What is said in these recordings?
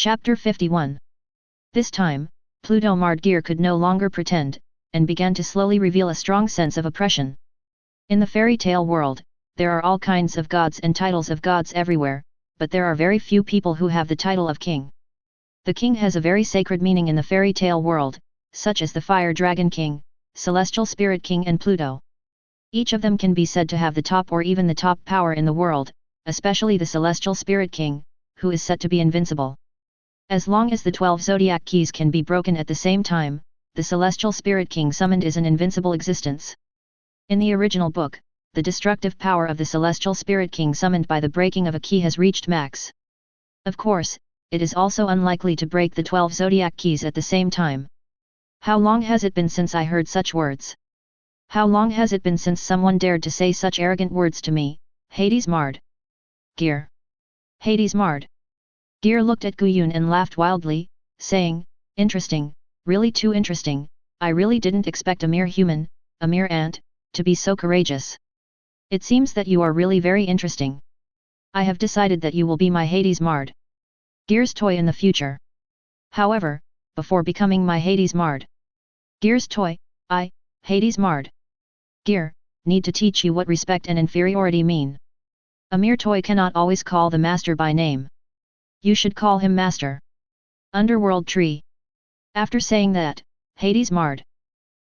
Chapter 51. This time, Pluto Mardgear could no longer pretend, and began to slowly reveal a strong sense of oppression. In the fairy tale world, there are all kinds of gods and titles of gods everywhere, but there are very few people who have the title of king. The king has a very sacred meaning in the fairy tale world, such as the Fire Dragon King, Celestial Spirit King and Pluto. Each of them can be said to have the top or even the top power in the world, especially the Celestial Spirit King, who is said to be invincible. As long as the 12 zodiac keys can be broken at the same time, the Celestial Spirit King summoned is an invincible existence. In the original book, the destructive power of the Celestial Spirit King summoned by the breaking of a key has reached max. Of course, it is also unlikely to break the 12 zodiac keys at the same time. How long has it been since I heard such words? How long has it been since someone dared to say such arrogant words to me, Hades Mard? Gear. Hades Mard. Gear looked at Guyun and laughed wildly, saying, "Interesting, really too interesting, I really didn't expect a mere human, a mere ant, to be so courageous. It seems that you are really very interesting. I have decided that you will be my Hades Mard. Gear's toy in the future. However, before becoming my Hades Mard. Gear's toy, Hades Mard. Gear, need to teach you what respect and inferiority mean. A mere toy cannot always call the master by name. You should call him master. Underworld tree." After saying that, Hades Mard.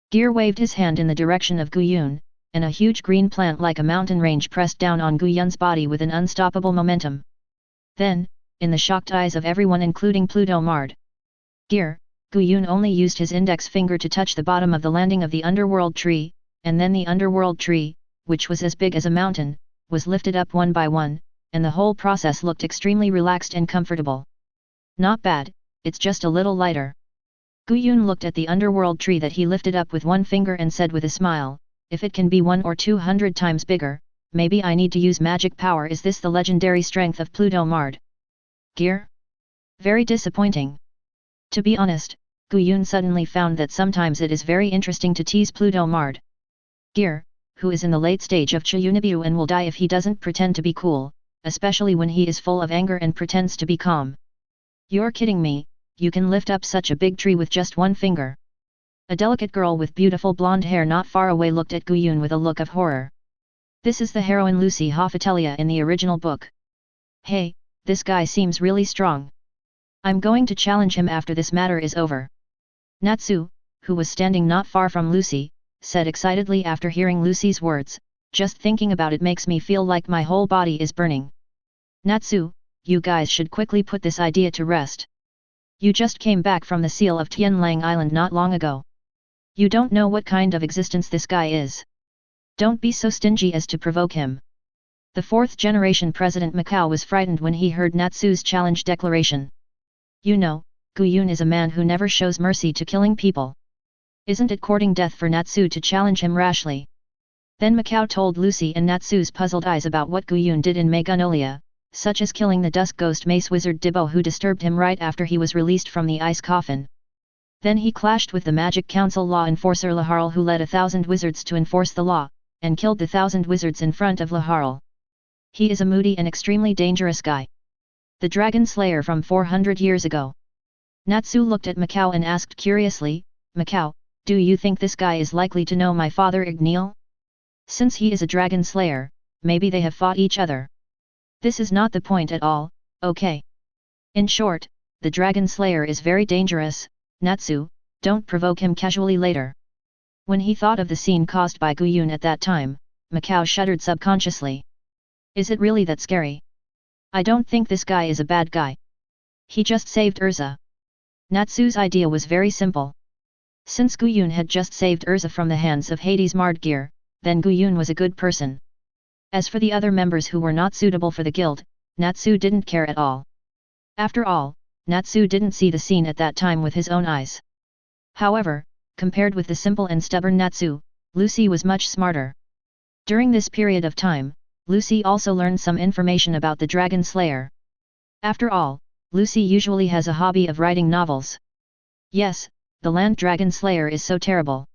Gear waved his hand in the direction of Guyun, and a huge green plant like a mountain range pressed down on Guyun's body with an unstoppable momentum. Then, in the shocked eyes of everyone including Pluto Mard Gear, Guyun only used his index finger to touch the bottom of the landing of the underworld tree, and then the underworld tree, which was as big as a mountain, was lifted up one by one, and the whole process looked extremely relaxed and comfortable. "Not bad, it's just a little lighter." Guyun looked at the underworld tree that he lifted up with one finger and said with a smile, "If it can be 100 or 200 times bigger, maybe I need to use magic power. Is this the legendary strength of Pluto Mard Gear? Very disappointing." To be honest, Guyun suddenly found that sometimes it is very interesting to tease Pluto Mard Gear, who is in the late stage of Chiyunibu and will die if he doesn't pretend to be cool, especially when he is full of anger and pretends to be calm. "You're kidding me, you can lift up such a big tree with just one finger." A delicate girl with beautiful blonde hair not far away looked at Guyun with a look of horror. This is the heroine Lucy Heartfilia in the original book. "Hey, this guy seems really strong. I'm going to challenge him after this matter is over." Natsu, who was standing not far from Lucy, said excitedly after hearing Lucy's words, "Just thinking about it makes me feel like my whole body is burning." "Natsu, you guys should quickly put this idea to rest. You just came back from the seal of Tianlang Island not long ago. You don't know what kind of existence this guy is. Don't be so stingy as to provoke him." The fourth generation President Macau was frightened when he heard Natsu's challenge declaration. You know, Guyun is a man who never shows mercy to killing people. Isn't it courting death for Natsu to challenge him rashly? Then Macau told Lucy and Natsu's puzzled eyes about what Guyun did in Magnolia, such as killing the Dusk Ghost Mace Wizard Dibbo who disturbed him right after he was released from the ice coffin. Then he clashed with the Magic Council law enforcer Laharl who led 1,000 wizards to enforce the law, and killed the 1,000 wizards in front of Laharl. He is a moody and extremely dangerous guy. The Dragon Slayer from 400 years ago. Natsu looked at Macau and asked curiously, "Macau, do you think this guy is likely to know my father Dragneel? Since he is a Dragon Slayer, maybe they have fought each other." "This is not the point at all, okay? In short, the Dragon Slayer is very dangerous, Natsu, don't provoke him casually later." When he thought of the scene caused by Guyun at that time, Macau shuddered subconsciously. Is it really that scary? I don't think this guy is a bad guy. He just saved Erza. Natsu's idea was very simple. Since Guyun had just saved Erza from the hands of Hades Mard Gear, then Guyun was a good person. As for the other members who were not suitable for the guild, Natsu didn't care at all. After all, Natsu didn't see the scene at that time with his own eyes. However, compared with the simple and stubborn Natsu, Lucy was much smarter. During this period of time, Lucy also learned some information about the Dragon Slayer. After all, Lucy usually has a hobby of writing novels. Yes, the land Dragon Slayer is so terrible.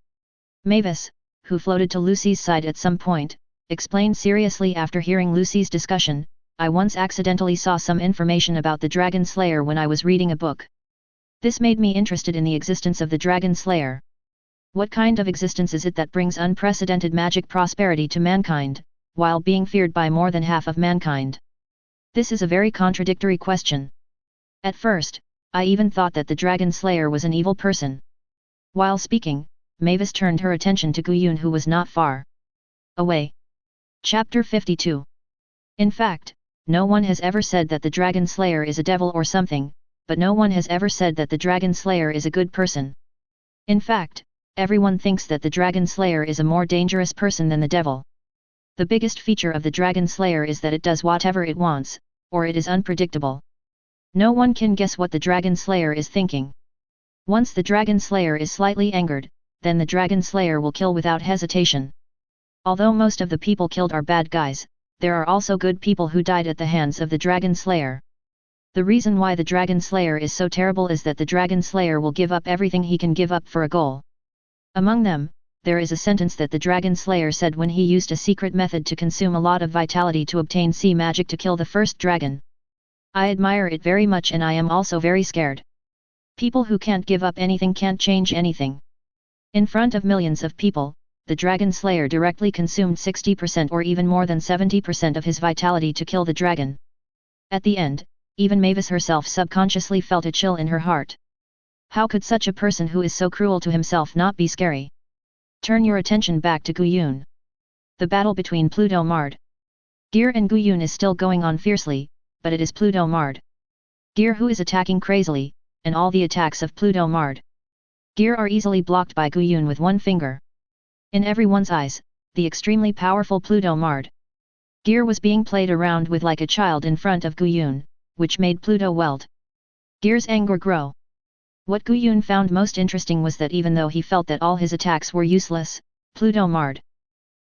Mavis, who floated to Lucy's side at some point, explained seriously after hearing Lucy's discussion, I once accidentally saw some information about the Dragon Slayer when I was reading a book. This made me interested in the existence of the Dragon Slayer. What kind of existence is it that brings unprecedented magic prosperity to mankind, while being feared by more than half of mankind? This is a very contradictory question. At first, I even thought that the Dragon Slayer was an evil person. While speaking, Mavis turned her attention to Guyun, who was not far away. Chapter 52. In fact, no one has ever said that the Dragon Slayer is a devil or something, but no one has ever said that the Dragon Slayer is a good person. In fact, everyone thinks that the Dragon Slayer is a more dangerous person than the devil. The biggest feature of the Dragon Slayer is that it does whatever it wants, or it is unpredictable. No one can guess what the Dragon Slayer is thinking. Once the Dragon Slayer is slightly angered, then the Dragon Slayer will kill without hesitation. Although most of the people killed are bad guys, there are also good people who died at the hands of the Dragon Slayer. The reason why the Dragon Slayer is so terrible is that the Dragon Slayer will give up everything he can give up for a goal. Among them, there is a sentence that the Dragon Slayer said when he used a secret method to consume a lot of vitality to obtain sea magic to kill the first dragon. I admire it very much, and I am also very scared. People who can't give up anything can't change anything. In front of millions of people, the Dragon Slayer directly consumed 60% or even more than 70% of his vitality to kill the dragon. At the end, even Mavis herself subconsciously felt a chill in her heart. How could such a person who is so cruel to himself not be scary? Turn your attention back to Guyun. The battle between Pluto-Mard Gear and Guyun is still going on fiercely, but it is Pluto-Mard Gear who is attacking crazily, and all the attacks of Pluto-Mard Gear are easily blocked by Guyun with one finger. In everyone's eyes, the extremely powerful Pluto-Mard Gear was being played around with like a child in front of Guyun, which made Pluto welt. Gear's anger grow. What Guyun found most interesting was that even though he felt that all his attacks were useless, Pluto-Mard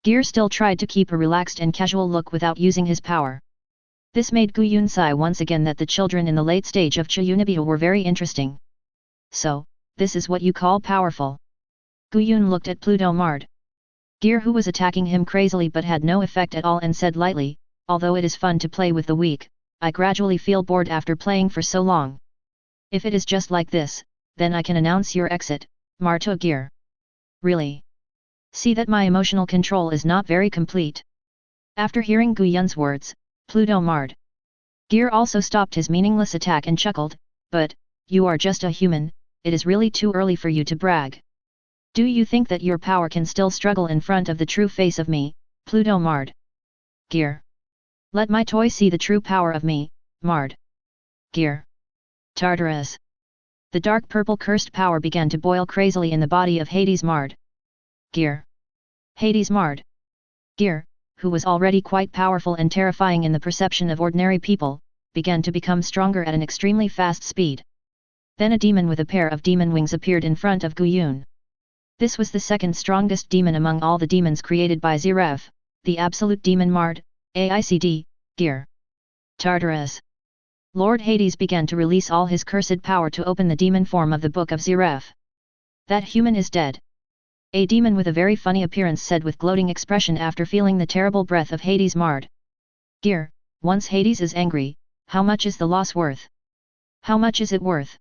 Gear still tried to keep a relaxed and casual look without using his power. This made Guyun sigh once again that the children in the late stage of Chiyunibyo were very interesting. So, this is what you call powerful? Guyun looked at Pluto-Mard Gear, who was attacking him crazily but had no effect at all, and said lightly, "Although it is fun to play with the weak, I gradually feel bored after playing for so long. If it is just like this, then I can announce your exit, Marto Gear." Really? See that my emotional control is not very complete. After hearing Guyun's words, Pluto-Mard Gear also stopped his meaningless attack and chuckled, "But, you are just a human, it is really too early for you to brag. Do you think that your power can still struggle in front of the true face of me, Pluto-Mard Gear? Let my toy see the true power of me, Mard Gear." Tartarus. The dark purple cursed power began to boil crazily in the body of Hades Mard Gear. Hades Mard Gear, who was already quite powerful and terrifying in the perception of ordinary people, began to become stronger at an extremely fast speed. Then a demon with a pair of demon wings appeared in front of Guyun. This was the second strongest demon among all the demons created by Zeref, the absolute demon Mard, AICD, Gear. Tartarus. Lord Hades began to release all his cursed power to open the demon form of the Book of Zeref. "That human is dead," a demon with a very funny appearance said with gloating expression after feeling the terrible breath of Hades Mard Gear. "Once Hades is angry, how much is the loss worth? How much is it worth?"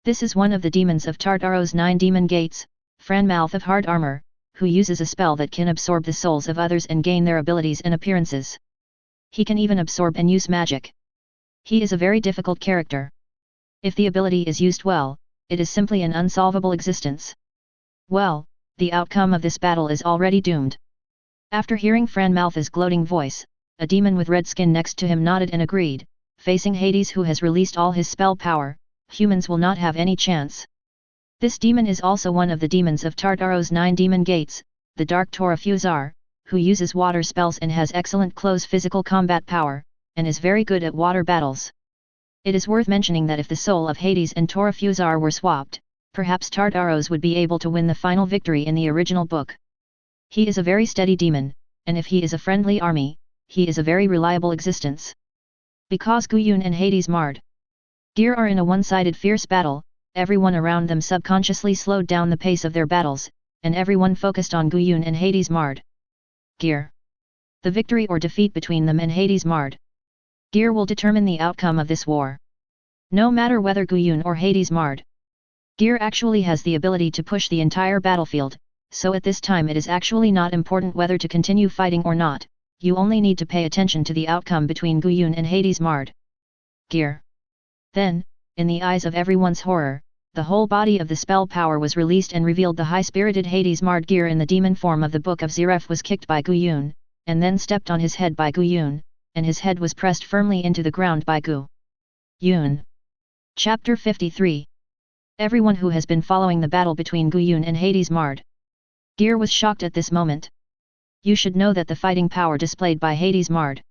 This is one of the demons of Tartaro's 9 demon gates, Franmouth of Hard Armor, who uses a spell that can absorb the souls of others and gain their abilities and appearances. He can even absorb and use magic. He is a very difficult character. If the ability is used well, it is simply an unsolvable existence. Well, the outcome of this battle is already doomed. After hearing Franmouth's gloating voice, a demon with red skin next to him nodded and agreed, "Facing Hades, who has released all his spell power, humans will not have any chance." This demon is also one of the demons of Tartaro's 9 demon gates, the Dark Torafuzar, who uses water spells and has excellent close physical combat power, and is very good at water battles. It is worth mentioning that if the soul of Hades and Torafuzar were swapped, perhaps Tartaros would be able to win the final victory in the original book. He is a very steady demon, and if he is a friendly army, he is a very reliable existence. Because Guyun and Hades Mard Gear are in a one-sided fierce battle, everyone around them subconsciously slowed down the pace of their battles, and everyone focused on Guyun and Hades Mard Gear. The victory or defeat between them and Hades Mard Gear will determine the outcome of this war. No matter whether Guyun or Hades marred. Gear actually has the ability to push the entire battlefield, so at this time it is actually not important whether to continue fighting or not, you only need to pay attention to the outcome between Guyun and Hades marred. Gear. Then, in the eyes of everyone's horror, the whole body of the spell power was released and revealed the high-spirited Hades marred Gear in the demon form of the Book of Zeref was kicked by Guyun, and then stepped on his head by Guyun, and his head was pressed firmly into the ground by Guyun. Chapter 53. Everyone who has been following the battle between Guyun and Hades marred. Gear was shocked at this moment. You should know that the fighting power displayed by Hades marred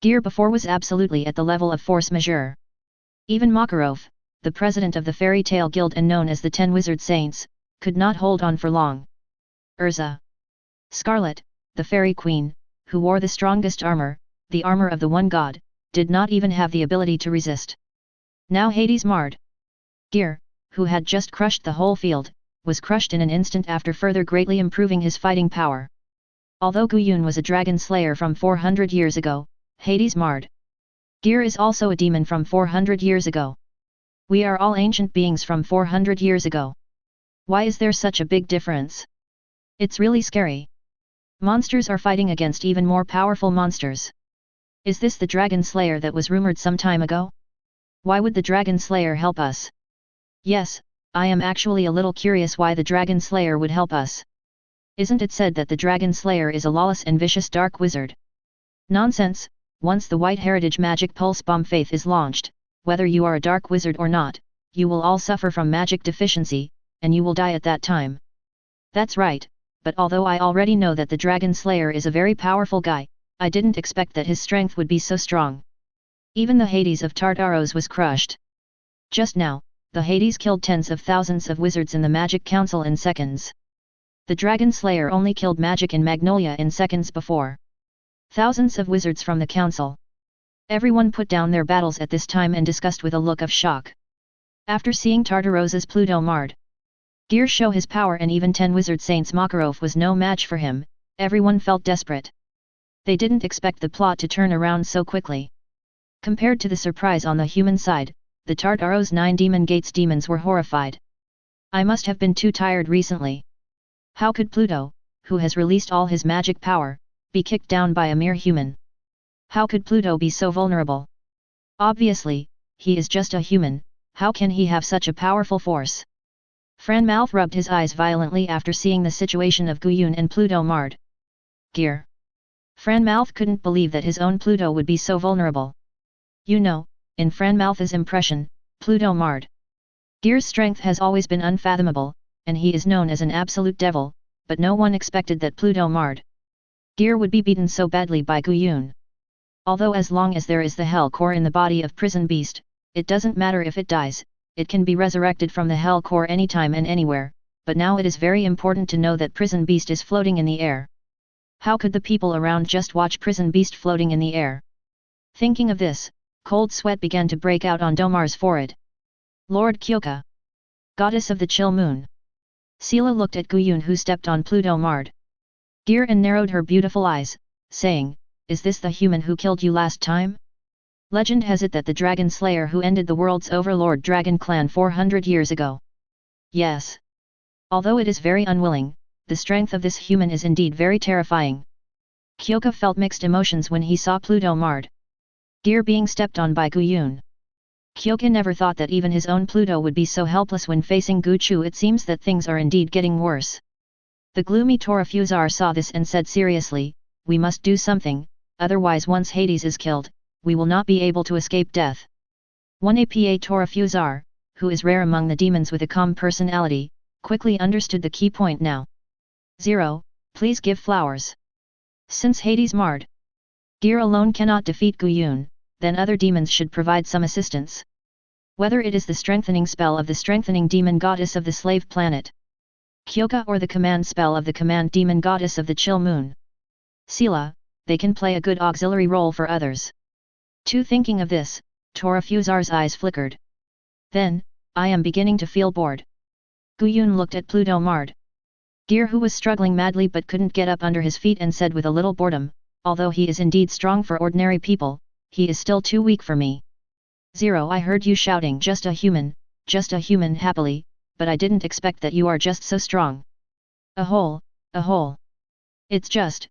Gear before was absolutely at the level of force majeure. Even Makarov, the president of the Fairy Tale Guild and known as the 10 Wizard Saints, could not hold on for long. Erza. Scarlet, the Fairy Queen, who wore the strongest armor, the armor of the one god, did not even have the ability to resist. Now Hades marred Gear, who had just crushed the whole field, was crushed in an instant after further greatly improving his fighting power. Although Guyun was a dragon slayer from 400 years ago, Hades marred Gear is also a demon from 400 years ago. We are all ancient beings from 400 years ago. Why is there such a big difference? It's really scary. Monsters are fighting against even more powerful monsters. Is this the dragon slayer that was rumored some time ago? Why would the dragon slayer help us? Yes, I am actually a little curious why the dragon slayer would help us. Isn't it said that the dragon slayer is a lawless and vicious dark wizard? Nonsense. Once the White Heritage Magic Pulse Bomb Faith is launched, whether you are a dark wizard or not, you will all suffer from magic deficiency, and you will die at that time. That's right, but although I already know that the Dragon Slayer is a very powerful guy, I didn't expect that his strength would be so strong. Even the Hades of Tartaros was crushed. Just now, the Hades killed tens of thousands of wizards in the Magic Council in seconds. The Dragon Slayer only killed magic in Magnolia in seconds before. Thousands of wizards from the council. Everyone put down their battles at this time and discussed with a look of shock. After seeing Tartarosa's Pluto marred Gear show his power and even 10 wizard saints Makarov was no match for him, everyone felt desperate. They didn't expect the plot to turn around so quickly. Compared to the surprise on the human side, the Tartaros 9 Demon Gates demons were horrified. I must have been too tired recently. How could Pluto, who has released all his magic power, be kicked down by a mere human? How could Pluto be so vulnerable? Obviously, he is just a human, how can he have such a powerful force? Franmouth rubbed his eyes violently after seeing the situation of Guyun and Pluto marred Gear. Franmouth couldn't believe that his own Pluto would be so vulnerable. You know, in Franmouth's impression, Pluto marred Gear's strength has always been unfathomable, and he is known as an absolute devil, but no one expected that Pluto marred Gear would be beaten so badly by Guyun. Although as long as there is the hell core in the body of prison beast, it doesn't matter if it dies, it can be resurrected from the hell core anytime and anywhere, but now it is very important to know that prison beast is floating in the air. How could the people around just watch prison beast floating in the air? Thinking of this, cold sweat began to break out on Domar's forehead. Lord Kyoka, goddess of the chill moon. Sela looked at Guyun who stepped on Pluto marred Gear and narrowed her beautiful eyes, saying, is this the human who killed you last time? Legend has it that the Dragon Slayer who ended the world's overlord Dragon Clan 400 years ago. Yes. Although it is very unwilling, the strength of this human is indeed very terrifying. Kyoka felt mixed emotions when he saw Pluto marred Gear being stepped on by Guyun. Kyoka never thought that even his own Pluto would be so helpless when facing Guchu. It seems that things are indeed getting worse. The gloomy Torafusar saw this and said seriously, we must do something, otherwise once Hades is killed, we will not be able to escape death. 1 APA Torafusar, who is rare among the demons with a calm personality, quickly understood the key point now. Zero, please give flowers. Since Hades marred Gear alone cannot defeat Guyun, then other demons should provide some assistance. Whether it is the strengthening spell of the strengthening demon goddess of the slave planet, Kyoka, or the command spell of the command demon goddess of the chill moon, Sela, they can play a good auxiliary role for others. Thinking of this, Torafusar's eyes flickered. Then, I am beginning to feel bored. Guyun looked at Pluto marred Gear who was struggling madly but couldn't get up under his feet and said with a little boredom, although he is indeed strong for ordinary people, he is still too weak for me. Zero, I heard you shouting just a human happily, but I didn't expect that you are just so strong. A hole. It's just.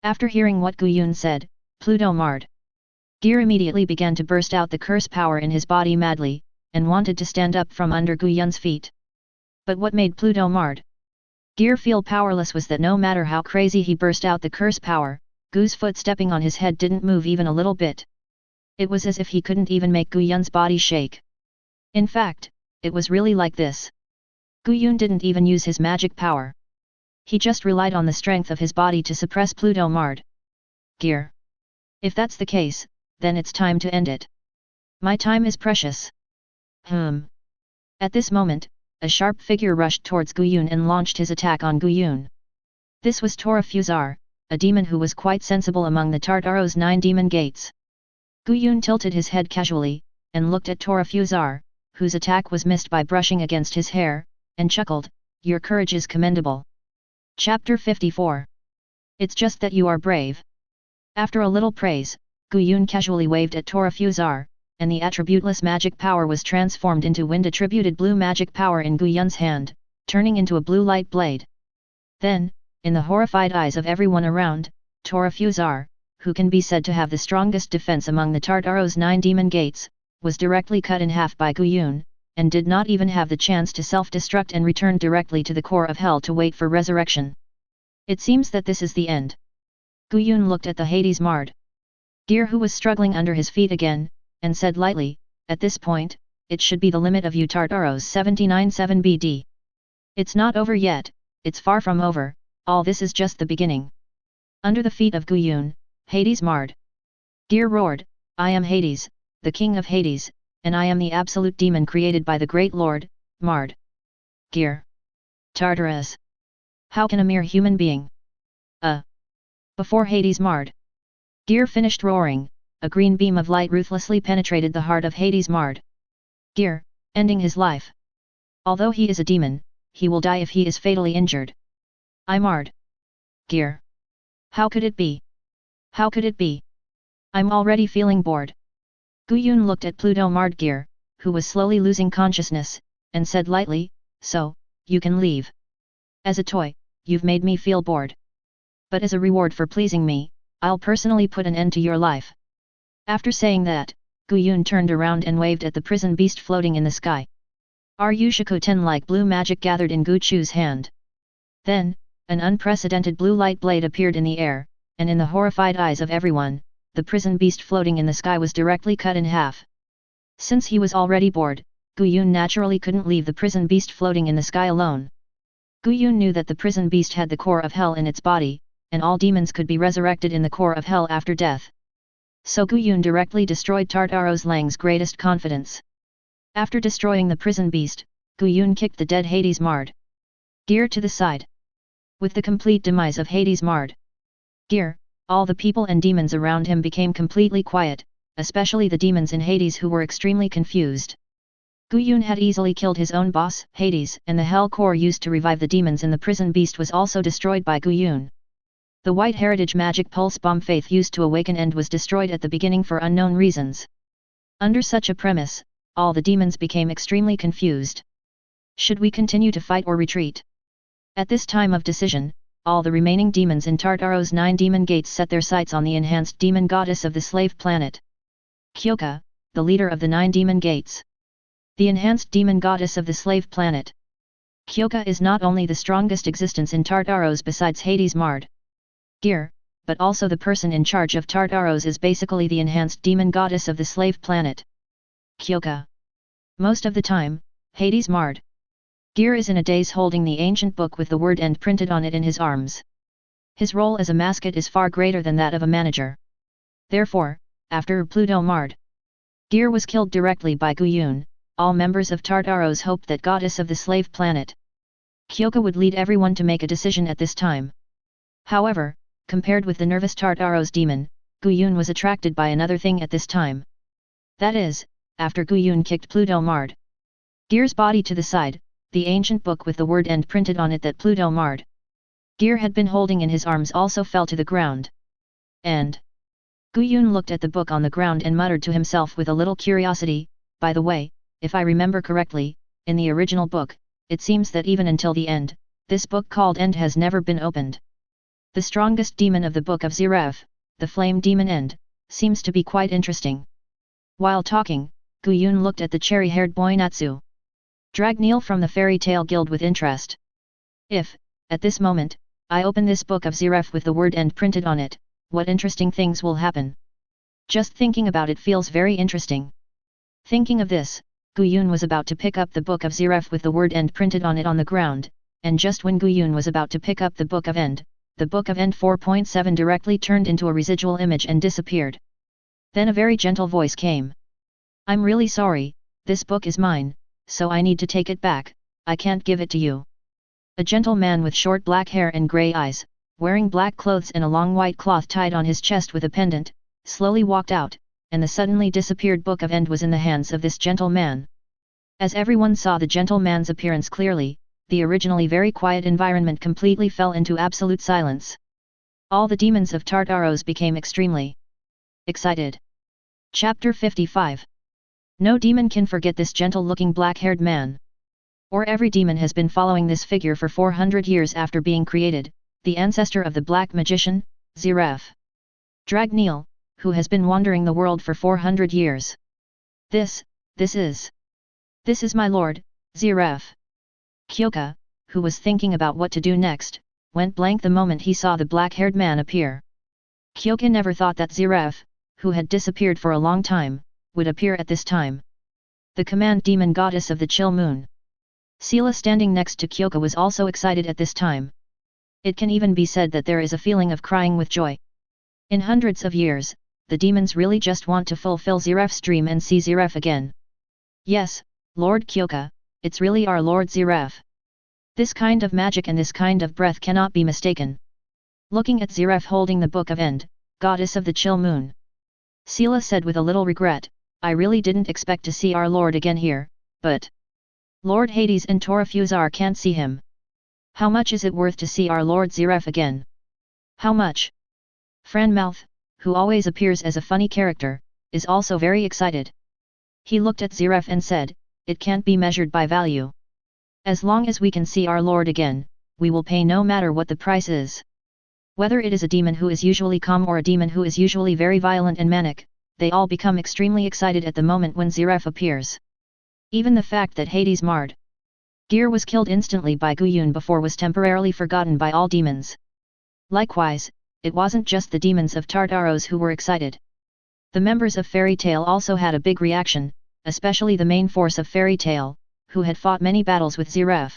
After hearing what Guyun said, Pluto marred. Gear immediately began to burst out the curse power in his body madly, and wanted to stand up from under Guyun's feet. But what made Pluto marred Gear feel powerless was that no matter how crazy he burst out the curse power, Gu's foot stepping on his head didn't move even a little bit. It was as if he couldn't even make Guyun's body shake. In fact, it was really like this. Guyun didn't even use his magic power. He just relied on the strength of his body to suppress Pluto marred. Gear. If that's the case, then it's time to end it. My time is precious. At this moment, a sharp figure rushed towards Guyun and launched his attack on Guyun. This was Tora Fusar, a demon who was quite sensible among the Tartaro's 9 demon gates. Guyun tilted his head casually, and looked at Tora Fusar, whose attack was missed by brushing against his hair, and chuckled, "Your courage is commendable." Chapter 54. It's just that you are brave. After a little praise, Guyun casually waved at Tora Fusar, and the attributeless magic power was transformed into wind-attributed blue magic power in Guyun's hand, turning into a blue light blade. Then, in the horrified eyes of everyone around, Tora Fusar, who can be said to have the strongest defense among the Tartaro's 9 demon gates, was directly cut in half by Guyun, and did not even have the chance to self-destruct and return directly to the core of hell to wait for resurrection. It seems that this is the end. Guyun looked at the Hades Mard. Gear, who was struggling under his feet again, and said lightly, "At this point, it should be the limit of you Tartaros 79-7 BD. It's not over yet, it's far from over, all this is just the beginning." Under the feet of Guyun, Hades Mard. Gear roared, "I am Hades, the king of Hades, and I am the absolute demon created by the great lord, Mard." Gear. Tartarus. How can a mere human being? Before Hades Mard. Gear finished roaring, a green beam of light ruthlessly penetrated the heart of Hades Mard. Gear, ending his life. Although he is a demon, he will die if he is fatally injured. I Mard. Gear. How could it be? How could it be? I'm already feeling bored. Guyun looked at Pluto Mard Gear, who was slowly losing consciousness, and said lightly, "So, you can leave. As a toy, you've made me feel bored. But as a reward for pleasing me, I'll personally put an end to your life." After saying that, Guyun turned around and waved at the prison beast floating in the sky. Ryushakoten-like blue magic gathered in Guchu's hand. Then, an unprecedented blue light blade appeared in the air, and in the horrified eyes of everyone, the prison beast floating in the sky was directly cut in half. Since he was already bored, Guyun naturally couldn't leave the prison beast floating in the sky alone. Guyun knew that the prison beast had the core of hell in its body, and all demons could be resurrected in the core of hell after death. So Guyun directly destroyed Tartaros Lang's greatest confidence. After destroying the prison beast, Guyun kicked the dead Hades Mard. Gear to the side. With the complete demise of Hades Mard. Gear, all the people and demons around him became completely quiet, especially the demons in Hades who were extremely confused. Guyun had easily killed his own boss, Hades, and the hell core used to revive the demons in the prison beast was also destroyed by Guyun. The White Heritage magic pulse bomb Faith used to awaken End was destroyed at the beginning for unknown reasons. Under such a premise, all the demons became extremely confused. Should we continue to fight or retreat? At this time of decision, all the remaining demons in Tartaro's 9 demon gates set their sights on the enhanced demon goddess of the slave planet. Kyoka, the leader of the 9 demon gates. The enhanced demon goddess of the slave planet. Kyoka is not only the strongest existence in Tartaros besides Hades Mard. Gear, but also the person in charge of Tartaros is basically the enhanced demon goddess of the slave planet. Kyoka. Most of the time, Hades Mard. Gear is in a daze holding the ancient book with the word End printed on it in his arms. His role as a mascot is far greater than that of a manager. Therefore, after Pluto Mard, Gear was killed directly by Guyun, all members of Tartaros hoped that goddess of the slave planet Kyoka would lead everyone to make a decision at this time. However, compared with the nervous Tartaros demon, Guyun was attracted by another thing at this time. That is, after Guyun kicked Pluto Mard Gear's body to the side, the ancient book with the word End printed on it that Pluto Mard Gear had been holding in his arms also fell to the ground. End. Yun looked at the book on the ground and muttered to himself with a little curiosity, by the way, if I remember correctly, in the original book, it seems that even until the end, this book called End has never been opened. The strongest demon of the Book of Ziref, the Flame Demon End, seems to be quite interesting. While talking, Yun looked at the cherry-haired boy Natsu. Dragneel from the Fairy Tale Guild with interest. If, at this moment, I open this Book of Ziref with the word End printed on it, what interesting things will happen? Just thinking about it feels very interesting. Thinking of this, Yun was about to pick up the Book of Ziref with the word End printed on it on the ground, and just when Yun was about to pick up the Book of End, the Book of End 4.7 directly turned into a residual image and disappeared. Then a very gentle voice came. I'm really sorry, this book is mine, so I need to take it back, I can't give it to you. A gentle man with short black hair and grey eyes, wearing black clothes and a long white cloth tied on his chest with a pendant, slowly walked out, and the suddenly disappeared Book of End was in the hands of this gentle man. As everyone saw the gentle man's appearance clearly, the originally very quiet environment completely fell into absolute silence. All the demons of Tartaros became extremely excited. Chapter 55. No demon can forget this gentle-looking black-haired man. Or every demon has been following this figure for 400 years after being created, the ancestor of the black magician, Ziref. Dragneel, who has been wandering the world for 400 years. This is my lord, Ziref. Kyoka, who was thinking about what to do next, went blank the moment he saw the black-haired man appear. Kyoka never thought that Ziref, who had disappeared for a long time, would appear at this time. The command demon goddess of the chill moon. Sela standing next to Kyoka was also excited at this time. It can even be said that there is a feeling of crying with joy. In hundreds of years, the demons really just want to fulfill Ziref's dream and see Ziref again. Yes, Lord Kyoka, it's really our Lord Ziref. This kind of magic and this kind of breath cannot be mistaken. Looking at Ziref holding the Book of End, goddess of the chill moon. Sela said with a little regret, I really didn't expect to see our Lord again here, but Lord Hades and Torafusar can't see him. How much is it worth to see our Lord Ziref again? How much? Franmouth, who always appears as a funny character, is also very excited. He looked at Ziref and said, it can't be measured by value. As long as we can see our Lord again, we will pay no matter what the price is. Whether it is a demon who is usually calm or a demon who is usually very violent and manic, they all become extremely excited at the moment when Ziref appears. Even the fact that Hades Mard Gear was killed instantly by Yun before was temporarily forgotten by all demons. Likewise, it wasn't just the demons of Tartaros who were excited. The members of Fairy Tail also had a big reaction, especially the main force of Fairy Tail, who had fought many battles with Ziref.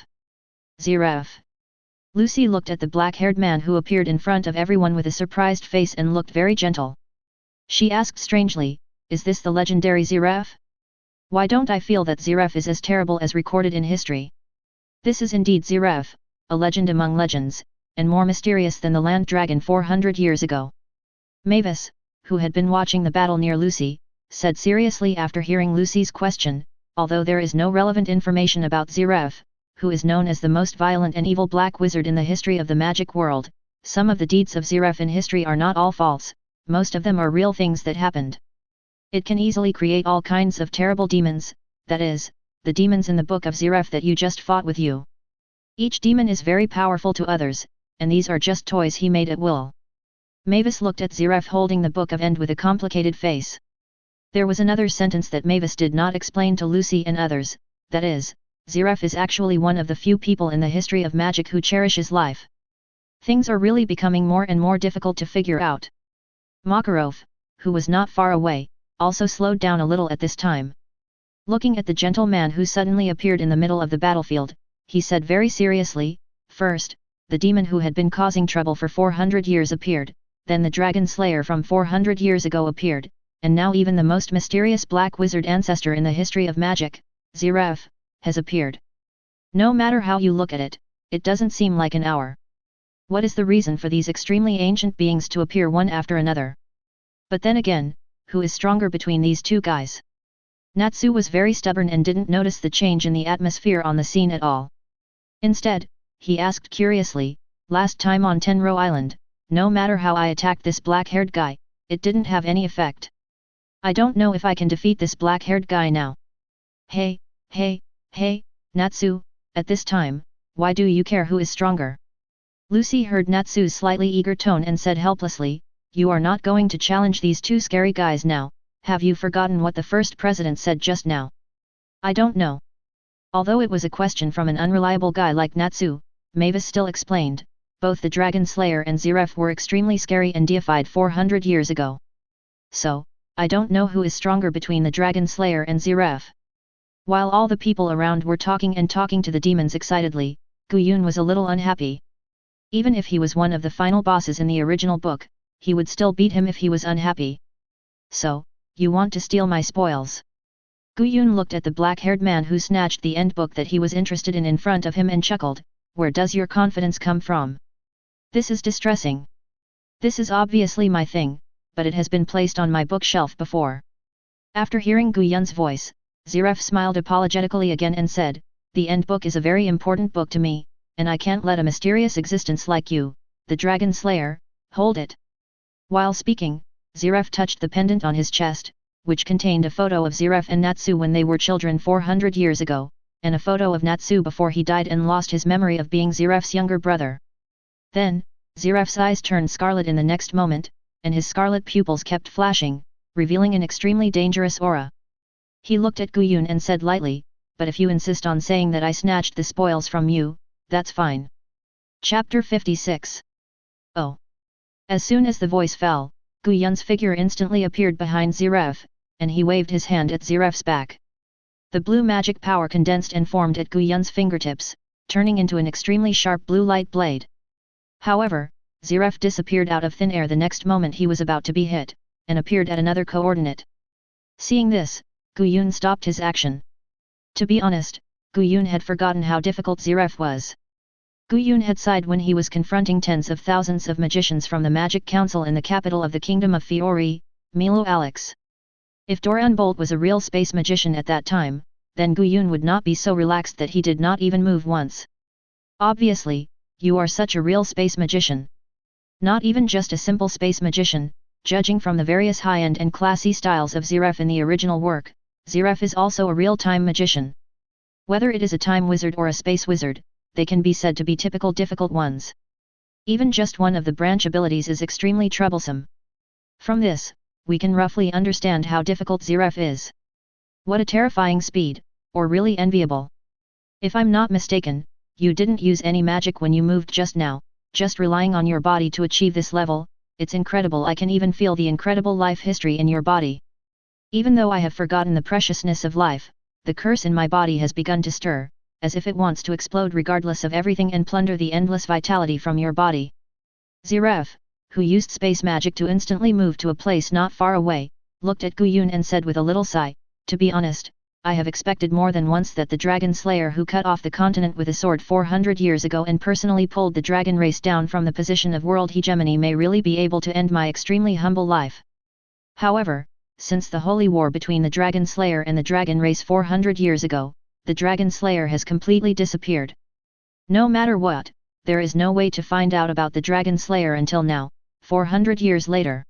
Ziref. Lucy looked at the black-haired man who appeared in front of everyone with a surprised face and looked very gentle. She asked strangely, is this the legendary Ziref? Why don't I feel that Ziref is as terrible as recorded in history? This is indeed Ziref, a legend among legends, and more mysterious than the land dragon 400 years ago. Mavis, who had been watching the battle near Lucy, said seriously after hearing Lucy's question, although there is no relevant information about Ziref, who is known as the most violent and evil black wizard in the history of the magic world, some of the deeds of Ziref in history are not all false, most of them are real things that happened. It can easily create all kinds of terrible demons, that is, the demons in the Book of Ziref that you just fought with you. Each demon is very powerful to others, and these are just toys he made at will. Mavis looked at Ziref holding the Book of End with a complicated face. There was another sentence that Mavis did not explain to Lucy and others, that is, Ziref is actually one of the few people in the history of magic who cherishes life. Things are really becoming more and more difficult to figure out. Makarov, who was not far away, also slowed down a little at this time. Looking at the gentle man who suddenly appeared in the middle of the battlefield, he said very seriously, first, the demon who had been causing trouble for 400 years appeared, then the dragon slayer from 400 years ago appeared, and now even the most mysterious black wizard ancestor in the history of magic, Ziref, has appeared. No matter how you look at it, it doesn't seem like an hour. What is the reason for these extremely ancient beings to appear one after another? But then again, who is stronger between these two guys? Natsu was very stubborn and didn't notice the change in the atmosphere on the scene at all. Instead, he asked curiously, last time on Tenro Island, no matter how I attacked this black-haired guy, it didn't have any effect. I don't know if I can defeat this black-haired guy now. Hey, Natsu, at this time, why do you care who is stronger? Lucy heard Natsu's slightly eager tone and said helplessly, you are not going to challenge these two scary guys now, have you forgotten what the first president said just now? I don't know. Although it was a question from an unreliable guy like Natsu, Mavis still explained, both the Dragon Slayer and Zeref were extremely scary and deified 400 years ago. So, I don't know who is stronger between the Dragon Slayer and Zeref. While all the people around were talking to the demons excitedly, Guyun was a little unhappy. Even if he was one of the final bosses in the original book, he would still beat him if he was unhappy. So, you want to steal my spoils? Guyun looked at the black-haired man who snatched the end book that he was interested in front of him and chuckled, where does your confidence come from? This is distressing. This is obviously my thing, but it has been placed on my bookshelf before. After hearing Guyun's voice, Zeref smiled apologetically again and said, the end book is a very important book to me, and I can't let a mysterious existence like you, the Dragon Slayer, hold it. While speaking, Zeref touched the pendant on his chest, which contained a photo of Zeref and Natsu when they were children 400 years ago, and a photo of Natsu before he died and lost his memory of being Zeref's younger brother. Then, Zeref's eyes turned scarlet in the next moment, and his scarlet pupils kept flashing, revealing an extremely dangerous aura. He looked at Guyun and said lightly, but if you insist on saying that I snatched the spoils from you, that's fine. Chapter 56. Oh. As soon as the voice fell, Guyun's figure instantly appeared behind Zeref, and he waved his hand at Zeref's back. The blue magic power condensed and formed at Guyun's fingertips, turning into an extremely sharp blue light blade. However, Zeref disappeared out of thin air the next moment he was about to be hit, and appeared at another coordinate. Seeing this, Guyun stopped his action. To be honest, Guyun had forgotten how difficult Zeref was. Guyun had sighed when he was confronting tens of thousands of magicians from the Magic Council in the capital of the Kingdom of Fiori, Milo Alex. If Doran Bolt was a real space magician at that time, then Guyun would not be so relaxed that he did not even move once. Obviously, you are such a real space magician. Not even just a simple space magician, judging from the various high-end and classy styles of Zeref in the original work, Zeref is also a real-time magician. Whether it is a time wizard or a space wizard, they can be said to be typical difficult ones. Even just one of the branch abilities is extremely troublesome. From this, we can roughly understand how difficult Zeref is. What a terrifying speed, or really enviable. If I'm not mistaken, you didn't use any magic when you moved just now, just relying on your body to achieve this level. It's incredible. I can even feel the incredible life history in your body. Even though I have forgotten the preciousness of life, the curse in my body has begun to stir, as if it wants to explode regardless of everything and plunder the endless vitality from your body. Zeref, who used space magic to instantly move to a place not far away, looked at Guyun and said with a little sigh, to be honest, I have expected more than once that the Dragon Slayer who cut off the continent with a sword 400 years ago and personally pulled the dragon race down from the position of world hegemony may really be able to end my extremely humble life. However, since the holy war between the Dragon Slayer and the dragon race 400 years ago, the Dragon Slayer has completely disappeared. No matter what, there is no way to find out about the Dragon Slayer until now, 400 years later.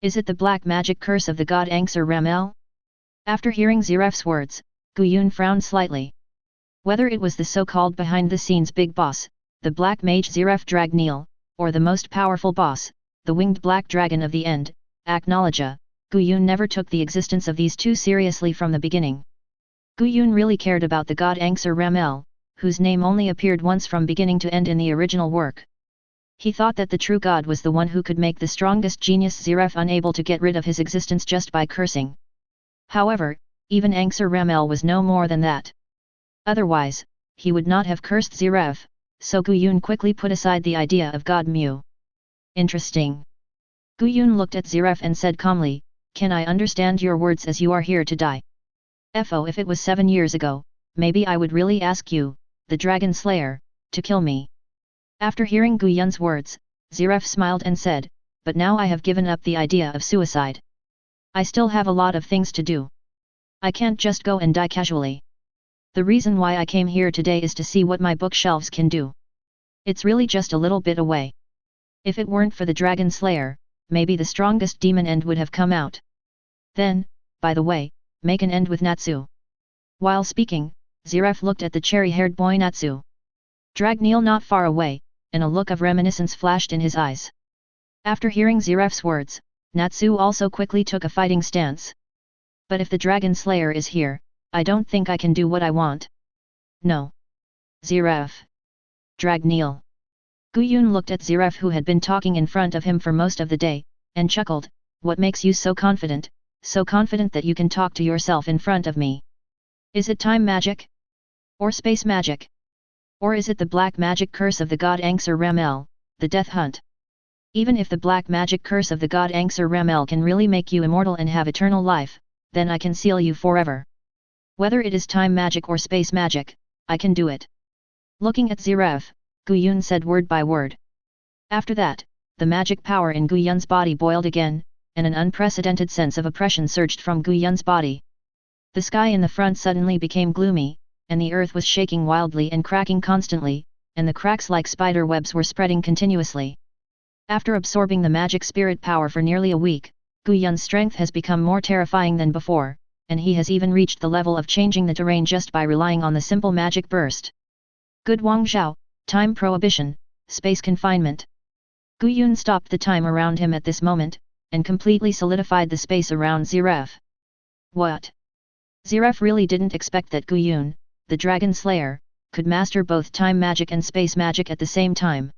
Is it the black magic curse of the god Anxur Ramel? After hearing Zeref's words, Guyun frowned slightly. Whether it was the so-called behind-the-scenes big boss, the black mage Zeref Dragneel, or the most powerful boss, the winged black dragon of the end, Aknologia, Guyun never took the existence of these two seriously from the beginning. Guyun really cared about the god Anxur Ramel, whose name only appeared once from beginning to end in the original work. He thought that the true god was the one who could make the strongest genius Zeref unable to get rid of his existence just by cursing. However, even Anxur Ramel was no more than that. Otherwise, he would not have cursed Zeref, so Guyun quickly put aside the idea of God Mu. Interesting. Guyun looked at Zeref and said calmly, can I understand your words as you are here to die? If it was 7 years ago, maybe I would really ask you, the Dragon Slayer, to kill me. After hearing Guyun's words, Zeref smiled and said, but now I have given up the idea of suicide. I still have a lot of things to do. I can't just go and die casually. The reason why I came here today is to see what my bookshelves can do. It's really just a little bit away. If it weren't for the Dragon Slayer, maybe the strongest demon end would have come out. Then, by the way, make an end with Natsu. While speaking, Ziref looked at the cherry-haired boy Natsu. Dragneel not far away, and a look of reminiscence flashed in his eyes. After hearing Ziref's words, Natsu also quickly took a fighting stance. But if the Dragon Slayer is here, I don't think I can do what I want. No. Ziref. Dragneel. Guyun looked at Ziref, who had been talking in front of him for most of the day, and chuckled, "What makes you so confident that you can talk to yourself in front of me? Is it time magic? Or space magic? Or is it the black magic curse of the god Angsur Ramel, the death hunt? Even if the black magic curse of the god Angsur Ramel can really make you immortal and have eternal life, then I can seal you forever. Whether it is time magic or space magic, I can do it." Looking at Ziref, Guyun said word by word. After that, the magic power in Guyun's body boiled again, and an unprecedented sense of oppression surged from Guyun's body. The sky in the front suddenly became gloomy, and the earth was shaking wildly and cracking constantly, and the cracks like spider webs were spreading continuously. After absorbing the magic spirit power for nearly a week, Guyun's strength has become more terrifying than before, and he has even reached the level of changing the terrain just by relying on the simple magic burst. Good Wangzhao, time prohibition, space confinement. Guyun stopped the time around him at this moment, and completely solidified the space around Ziref. What? Ziref really didn't expect that Guyun, the Dragon Slayer, could master both time magic and space magic at the same time.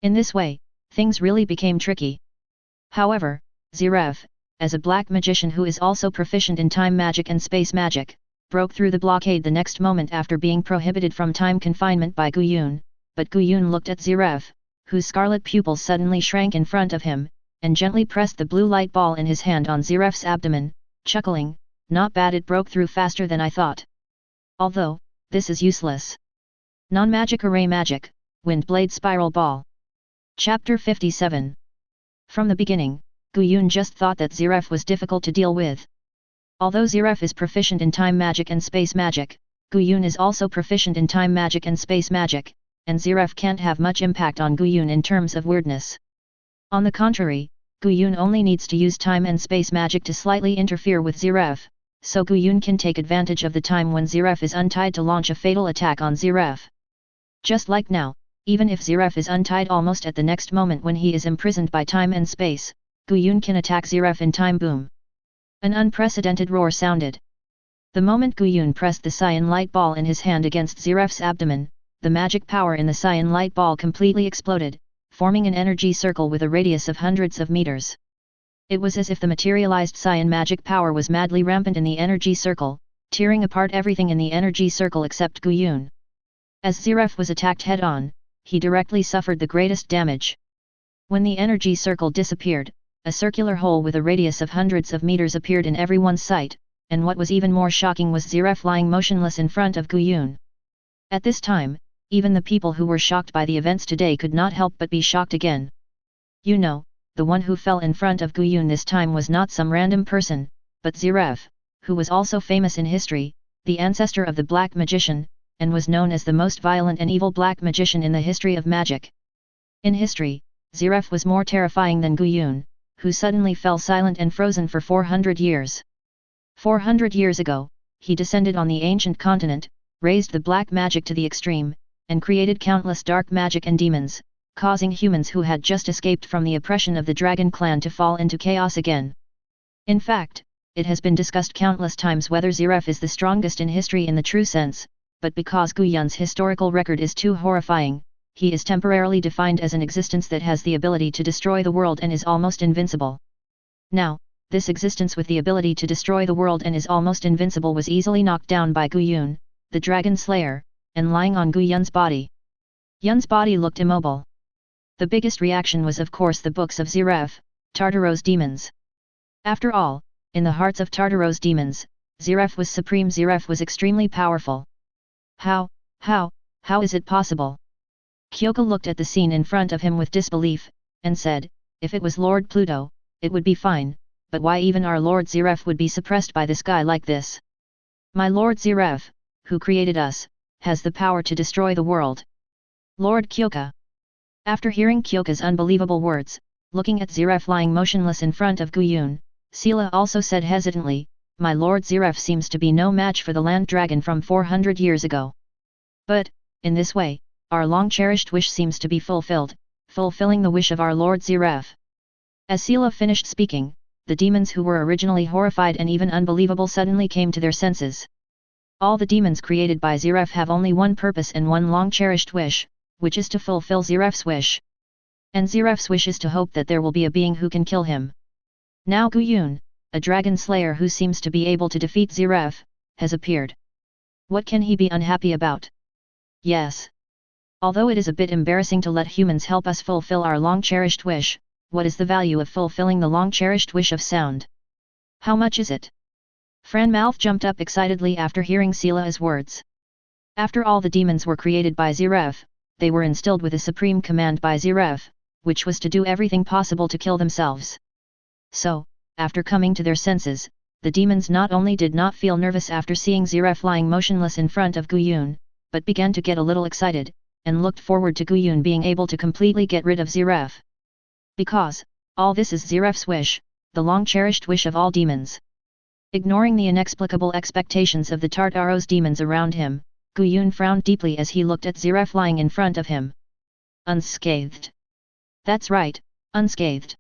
In this way, things really became tricky. However, Ziref, as a black magician who is also proficient in time magic and space magic, broke through the blockade the next moment after being prohibited from time confinement by Guyun, but Guyun looked at Ziref, whose scarlet pupils suddenly shrank in front of him, and gently pressed the blue light ball in his hand on Ziref's abdomen, chuckling, "Not bad, it broke through faster than I thought. Although, this is useless. Non-magic array magic, wind blade spiral ball." Chapter 57. From the beginning, Guyun just thought that Ziref was difficult to deal with. Although Ziref is proficient in time magic and space magic, Guyun is also proficient in time magic and space magic, and Ziref can't have much impact on Guyun in terms of weirdness. On the contrary, Guyun only needs to use time and space magic to slightly interfere with Ziref, so Guyun can take advantage of the time when Ziref is untied to launch a fatal attack on Ziref. Just like now, even if Ziref is untied almost at the next moment when he is imprisoned by time and space, Guyun can attack Ziref in time. Boom! An unprecedented roar sounded. The moment Guyun pressed the cyan light ball in his hand against Ziref's abdomen, the magic power in the cyan light ball completely exploded, forming an energy circle with a radius of hundreds of meters. It was as if the materialized cyan magic power was madly rampant in the energy circle, tearing apart everything in the energy circle except Guyun. As Ziref was attacked head-on, he directly suffered the greatest damage. When the energy circle disappeared, a circular hole with a radius of hundreds of meters appeared in everyone's sight, and what was even more shocking was Ziref lying motionless in front of Guyun. At this time, even the people who were shocked by the events today could not help but be shocked again. You know, the one who fell in front of Guyun this time was not some random person, but Ziref, who was also famous in history, the ancestor of the Black Magician, and was known as the most violent and evil Black Magician in the history of magic. In history, Ziref was more terrifying than Guyun, who suddenly fell silent and frozen for 400 years. 400 years ago, he descended on the ancient continent, raised the black magic to the extreme, and created countless dark magic and demons, causing humans who had just escaped from the oppression of the Dragon Clan to fall into chaos again. In fact, it has been discussed countless times whether Ziref is the strongest in history in the true sense, but because Guyun's historical record is too horrifying, he is temporarily defined as an existence that has the ability to destroy the world and is almost invincible. Now, this existence with the ability to destroy the world and is almost invincible was easily knocked down by Guyun, the Dragon Slayer, and lying on Guyun's body. Yun's body looked immobile. The biggest reaction was of course the books of Ziref, Tartaros demons. After all, in the hearts of Tartaros demons, Ziref was supreme. Ziref was extremely powerful. How is it possible? Kyoka looked at the scene in front of him with disbelief, and said, if it was Lord Pluto, it would be fine, but why even our Lord Ziref would be suppressed by this guy like this? My Lord Ziref, who created us, has the power to destroy the world. Lord Kyoka. After hearing Kyoka's unbelievable words, Looking at Ziref lying motionless in front of Guyun, Sela also said hesitantly, "My lord, Ziref seems to be no match for the land dragon from 400 years ago. But, in this way, our long-cherished wish seems to be fulfilled, fulfilling the wish of our lord Ziref." As Sela finished speaking, the demons who were originally horrified and even unbelievable suddenly came to their senses. All the demons created by Ziref have only one purpose and one long-cherished wish, which is to fulfill Ziref's wish. And Ziref's wish is to hope that there will be a being who can kill him. Now Guyun, a dragon slayer who seems to be able to defeat Ziref, has appeared. What can he be unhappy about? Yes. Although it is a bit embarrassing to let humans help us fulfill our long-cherished wish, what is the value of fulfilling the long-cherished wish of sound? How much is it? Franmouth jumped up excitedly after hearing Sela's words. After all, the demons were created by Ziref, they were instilled with a supreme command by Ziref, which was to do everything possible to kill themselves. So, after coming to their senses, the demons not only did not feel nervous after seeing Ziref lying motionless in front of Guyun, but began to get a little excited, and looked forward to Guyun being able to completely get rid of Ziref. Because, all this is Ziref's wish, the long-cherished wish of all demons. Ignoring the inexplicable expectations of the Tartaros demons around him, Guyun frowned deeply as he looked at Ziref lying in front of him. Unscathed. That's right, unscathed.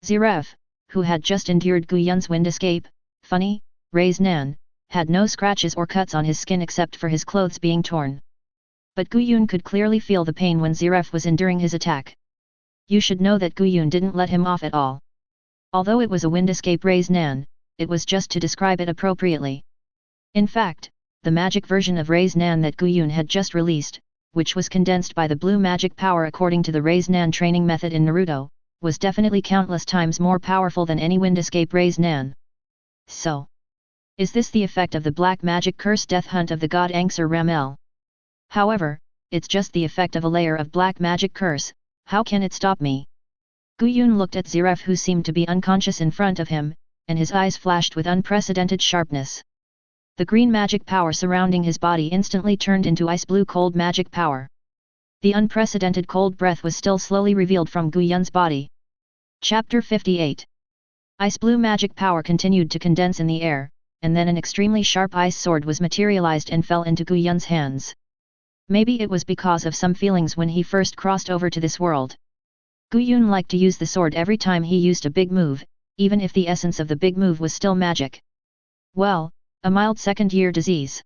Ziref, who had just endured Guyun's wind escape, funny, Nan, had no scratches or cuts on his skin except for his clothes being torn. But Guyun could clearly feel the pain when Ziref was enduring his attack. You should know that Guyun didn't let him off at all. Although it was a wind escape Nan, it was just to describe it appropriately. In fact, the magic version of Nan that Guyun had just released, which was condensed by the blue magic power according to the Nan training method in Naruto, was definitely countless times more powerful than any wind escape Nan. So, is this the effect of the black magic curse death hunt of the god Angsur Ramel? However, it's just the effect of a layer of black magic curse, how can it stop me? Guyun looked at Ziref, who seemed to be unconscious in front of him, and his eyes flashed with unprecedented sharpness. The green magic power surrounding his body instantly turned into ice-blue cold magic power. The unprecedented cold breath was still slowly revealed from Guyun's body. Chapter 58. Ice-blue magic power continued to condense in the air, and then an extremely sharp ice sword was materialized and fell into Guyun's hands. Maybe it was because of some feelings when he first crossed over to this world. Guyun liked to use the sword every time he used a big move, even if the essence of the big move was still magic. Well, a mild second-year disease.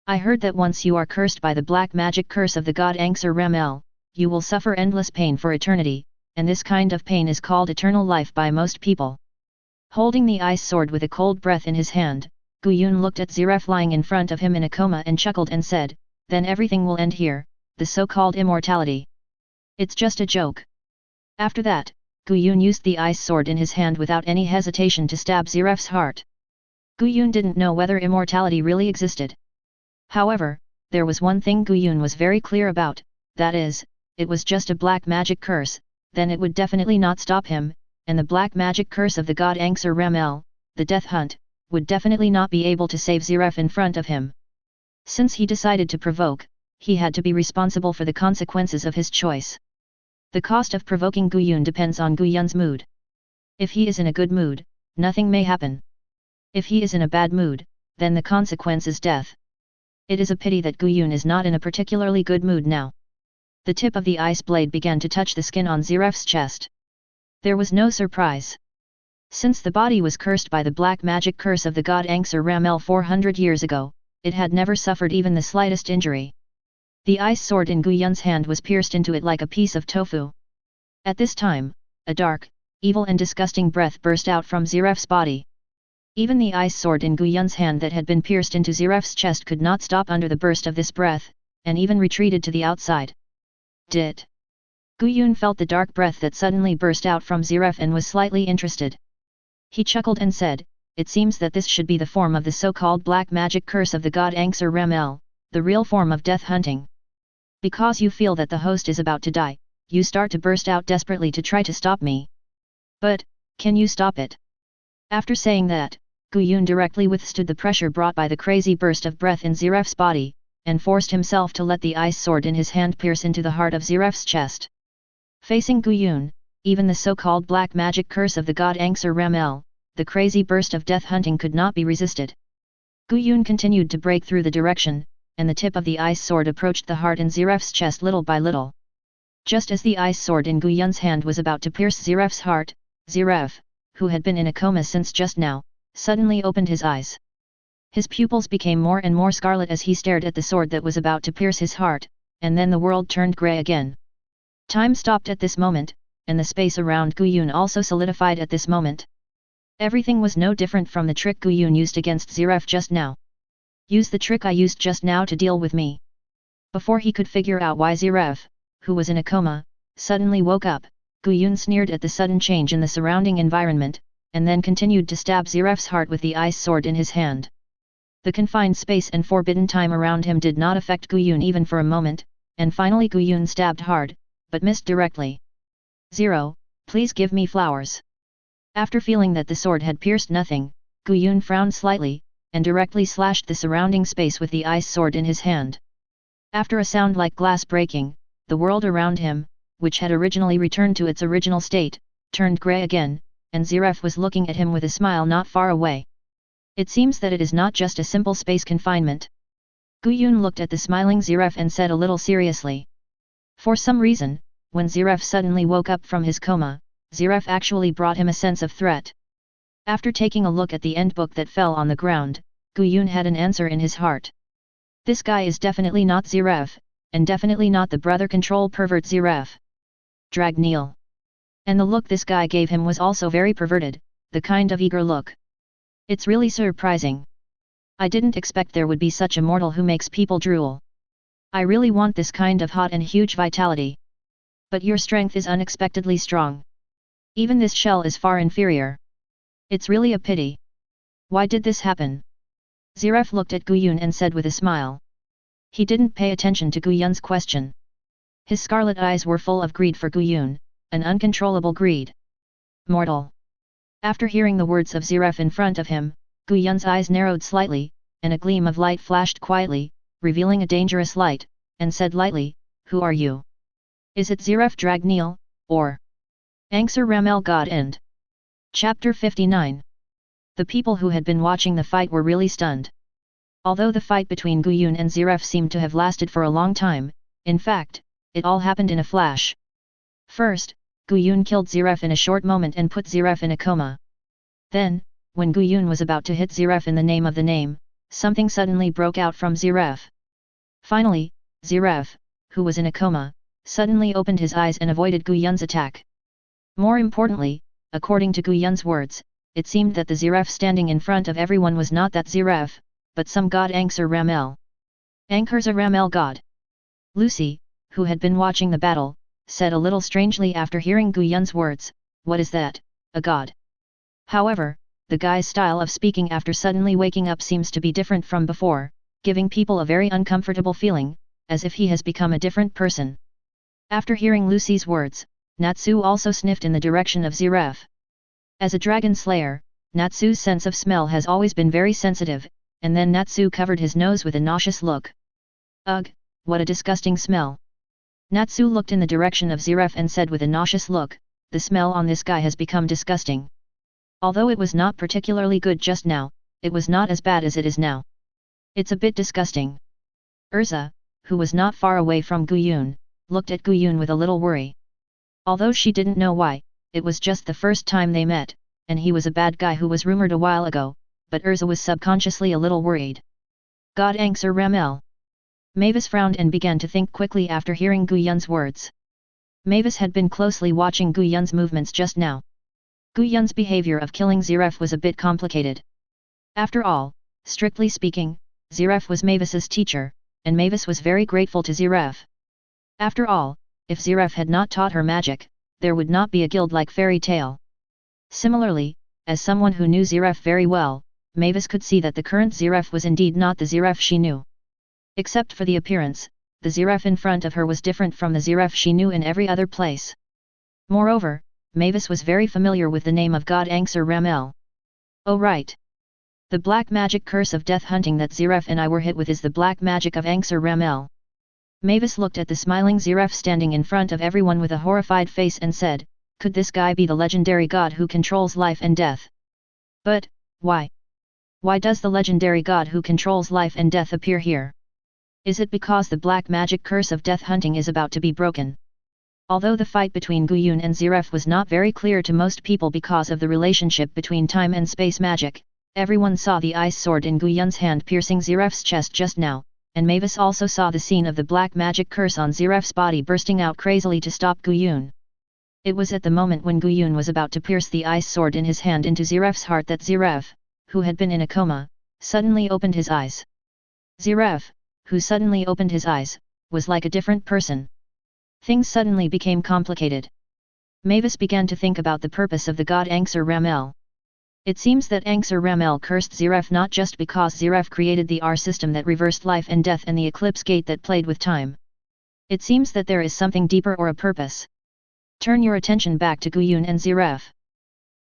I heard that once you are cursed by the black magic curse of the god Angsur Ramel, you will suffer endless pain for eternity, and this kind of pain is called eternal life by most people. Holding the ice sword with a cold breath in his hand, Guyun looked at Ziref lying in front of him in a coma and chuckled and said, "Then everything will end here, the so-called immortality. It's just a joke." After that, Guyun used the ice sword in his hand without any hesitation to stab Ziref's heart. Guyun didn't know whether immortality really existed. However, there was one thing Guyun was very clear about, that is, it was just a black magic curse, then it would definitely not stop him, and the black magic curse of the god Angsur Ramel, the death hunt, would definitely not be able to save Ziref in front of him. Since he decided to provoke, he had to be responsible for the consequences of his choice. The cost of provoking Guyun depends on Guyun's mood. If he is in a good mood, nothing may happen. If he is in a bad mood, then the consequence is death. It is a pity that Guyun is not in a particularly good mood now. The tip of the ice blade began to touch the skin on Ziref's chest. There was no surprise. Since the body was cursed by the black magic curse of the god Angsur Ramel 400 years ago, it had never suffered even the slightest injury. The ice sword in Guyun's hand was pierced into it like a piece of tofu. At this time, a dark, evil and disgusting breath burst out from Ziref's body. Even the ice sword in Guyun's hand that had been pierced into Ziref's chest could not stop under the burst of this breath, and even retreated to the outside. Did. Guyun felt the dark breath that suddenly burst out from Ziref and was slightly interested. He chuckled and said, "It seems that this should be the form of the so-called black magic curse of the god Angsur Ramel, the real form of death hunting. Because you feel that the host is about to die, you start to burst out desperately to try to stop me. But, can you stop it?" After saying that, Guyun directly withstood the pressure brought by the crazy burst of breath in Ziref's body, and forced himself to let the ice sword in his hand pierce into the heart of Ziref's chest. Facing Guyun, even the so-called black magic curse of the god Ramel, the crazy burst of death hunting could not be resisted. Gu Yun continued to break through the direction, and the tip of the ice sword approached the heart in Ziref's chest little by little. Just as the ice sword in Gu Yun's hand was about to pierce Ziref's heart, Ziref, who had been in a coma since just now, suddenly opened his eyes. His pupils became more and more scarlet as he stared at the sword that was about to pierce his heart, and then the world turned grey again. Time stopped at this moment, and the space around Gu Yun also solidified at this moment. Everything was no different from the trick Gu Yun used against Ziref just now. Use the trick I used just now to deal with me. Before he could figure out why Ziref, who was in a coma, suddenly woke up, Gu Yun sneered at the sudden change in the surrounding environment, and then continued to stab Ziref's heart with the ice sword in his hand. The confined space and forbidden time around him did not affect Gu Yun even for a moment, and finally Gu Yun stabbed hard, but missed directly. "Zero, please give me flowers." After feeling that the sword had pierced nothing, Gu Yun frowned slightly, and directly slashed the surrounding space with the ice sword in his hand. After a sound like glass breaking, the world around him, which had originally returned to its original state, turned grey again, and Ziref was looking at him with a smile not far away. It seems that it is not just a simple space confinement. Gu Yun looked at the smiling Ziref and said a little seriously. For some reason, when Ziref suddenly woke up from his coma, Ziref actually brought him a sense of threat. After taking a look at the endbook that fell on the ground, Gu Yun had an answer in his heart. This guy is definitely not Ziref, and definitely not the brother control pervert Ziref. Dragneel. And the look this guy gave him was also very perverted, the kind of eager look. It's really surprising. I didn't expect there would be such a mortal who makes people drool. I really want this kind of hot and huge vitality. But your strength is unexpectedly strong. Even this shell is far inferior. It's really a pity. Why did this happen? Ziref looked at Gu Yun and said with a smile. He didn't pay attention to Gu Yun's question. His scarlet eyes were full of greed for Gu Yun, an uncontrollable greed. Mortal. After hearing the words of Ziref in front of him, Gu Yun's eyes narrowed slightly, and a gleam of light flashed quietly, revealing a dangerous light, and said lightly, "Who are you? Is it Ziref Dragneel, or Ramel God End?" Chapter 59. The people who had been watching the fight were really stunned. Although the fight between Gu Yun and Ziref seemed to have lasted for a long time, in fact, it all happened in a flash. First, Gu Yun killed Ziref in a short moment and put Ziref in a coma. Then, when Gu Yun was about to hit Ziref in the name of the name, something suddenly broke out from Ziref. Finally, Ziref, who was in a coma, suddenly opened his eyes and avoided Gu Yun's attack. More importantly, according to Gu Yun's words, it seemed that the Ziref standing in front of everyone was not that Ziref, but some god Ramel. Ramel god. Lucy, who had been watching the battle, said a little strangely after hearing Gu Yun's words, "What is that, a god?" However, the guy's style of speaking after suddenly waking up seems to be different from before, giving people a very uncomfortable feeling, as if he has become a different person. After hearing Lucy's words, Natsu also sniffed in the direction of Ziref. As a dragon slayer, Natsu's sense of smell has always been very sensitive, and then Natsu covered his nose with a nauseous look. "Ugh, what a disgusting smell." Natsu looked in the direction of Ziref and said with a nauseous look, "The smell on this guy has become disgusting." Although it was not particularly good just now, it was not as bad as it is now. "It's a bit disgusting." Erza, who was not far away from Gu Yun, looked at Gu Yun with a little worry. Although she didn't know why, it was just the first time they met, and he was a bad guy who was rumored a while ago, but Erza was subconsciously a little worried. "God Ramel." Mavis frowned and began to think quickly after hearing Gu Yun's words. Mavis had been closely watching Gu Yun's movements just now. Gu Yun's behavior of killing Ziref was a bit complicated. After all, strictly speaking, Ziref was Mavis's teacher, and Mavis was very grateful to Ziref. After all, if Ziref had not taught her magic, there would not be a guild like Fairy Tail. Similarly, as someone who knew Ziref very well, Mavis could see that the current Ziref was indeed not the Ziref she knew. Except for the appearance, the Ziref in front of her was different from the Ziref she knew in every other place. Moreover, Mavis was very familiar with the name of god Ramel. "Oh right. The black magic curse of death hunting that Ziref and I were hit with is the black magic of Ramel." Mavis looked at the smiling Ziref standing in front of everyone with a horrified face and said, Could this guy be the legendary god who controls life and death? But, why? Why does the legendary god who controls life and death appear here? Is it because the black magic curse of death hunting is about to be broken? Although the fight between Guyun and Ziref was not very clear to most people because of the relationship between time and space magic, everyone saw the ice sword in Guyun's hand piercing Ziref's chest just now, and Mavis also saw the scene of the black magic curse on Ziref's body bursting out crazily to stop Guyun. It was at the moment when Guyun was about to pierce the ice sword in his hand into Ziref's heart that Ziref, who had been in a coma, suddenly opened his eyes. Ziref, who suddenly opened his eyes, was like a different person. Things suddenly became complicated. Mavis began to think about the purpose of the god Anxur Ramel. It seems that Anxur Ramel cursed Ziref not just because Ziref created the R system that reversed life and death and the eclipse gate that played with time. It seems that there is something deeper or a purpose. Turn your attention back to Guyun and Ziref.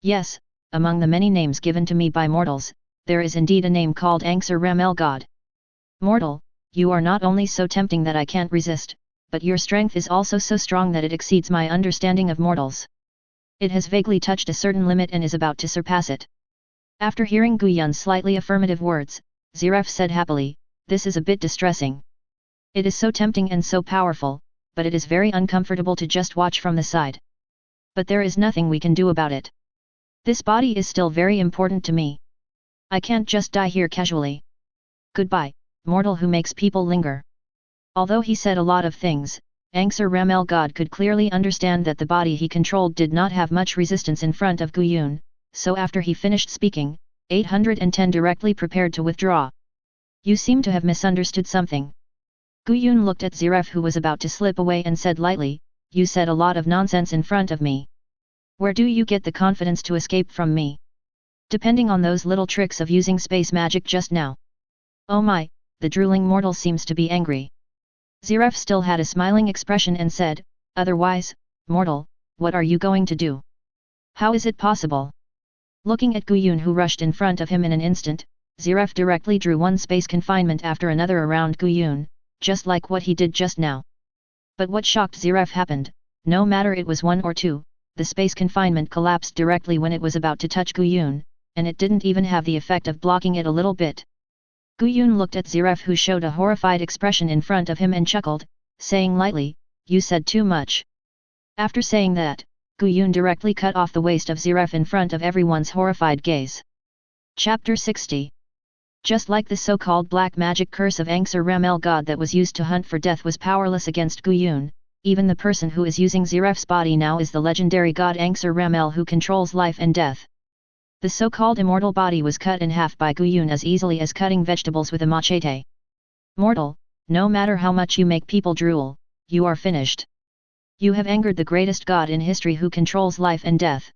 Yes, among the many names given to me by mortals, there is indeed a name called Anxur Ramel God. Mortal, you are not only so tempting that I can't resist, but your strength is also so strong that it exceeds my understanding of mortals. It has vaguely touched a certain limit and is about to surpass it. After hearing Guyun's slightly affirmative words, Ziref said happily, "This is a bit distressing. It is so tempting and so powerful, but it is very uncomfortable to just watch from the side. But there is nothing we can do about it. This body is still very important to me. I can't just die here casually. Goodbye, mortal who makes people linger." Although he said a lot of things, Anxur Ramel God could clearly understand that the body he controlled did not have much resistance in front of Guyun, so after he finished speaking, 810 directly prepared to withdraw. "You seem to have misunderstood something." Guyun looked at Ziref who was about to slip away and said lightly, "You said a lot of nonsense in front of me. Where do you get the confidence to escape from me? Depending on those little tricks of using space magic just now." "Oh my," the drooling mortal seems to be angry. Ziref still had a smiling expression and said, "Otherwise, mortal, what are you going to do? How is it possible?" Looking at Guyun who rushed in front of him in an instant, Ziref directly drew one space confinement after another around Guyun, just like what he did just now. But what shocked Ziref happened, no matter it was one or two, the space confinement collapsed directly when it was about to touch Guyun, and it didn't even have the effect of blocking it a little bit. Guyun looked at Ziref who showed a horrified expression in front of him and chuckled, saying lightly, "You said too much." After saying that, Guyun directly cut off the waist of Ziref in front of everyone's horrified gaze. Chapter 60. Just like the so-called black magic curse of Anxur Ramel God that was used to hunt for death was powerless against Guyun, even the person who is using Ziref's body now is the legendary god Anxur Ramel who controls life and death. The so-called immortal body was cut in half by Guyun as easily as cutting vegetables with a machete. "Mortal, no matter how much you make people drool, you are finished. You have angered the greatest god in history who controls life and death."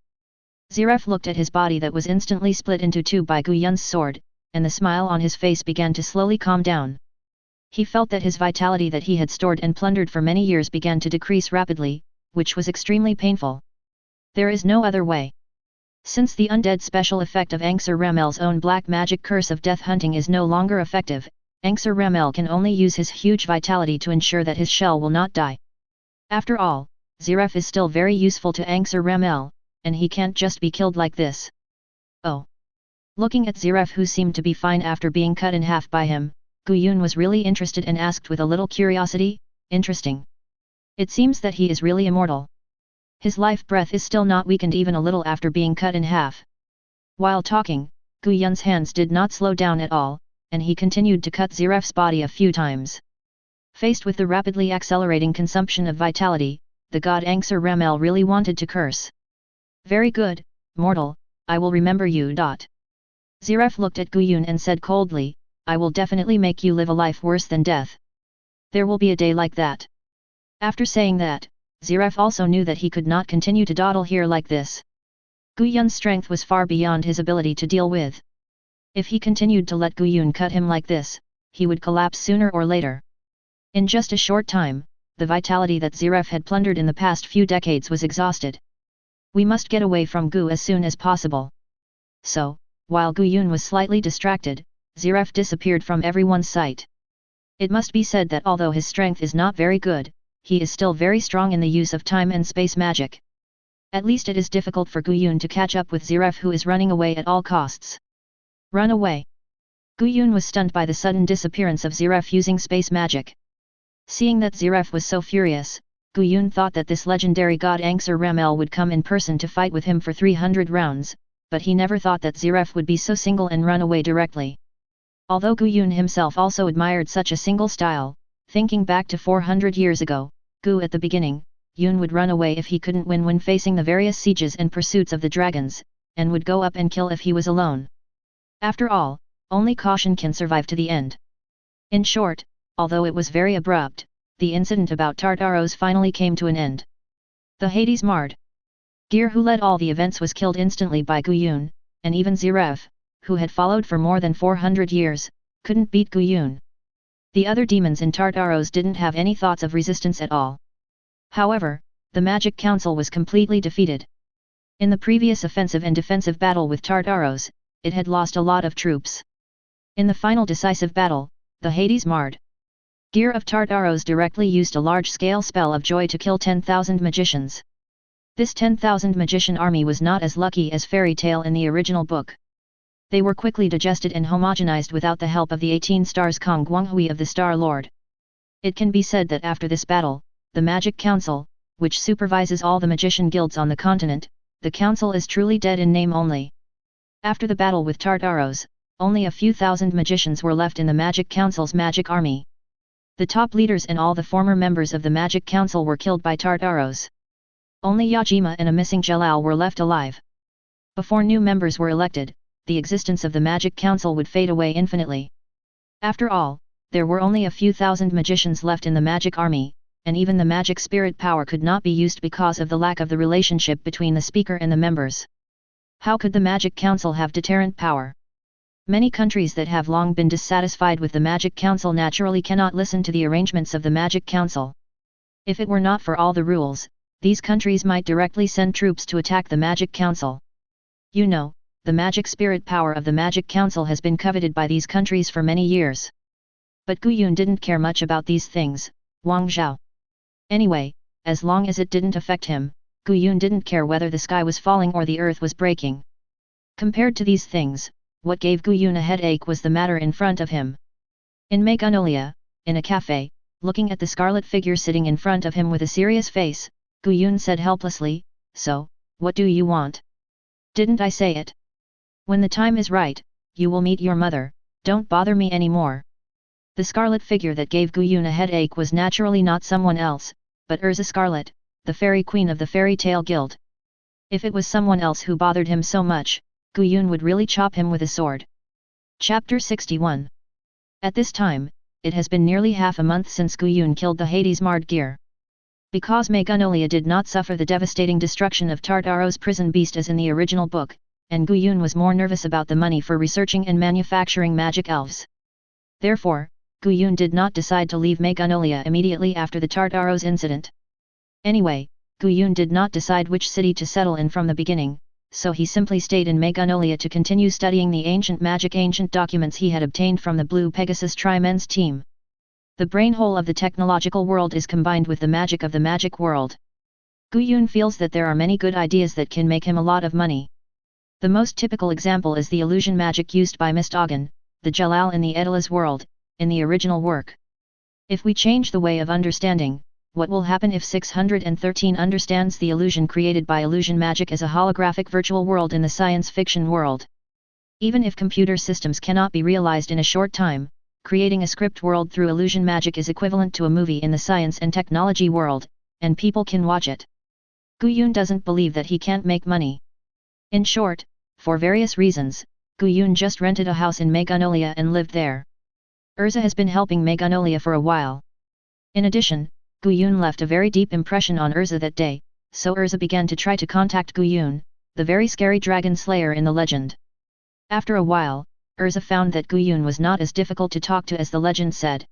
Ziref looked at his body that was instantly split into two by Guyun's sword, and the smile on his face began to slowly calm down. He felt that his vitality that he had stored and plundered for many years began to decrease rapidly, which was extremely painful. There is no other way. Since the undead special effect of Anxur Ramel's own black magic curse of death hunting is no longer effective, Anxur Ramel can only use his huge vitality to ensure that his shell will not die. After all, Ziref is still very useful to Anxur Ramel, and he can't just be killed like this. "Oh." Looking at Ziref who seemed to be fine after being cut in half by him, Guyun was really interested and asked with a little curiosity, "Interesting. It seems that he is really immortal. His life breath is still not weakened even a little after being cut in half." While talking, Guyun's hands did not slow down at all, and he continued to cut Ziref's body a few times. Faced with the rapidly accelerating consumption of vitality, the god Anxur Ramel really wanted to curse. "Very good, mortal, I will remember you. Ziref looked at Guyun and said coldly, "I will definitely make you live a life worse than death. There will be a day like that." After saying that, Ziref also knew that he could not continue to dawdle here like this. Guyun's strength was far beyond his ability to deal with. If he continued to let Guyun cut him like this, he would collapse sooner or later. In just a short time, the vitality that Ziref had plundered in the past few decades was exhausted. "We must get away from Gu as soon as possible." So, while Guyun was slightly distracted, Ziref disappeared from everyone's sight. It must be said that although his strength is not very good, he is still very strong in the use of time and space magic. At least it is difficult for Guyun to catch up with Ziref, who is running away at all costs. Run away! Guyun was stunned by the sudden disappearance of Ziref using space magic. Seeing that Ziref was so furious, Guyun thought that this legendary god Angsur Ramel would come in person to fight with him for 300 rounds, but he never thought that Ziref would be so single and run away directly. Although Guyun himself also admired such a single style, thinking back to 400 years ago, at the beginning, Yun would run away if he couldn't win when facing the various sieges and pursuits of the dragons, and would go up and kill if he was alone. After all, only caution can survive to the end. In short, although it was very abrupt, the incident about Tartaros finally came to an end. The Hades Mard Gear, who led all the events, was killed instantly by Guyun, and even Ziref, who had followed for more than 400 years, couldn't beat Guyun. The other demons in Tartaros didn't have any thoughts of resistance at all. However, the Magic Council was completely defeated. In the previous offensive and defensive battle with Tartaros, it had lost a lot of troops. In the final decisive battle, the Hades Mard Gear of Tartaros directly used a large-scale spell of joy to kill 10,000 magicians. This 10,000 magician army was not as lucky as Fairy Tale in the original book. They were quickly digested and homogenized without the help of the 18 stars Kong Guanghui of the Star Lord. It can be said that after this battle, the Magic Council, which supervises all the magician guilds on the continent, the council is truly dead in name only. After the battle with Tartaros, only a few thousand magicians were left in the Magic Council's magic army. The top leaders and all the former members of the Magic Council were killed by Tartaros. Only Yajima and a missing Jalal were left alive. Before new members were elected, the existence of the Magic Council would fade away infinitely. After all, there were only a few thousand magicians left in the magic army, and even the magic spirit power could not be used because of the lack of the relationship between the speaker and the members. How could the Magic Council have deterrent power? Many countries that have long been dissatisfied with the Magic Council naturally cannot listen to the arrangements of the Magic Council. If it were not for all the rules, these countries might directly send troops to attack the Magic Council. You know, the magic spirit power of the Magic Council has been coveted by these countries for many years. But Guyun didn't care much about these things, Wang Zhao. Anyway, as long as it didn't affect him, Guyun didn't care whether the sky was falling or the earth was breaking. Compared to these things, what gave Guyun a headache was the matter in front of him. In Magnolia, in a cafe, looking at the scarlet figure sitting in front of him with a serious face, Guyun said helplessly, "So, what do you want? Didn't I say it? When the time is right, you will meet your mother, don't bother me anymore." The scarlet figure that gave Guyun a headache was naturally not someone else, but Erza Scarlet, the fairy queen of the Fairy Tale Guild. If it was someone else who bothered him so much, Guyun would really chop him with a sword. Chapter 61. At this time, it has been nearly half a month since Guyun killed the Hades Mard Gear. Because Magnolia did not suffer the devastating destruction of Tartaros' prison beast as in the original book, and Guyun was more nervous about the money for researching and manufacturing magic elves. Therefore, Guyun did not decide to leave Magnolia immediately after the Tartaros incident. Anyway, Guyun did not decide which city to settle in from the beginning, so he simply stayed in Magnolia to continue studying the ancient documents he had obtained from the Blue Pegasus Tri-Men's team. The brain hole of the technological world is combined with the magic of the magic world. Guyun feels that there are many good ideas that can make him a lot of money. The most typical example is the illusion magic used by Mistogan, the Jalal in the Edala's world, in the original work. If we change the way of understanding, what will happen if 613 understands the illusion created by illusion magic as a holographic virtual world in the science fiction world? Even if computer systems cannot be realized in a short time, creating a script world through illusion magic is equivalent to a movie in the science and technology world, and people can watch it. Guyun doesn't believe that he can't make money. In short, for various reasons, Guyun just rented a house in Magnolia and lived there. Erza has been helping Magnolia for a while. In addition, Guyun left a very deep impression on Erza that day, so Erza began to try to contact Guyun, the very scary dragon slayer in the legend. After a while, Erza found that Guyun was not as difficult to talk to as the legend said.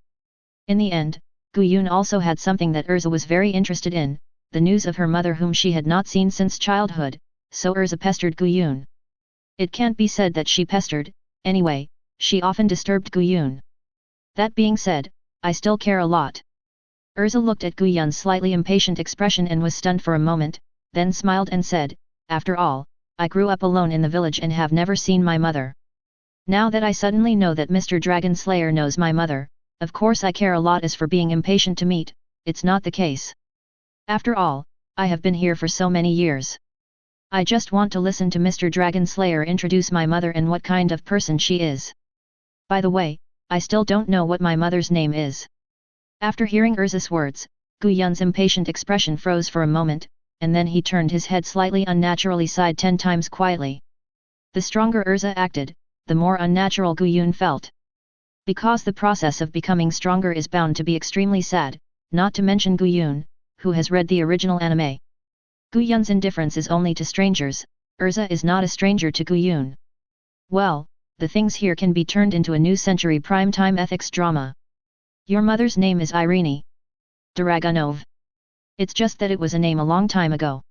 In the end, Guyun also had something that Erza was very interested in, the news of her mother whom she had not seen since childhood, so Erza pestered Guyun. It can't be said that she pestered, anyway, she often disturbed Guyun. That being said, I still care a lot. Erza looked at Guyun's slightly impatient expression and was stunned for a moment, then smiled and said, "After all, I grew up alone in the village and have never seen my mother. Now that I suddenly know that Mr. Dragon Slayer knows my mother, of course I care a lot. As for being impatient to meet, it's not the case. After all, I have been here for so many years. I just want to listen to Mr. Dragon Slayer introduce my mother and what kind of person she is. By the way, I still don't know what my mother's name is." After hearing Erza's words, Gu Yun's impatient expression froze for a moment, and then he turned his head slightly unnaturally, sighed 10 times quietly. The stronger Erza acted, the more unnatural Gu Yun felt. Because the process of becoming stronger is bound to be extremely sad, not to mention Gu Yun, who has read the original anime. Gu Yun's indifference is only to strangers. Erza is not a stranger to Gu Yun. Well, the things here can be turned into a new century primetime ethics drama. Your mother's name is Irene Dragunov. It's just that it was a name a long time ago.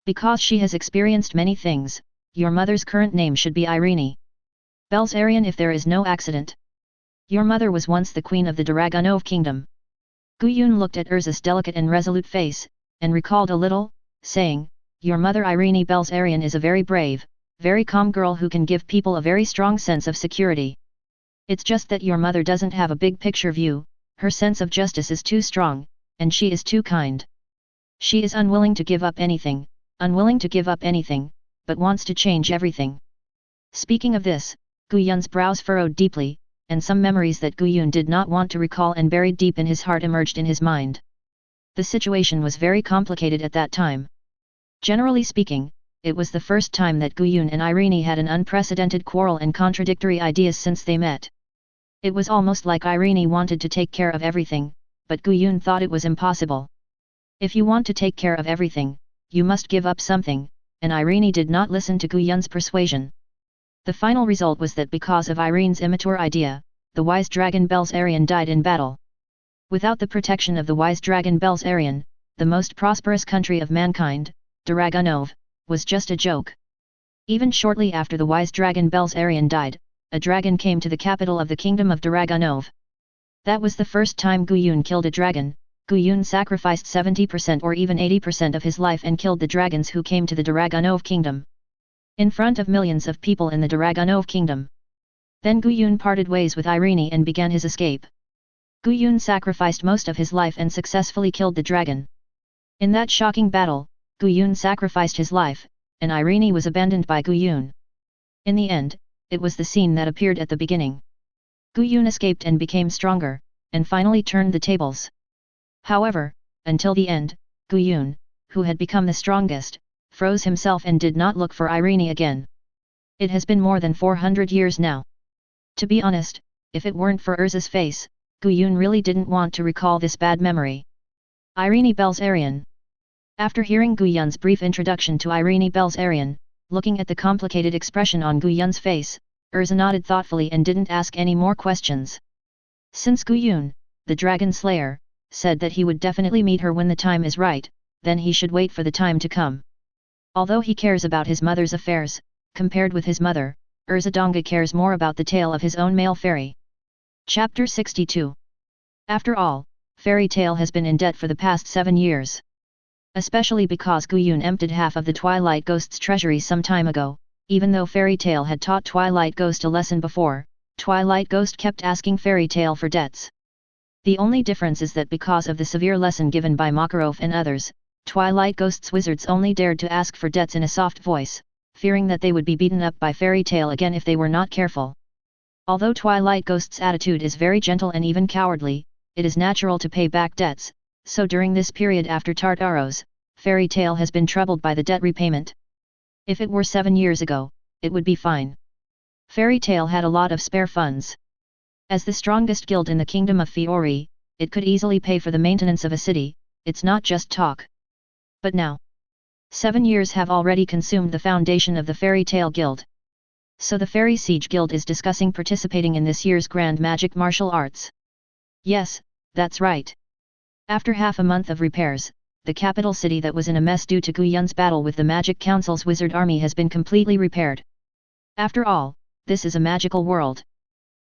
Because she has experienced many things, your mother's current name should be Irene Belzarian if there is no accident. Your mother was once the queen of the Dragunov kingdom. Gu Yun looked at Erza's delicate and resolute face, and recalled a little, saying, "Your mother Irene Belzarian is a very brave, very calm girl who can give people a very strong sense of security. It's just that your mother doesn't have a big picture view, her sense of justice is too strong, and she is too kind. She is unwilling to give up anything, but wants to change everything." Speaking of this, Gu Yun's brows furrowed deeply, and some memories that Gu Yun did not want to recall and buried deep in his heart emerged in his mind. The situation was very complicated at that time. Generally speaking, it was the first time that Gu Yun and Irene had an unprecedented quarrel and contradictory ideas since they met. It was almost like Irene wanted to take care of everything, but Gu Yun thought it was impossible. If you want to take care of everything, you must give up something, and Irene did not listen to Gu Yun's persuasion. The final result was that because of Irene's immature idea, the wise dragon Belzarian died in battle. Without the protection of the wise dragon Belzarian, the most prosperous country of mankind, Dragunov, was just a joke. Even shortly after the wise dragon Belzarian died, a dragon came to the capital of the kingdom of Dragunov. That was the first time Gu Yun killed a dragon. Gu Yun sacrificed 70% or even 80% of his life and killed the dragons who came to the Dragunov kingdom. In front of millions of people in the Dragunov kingdom. Then Gu Yun parted ways with Irene and began his escape. Gu Yun sacrificed most of his life and successfully killed the dragon. In that shocking battle, Gu Yun sacrificed his life, and Irene was abandoned by Gu Yun. In the end, it was the scene that appeared at the beginning. Gu Yun escaped and became stronger, and finally turned the tables. However, until the end, Gu Yun, who had become the strongest, froze himself and did not look for Irene again. It has been more than 400 years now. To be honest, if it weren't for Erza's face, Gu Yun really didn't want to recall this bad memory. Irene Belzarian. After hearing Gu Yun's brief introduction to Irene Belzarian, looking at the complicated expression on Gu Yun's face, Erza nodded thoughtfully and didn't ask any more questions. Since Gu Yun, the Dragon Slayer, said that he would definitely meet her when the time is right, then he should wait for the time to come. Although he cares about his mother's affairs, compared with his mother, Erza Donga cares more about the tale of his own male fairy. Chapter 62. After all, Fairy Tail has been in debt for the past 7 years. Especially because Gu Yun emptied half of the Twilight Ghost's treasury some time ago. Even though Fairy Tail had taught Twilight Ghost a lesson before, Twilight Ghost kept asking Fairy Tail for debts. The only difference is that because of the severe lesson given by Makarov and others, Twilight Ghost's wizards only dared to ask for debts in a soft voice, fearing that they would be beaten up by Fairy Tail again if they were not careful. Although Twilight Ghost's attitude is very gentle and even cowardly, it is natural to pay back debts, so during this period after Tartaros, Fairy Tail has been troubled by the debt repayment. If it were 7 years ago, it would be fine. Fairy Tail had a lot of spare funds. As the strongest guild in the kingdom of Fiori, it could easily pay for the maintenance of a city, it's not just talk. But now, 7 years have already consumed the foundation of the Fairy Tail Guild. So the Fairy Siege Guild is discussing participating in this year's Grand Magic Martial Arts. Yes, that's right. After half a month of repairs, the capital city that was in a mess due to Gu Yun's battle with the Magic Council's wizard army has been completely repaired. After all, this is a magical world.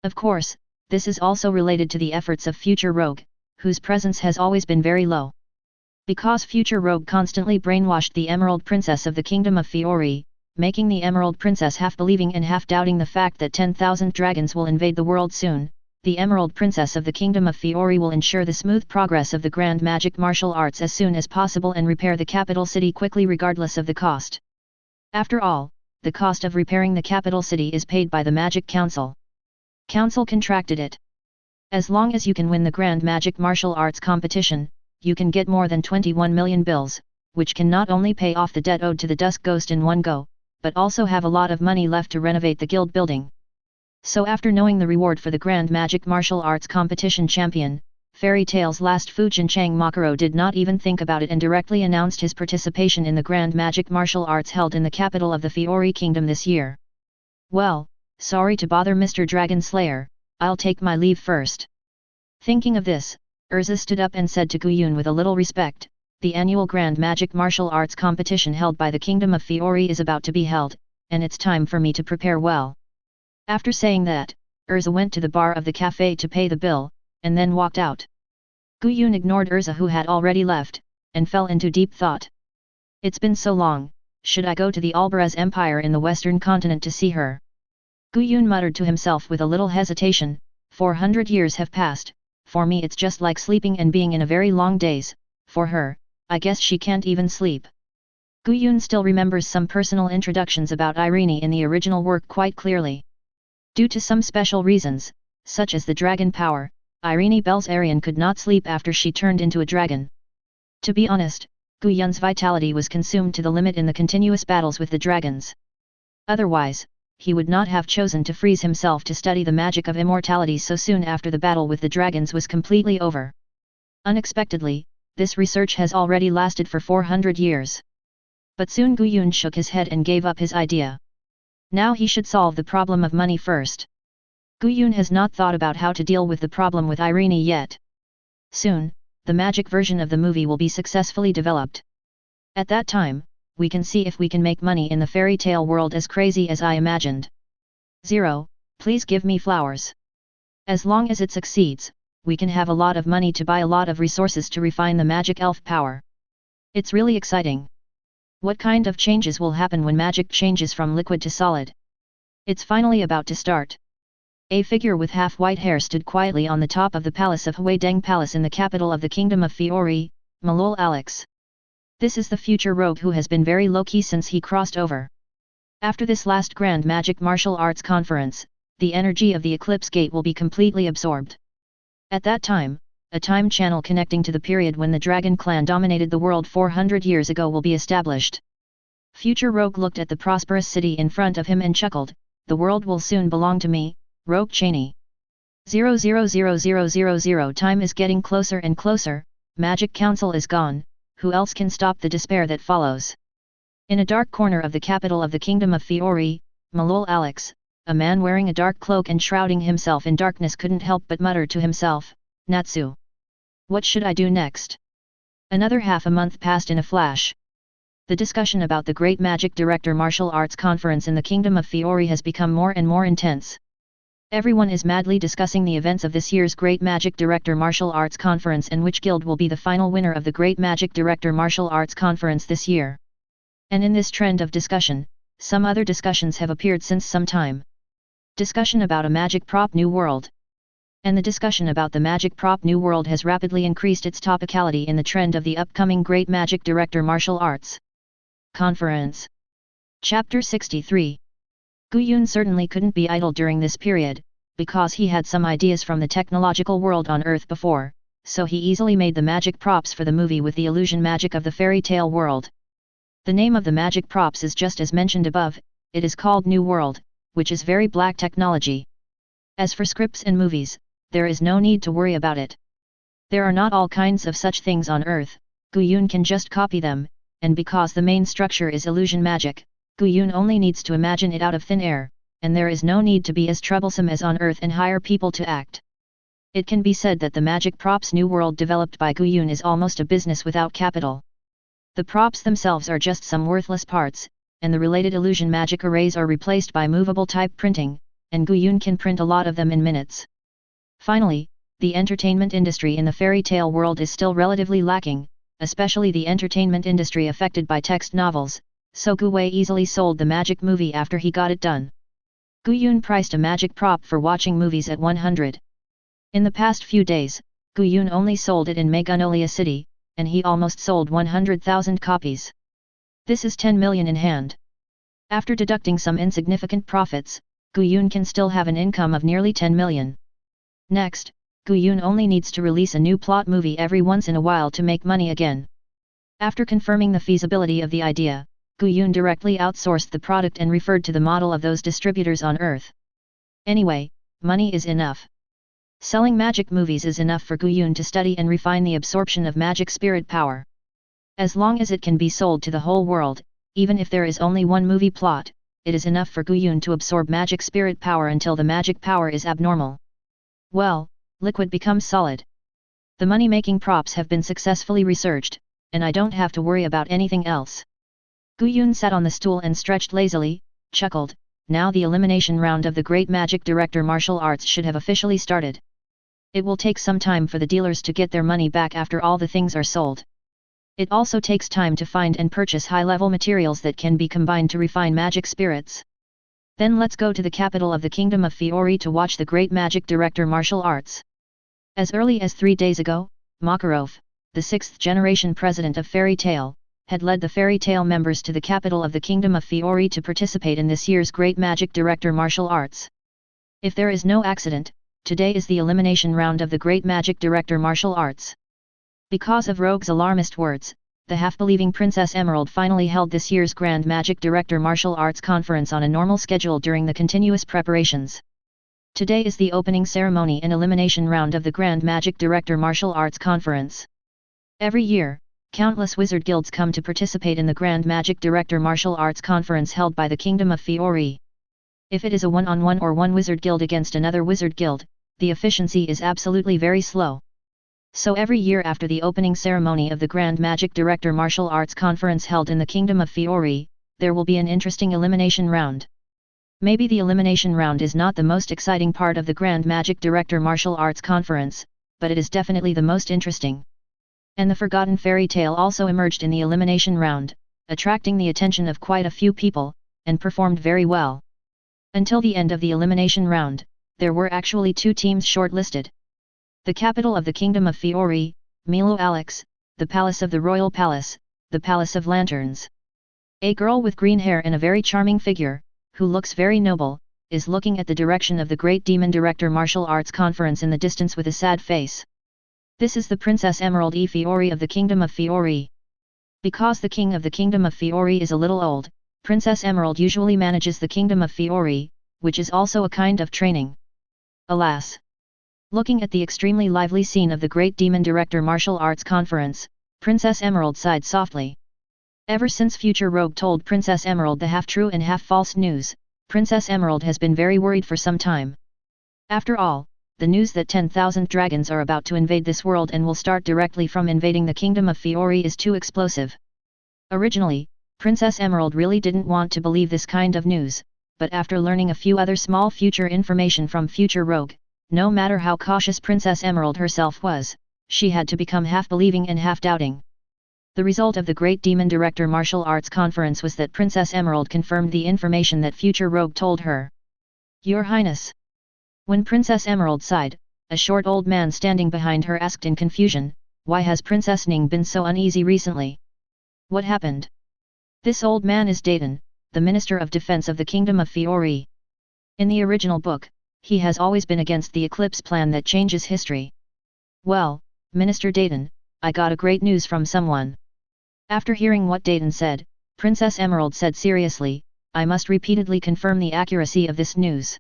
Of course, this is also related to the efforts of future Rogue, whose presence has always been very low. Because future rogue constantly brainwashed the Emerald Princess of the Kingdom of Fiori, making the Emerald Princess half believing and half doubting the fact that 10,000 dragons will invade the world soon, the Emerald Princess of the Kingdom of Fiori will ensure the smooth progress of the grand magic martial arts as soon as possible and repair the capital city quickly regardless of the cost. After all, the cost of repairing the capital city is paid by the Magic Council. Council contracted it. As long as you can win the grand magic martial arts competition, you can get more than 21 million bills, which can not only pay off the debt owed to the Dusk Ghost in one go, but also have a lot of money left to renovate the guild building. So after knowing the reward for the Grand Magic Martial Arts Competition champion, Fairy Tail's last Fujin Chang Makaro did not even think about it and directly announced his participation in the Grand Magic Martial Arts held in the capital of the Fiori Kingdom this year. Well, sorry to bother Mr. Dragon Slayer, I'll take my leave first. Thinking of this, Erza stood up and said to Guyun with a little respect, the annual Grand Magic Martial Arts competition held by the Kingdom of Fiori is about to be held, and it's time for me to prepare well. After saying that, Erza went to the bar of the cafe to pay the bill, and then walked out. Guyun ignored Erza who had already left, and fell into deep thought. It's been so long, should I go to the Albarez Empire in the western continent to see her? Guyun muttered to himself with a little hesitation, 400 years have passed, for me it's just like sleeping and being in a very long days, for her, I guess she can't even sleep. Guyun still remembers some personal introductions about Irene in the original work quite clearly. Due to some special reasons, such as the dragon power, Irene Belzarian could not sleep after she turned into a dragon. To be honest, Guyun's vitality was consumed to the limit in the continuous battles with the dragons. Otherwise, he would not have chosen to freeze himself to study the magic of immortality so soon after the battle with the dragons was completely over. Unexpectedly, this research has already lasted for 400 years. But soon Guyun shook his head and gave up his idea. Now he should solve the problem of money first. Guyun has not thought about how to deal with the problem with Irene yet. Soon, the magic version of the movie will be successfully developed. At that time, we can see if we can make money in the fairy tale world as crazy as I imagined. Zero, please give me flowers. As long as it succeeds, we can have a lot of money to buy a lot of resources to refine the magic elf power. It's really exciting. What kind of changes will happen when magic changes from liquid to solid? It's finally about to start. A figure with half-white hair stood quietly on the top of the palace of Huaideng Palace in the capital of the Kingdom of Fiori, Malol Alex. This is the future rogue who has been very low-key since he crossed over. After this last Grand Magic Martial Arts Conference, the energy of the Eclipse Gate will be completely absorbed. At that time, a time channel connecting to the period when the Dragon Clan dominated the world 400 years ago will be established. Future Rogue looked at the prosperous city in front of him and chuckled, the world will soon belong to me, Rogue Cheney. 0000000 time is getting closer and closer, Magic Council is gone, who else can stop the despair that follows? In a dark corner of the capital of the Kingdom of Fiori, Malol Alex, a man wearing a dark cloak and shrouding himself in darkness couldn't help but mutter to himself, Natsu. What should I do next? Another half a month passed in a flash. The discussion about the Great Magic Director Martial Arts Conference in the Kingdom of Fiori has become more and more intense. Everyone is madly discussing the events of this year's Great Magic Director Martial Arts Conference and which guild will be the final winner of the Great Magic Director Martial Arts Conference this year. And in this trend of discussion, some other discussions have appeared since some time. Discussion about a magic prop new world. And the discussion about the magic prop new world has rapidly increased its topicality in the trend of the upcoming Great Magic Director Martial Arts Conference. Chapter 63. Guyun certainly couldn't be idle during this period, because he had some ideas from the technological world on Earth before, so he easily made the magic props for the movie with the illusion magic of the fairy tale world. The name of the magic props is just as mentioned above, it is called New World, which is very black technology. As for scripts and movies, there is no need to worry about it. There are not all kinds of such things on Earth, Guyun can just copy them, and because the main structure is illusion magic, Guyun only needs to imagine it out of thin air, and there is no need to be as troublesome as on Earth and hire people to act. It can be said that the magic props new world developed by Guyun is almost a business without capital. The props themselves are just some worthless parts, and the related illusion magic arrays are replaced by movable type printing, and Guyun can print a lot of them in minutes. Finally, the entertainment industry in the fairy tale world is still relatively lacking, especially the entertainment industry affected by text novels, so Gu Wei easily sold the magic movie after he got it done. Gu Yun priced a magic prop for watching movies at 100. In the past few days, Gu Yun only sold it in Magnolia City, and he almost sold 100,000 copies. This is 10 million in hand. After deducting some insignificant profits, Gu Yun can still have an income of nearly 10 million. Next, Gu Yun only needs to release a new plot movie every once in a while to make money again. After confirming the feasibility of the idea, Gu Yun directly outsourced the product and referred to the model of those distributors on Earth. Anyway, money is enough. Selling magic movies is enough for Gu Yun to study and refine the absorption of magic spirit power. As long as it can be sold to the whole world, even if there is only one movie plot, it is enough for Gu Yun to absorb magic spirit power until the magic power is abnormal. Well, liquid becomes solid. The money-making props have been successfully researched, and I don't have to worry about anything else. Gu Yun sat on the stool and stretched lazily, chuckled. Now the elimination round of the Great Magic Director Martial Arts should have officially started. It will take some time for the dealers to get their money back after all the things are sold. It also takes time to find and purchase high-level materials that can be combined to refine magic spirits. Then let's go to the capital of the Kingdom of Fiori to watch the Great Magic Director Martial Arts. As early as 3 days ago, Makarov, the 6th-generation president of Fairy Tail, had led the Fairy Tail members to the capital of the Kingdom of Fiori to participate in this year's Great Magic Director Martial Arts. If there is no accident, today is the elimination round of the Great Magic Director Martial Arts. Because of Rogue's alarmist words, the half-believing Princess Emerald finally held this year's Grand Magic Director Martial Arts Conference on a normal schedule during the continuous preparations. Today is the opening ceremony and elimination round of the Grand Magic Director Martial Arts Conference. Every year, countless wizard guilds come to participate in the Grand Magic Director Martial Arts Conference held by the Kingdom of Fiori. If it is a one-on-one or one wizard guild against another wizard guild, the efficiency is absolutely very slow. So every year after the opening ceremony of the Grand Magic Director Martial Arts Conference held in the Kingdom of Fiori, there will be an interesting elimination round. Maybe the elimination round is not the most exciting part of the Grand Magic Director Martial Arts Conference, but it is definitely the most interesting. And the Forgotten Fairy Tale also emerged in the elimination round, attracting the attention of quite a few people, and performed very well. Until the end of the elimination round, there were actually 2 teams shortlisted. The capital of the Kingdom of Fiori, Milo Alex, the Palace of the Royal Palace, the Palace of Lanterns. A girl with green hair and a very charming figure, who looks very noble, is looking at the direction of the Great Demon Director Martial Arts Conference in the distance with a sad face. This is the Princess Emerald E. Fiori of the Kingdom of Fiori. Because the King of the Kingdom of Fiori is a little old, Princess Emerald usually manages the Kingdom of Fiori, which is also a kind of training. Alas! Looking at the extremely lively scene of the Great Demon Director Martial Arts Conference, Princess Emerald sighed softly. Ever since Future Rogue told Princess Emerald the half-true and half-false news, Princess Emerald has been very worried for some time. After all, the news that 10,000 dragons are about to invade this world and will start directly from invading the Kingdom of Fiori is too explosive. Originally, Princess Emerald really didn't want to believe this kind of news, but after learning a few other small future information from Future Rogue, no matter how cautious Princess Emerald herself was, she had to become half-believing and half-doubting. The result of the Great Demon Director Martial Arts Conference was that Princess Emerald confirmed the information that Future Rogue told her. Your Highness. When Princess Emerald sighed, a short old man standing behind her asked in confusion, why has Princess Ning been so uneasy recently? What happened? This old man is Dayton, the Minister of Defense of the Kingdom of Fiori. In the original book, he has always been against the Eclipse plan that changes history. Well, Minister Dayton, I got a great news from someone. After hearing what Dayton said, Princess Emerald said seriously, I must repeatedly confirm the accuracy of this news.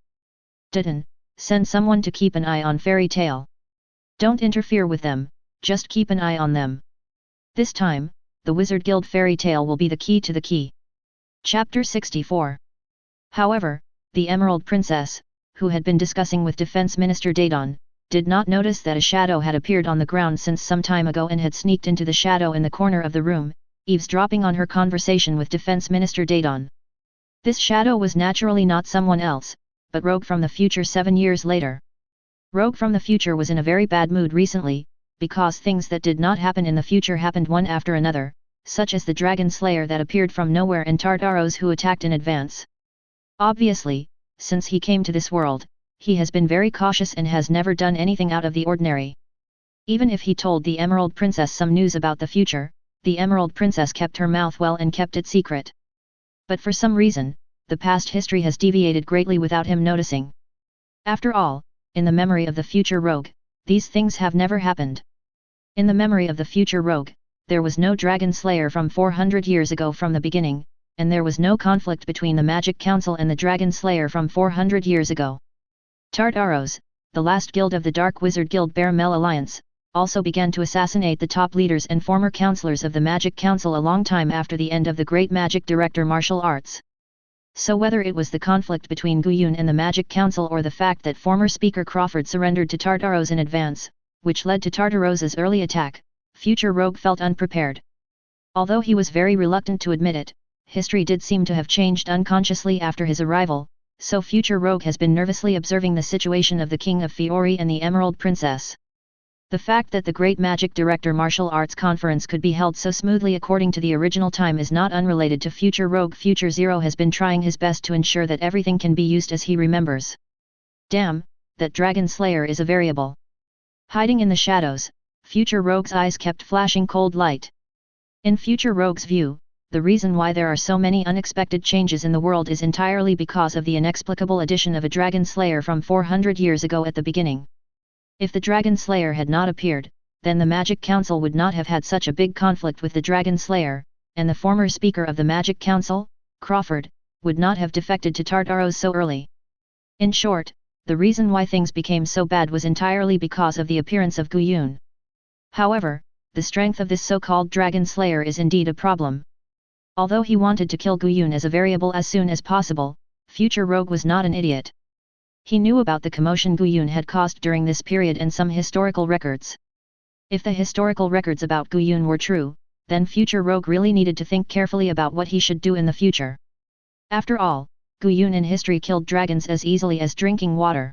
Dayton, send someone to keep an eye on Fairy Tail. Don't interfere with them, just keep an eye on them. This time, the Wizard Guild Fairy Tail will be the key to the key. Chapter 64. However, the Emerald Princess, who had been discussing with Defense Minister Dayton, did not notice that a shadow had appeared on the ground since some time ago and had sneaked into the shadow in the corner of the room, eavesdropping on her conversation with Defense Minister Dayton. This shadow was naturally not someone else, but Rogue from the future 7 years later. Rogue from the future was in a very bad mood recently, because things that did not happen in the future happened one after another, such as the dragon slayer that appeared from nowhere and Tartaros who attacked in advance. Obviously, since he came to this world, he has been very cautious and has never done anything out of the ordinary. Even if he told the Emerald Princess some news about the future, the Emerald Princess kept her mouth well and kept it secret. But for some reason, the past history has deviated greatly without him noticing. After all, in the memory of the future rogue, these things have never happened. In the memory of the future rogue, there was no dragon slayer from 400 years ago from the beginning, and there was no conflict between the Magic Council and the Dragon Slayer from 400 years ago. Tartaros, the last guild of the Dark Wizard Guild Bear Mel Alliance, also began to assassinate the top leaders and former counselors of the Magic Council a long time after the end of the Great Magic Director Martial Arts. So whether it was the conflict between Guyun and the Magic Council or the fact that former Speaker Crawford surrendered to Tartaros in advance, which led to Tartaros's early attack, future rogue felt unprepared. Although he was very reluctant to admit it, history did seem to have changed unconsciously after his arrival, so future rogue has been nervously observing the situation of the King of Fiori and the Emerald Princess. The fact that the Great Magic Director Martial Arts Conference could be held so smoothly according to the original time is not unrelated to future rogue. Future Zero has been trying his best to ensure that everything can be used as he remembers. Damn, that Dragon Slayer is a variable. Hiding in the shadows, future rogue's eyes kept flashing cold light. In future rogue's view, the reason why there are so many unexpected changes in the world is entirely because of the inexplicable addition of a Dragon Slayer from 400 years ago at the beginning. If the Dragon Slayer had not appeared, then the Magic Council would not have had such a big conflict with the Dragon Slayer, and the former Speaker of the Magic Council, Crawford, would not have defected to Tartaros so early. In short, the reason why things became so bad was entirely because of the appearance of Guyun. However, the strength of this so-called Dragon Slayer is indeed a problem. Although he wanted to kill Guyun as a variable as soon as possible, future rogue was not an idiot. He knew about the commotion Guyun had caused during this period and some historical records. If the historical records about Guyun were true, then future rogue really needed to think carefully about what he should do in the future. After all, Guyun in history killed dragons as easily as drinking water.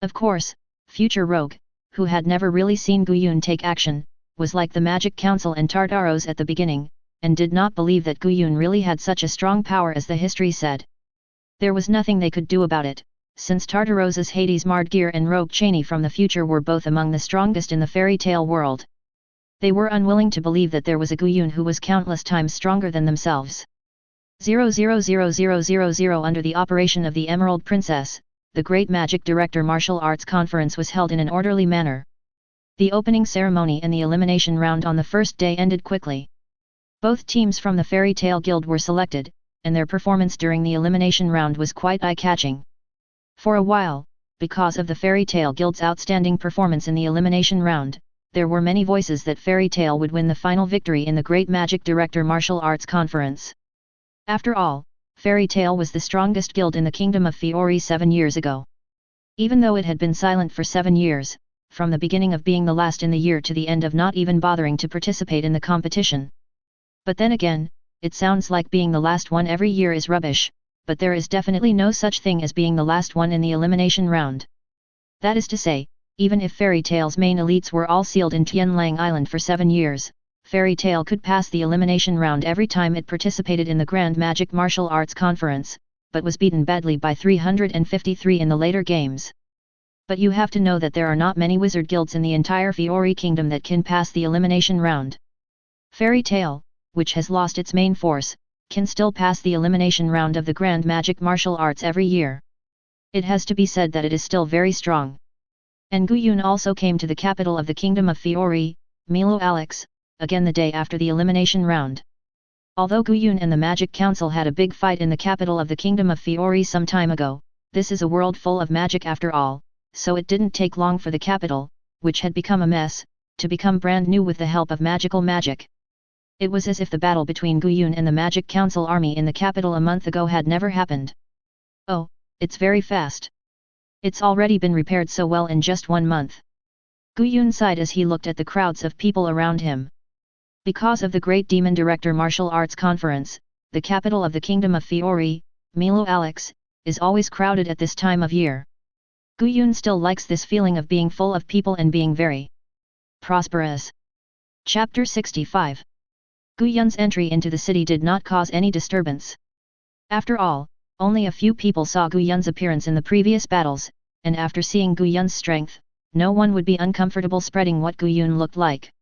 Of course, future rogue, who had never really seen Guyun take action, was like the Magic Council and Tartaros at the beginning, and did not believe that Guyun really had such a strong power as the history said. There was nothing they could do about it, since Tartaros's Hades Mardgear and Rogue Cheney from the future were both among the strongest in the fairy tale world. They were unwilling to believe that there was a Guyun who was countless times stronger than themselves. 0000000 Under the operation of the Emerald Princess, the Great Magic Director Martial Arts Conference was held in an orderly manner. The opening ceremony and the elimination round on the first day ended quickly. Both teams from the Fairy Tale Guild were selected, and their performance during the elimination round was quite eye-catching. For a while, because of the Fairy Tale Guild's outstanding performance in the elimination round, there were many voices that Fairy Tale would win the final victory in the Great Magic Director Martial Arts Conference. After all, Fairy Tale was the strongest guild in the Kingdom of Fiori 7 years ago. Even though it had been silent for 7 years, from the beginning of being the last in the year to the end of not even bothering to participate in the competition. But then again, it sounds like being the last one every year is rubbish, but there is definitely no such thing as being the last one in the elimination round. That is to say, even if Fairy Tale's main elites were all sealed in Tianlang Island for 7 years, Fairy Tale could pass the elimination round every time it participated in the Grand Magic Martial Arts Conference, but was beaten badly by 353 in the later games. But you have to know that there are not many wizard guilds in the entire Fiori Kingdom that can pass the elimination round. Fairy Tale, which has lost its main force, can still pass the elimination round of the Grand Magic Martial Arts every year. It has to be said that it is still very strong. And Guyun also came to the capital of the Kingdom of Fiori, Milo Alex, again the day after the elimination round. Although Guyun and the Magic Council had a big fight in the capital of the Kingdom of Fiori some time ago, this is a world full of magic after all, so it didn't take long for the capital, which had become a mess, to become brand new with the help of magical magic. It was as if the battle between Guyun and the Magic Council army in the capital a month ago had never happened. Oh, it's very fast. It's already been repaired so well in just 1 month. Guyun sighed as he looked at the crowds of people around him. Because of the Great Demon Director Martial Arts Conference, the capital of the Kingdom of Fiori, Milo Alex, is always crowded at this time of year. Guyun still likes this feeling of being full of people and being very prosperous. Chapter 65. Gu Yun's entry into the city did not cause any disturbance. After all, only a few people saw Gu Yun's appearance in the previous battles, and after seeing Gu Yun's strength, no one would be uncomfortable spreading what Gu Yun looked like.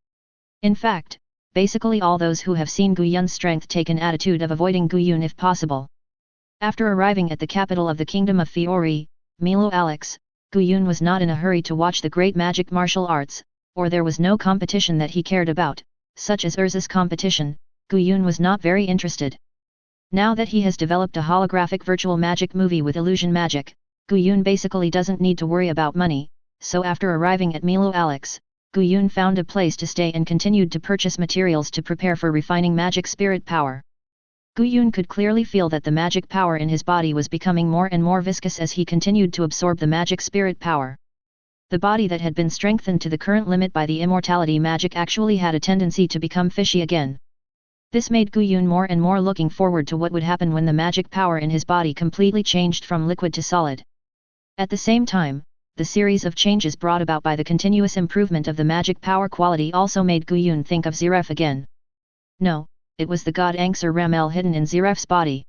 In fact, basically all those who have seen Gu Yun's strength take an attitude of avoiding Gu Yun if possible. After arriving at the capital of the Kingdom of Fiori, Milu Alex, Gu Yun was not in a hurry to watch the great magic martial arts, or there was no competition that he cared about, such as Erza's competition. Gu Yun was not very interested. Now that he has developed a holographic virtual magic movie with illusion magic, Gu Yun basically doesn't need to worry about money, so after arriving at Milu Alex, Gu Yun found a place to stay and continued to purchase materials to prepare for refining magic spirit power. Gu Yun could clearly feel that the magic power in his body was becoming more and more viscous as he continued to absorb the magic spirit power. The body that had been strengthened to the current limit by the immortality magic actually had a tendency to become fishy again. This made Gu Yun more and more looking forward to what would happen when the magic power in his body completely changed from liquid to solid. At the same time, the series of changes brought about by the continuous improvement of the magic power quality also made Gu Yun think of Ziref again. No, it was the god Angsur Ramel hidden in Ziref's body.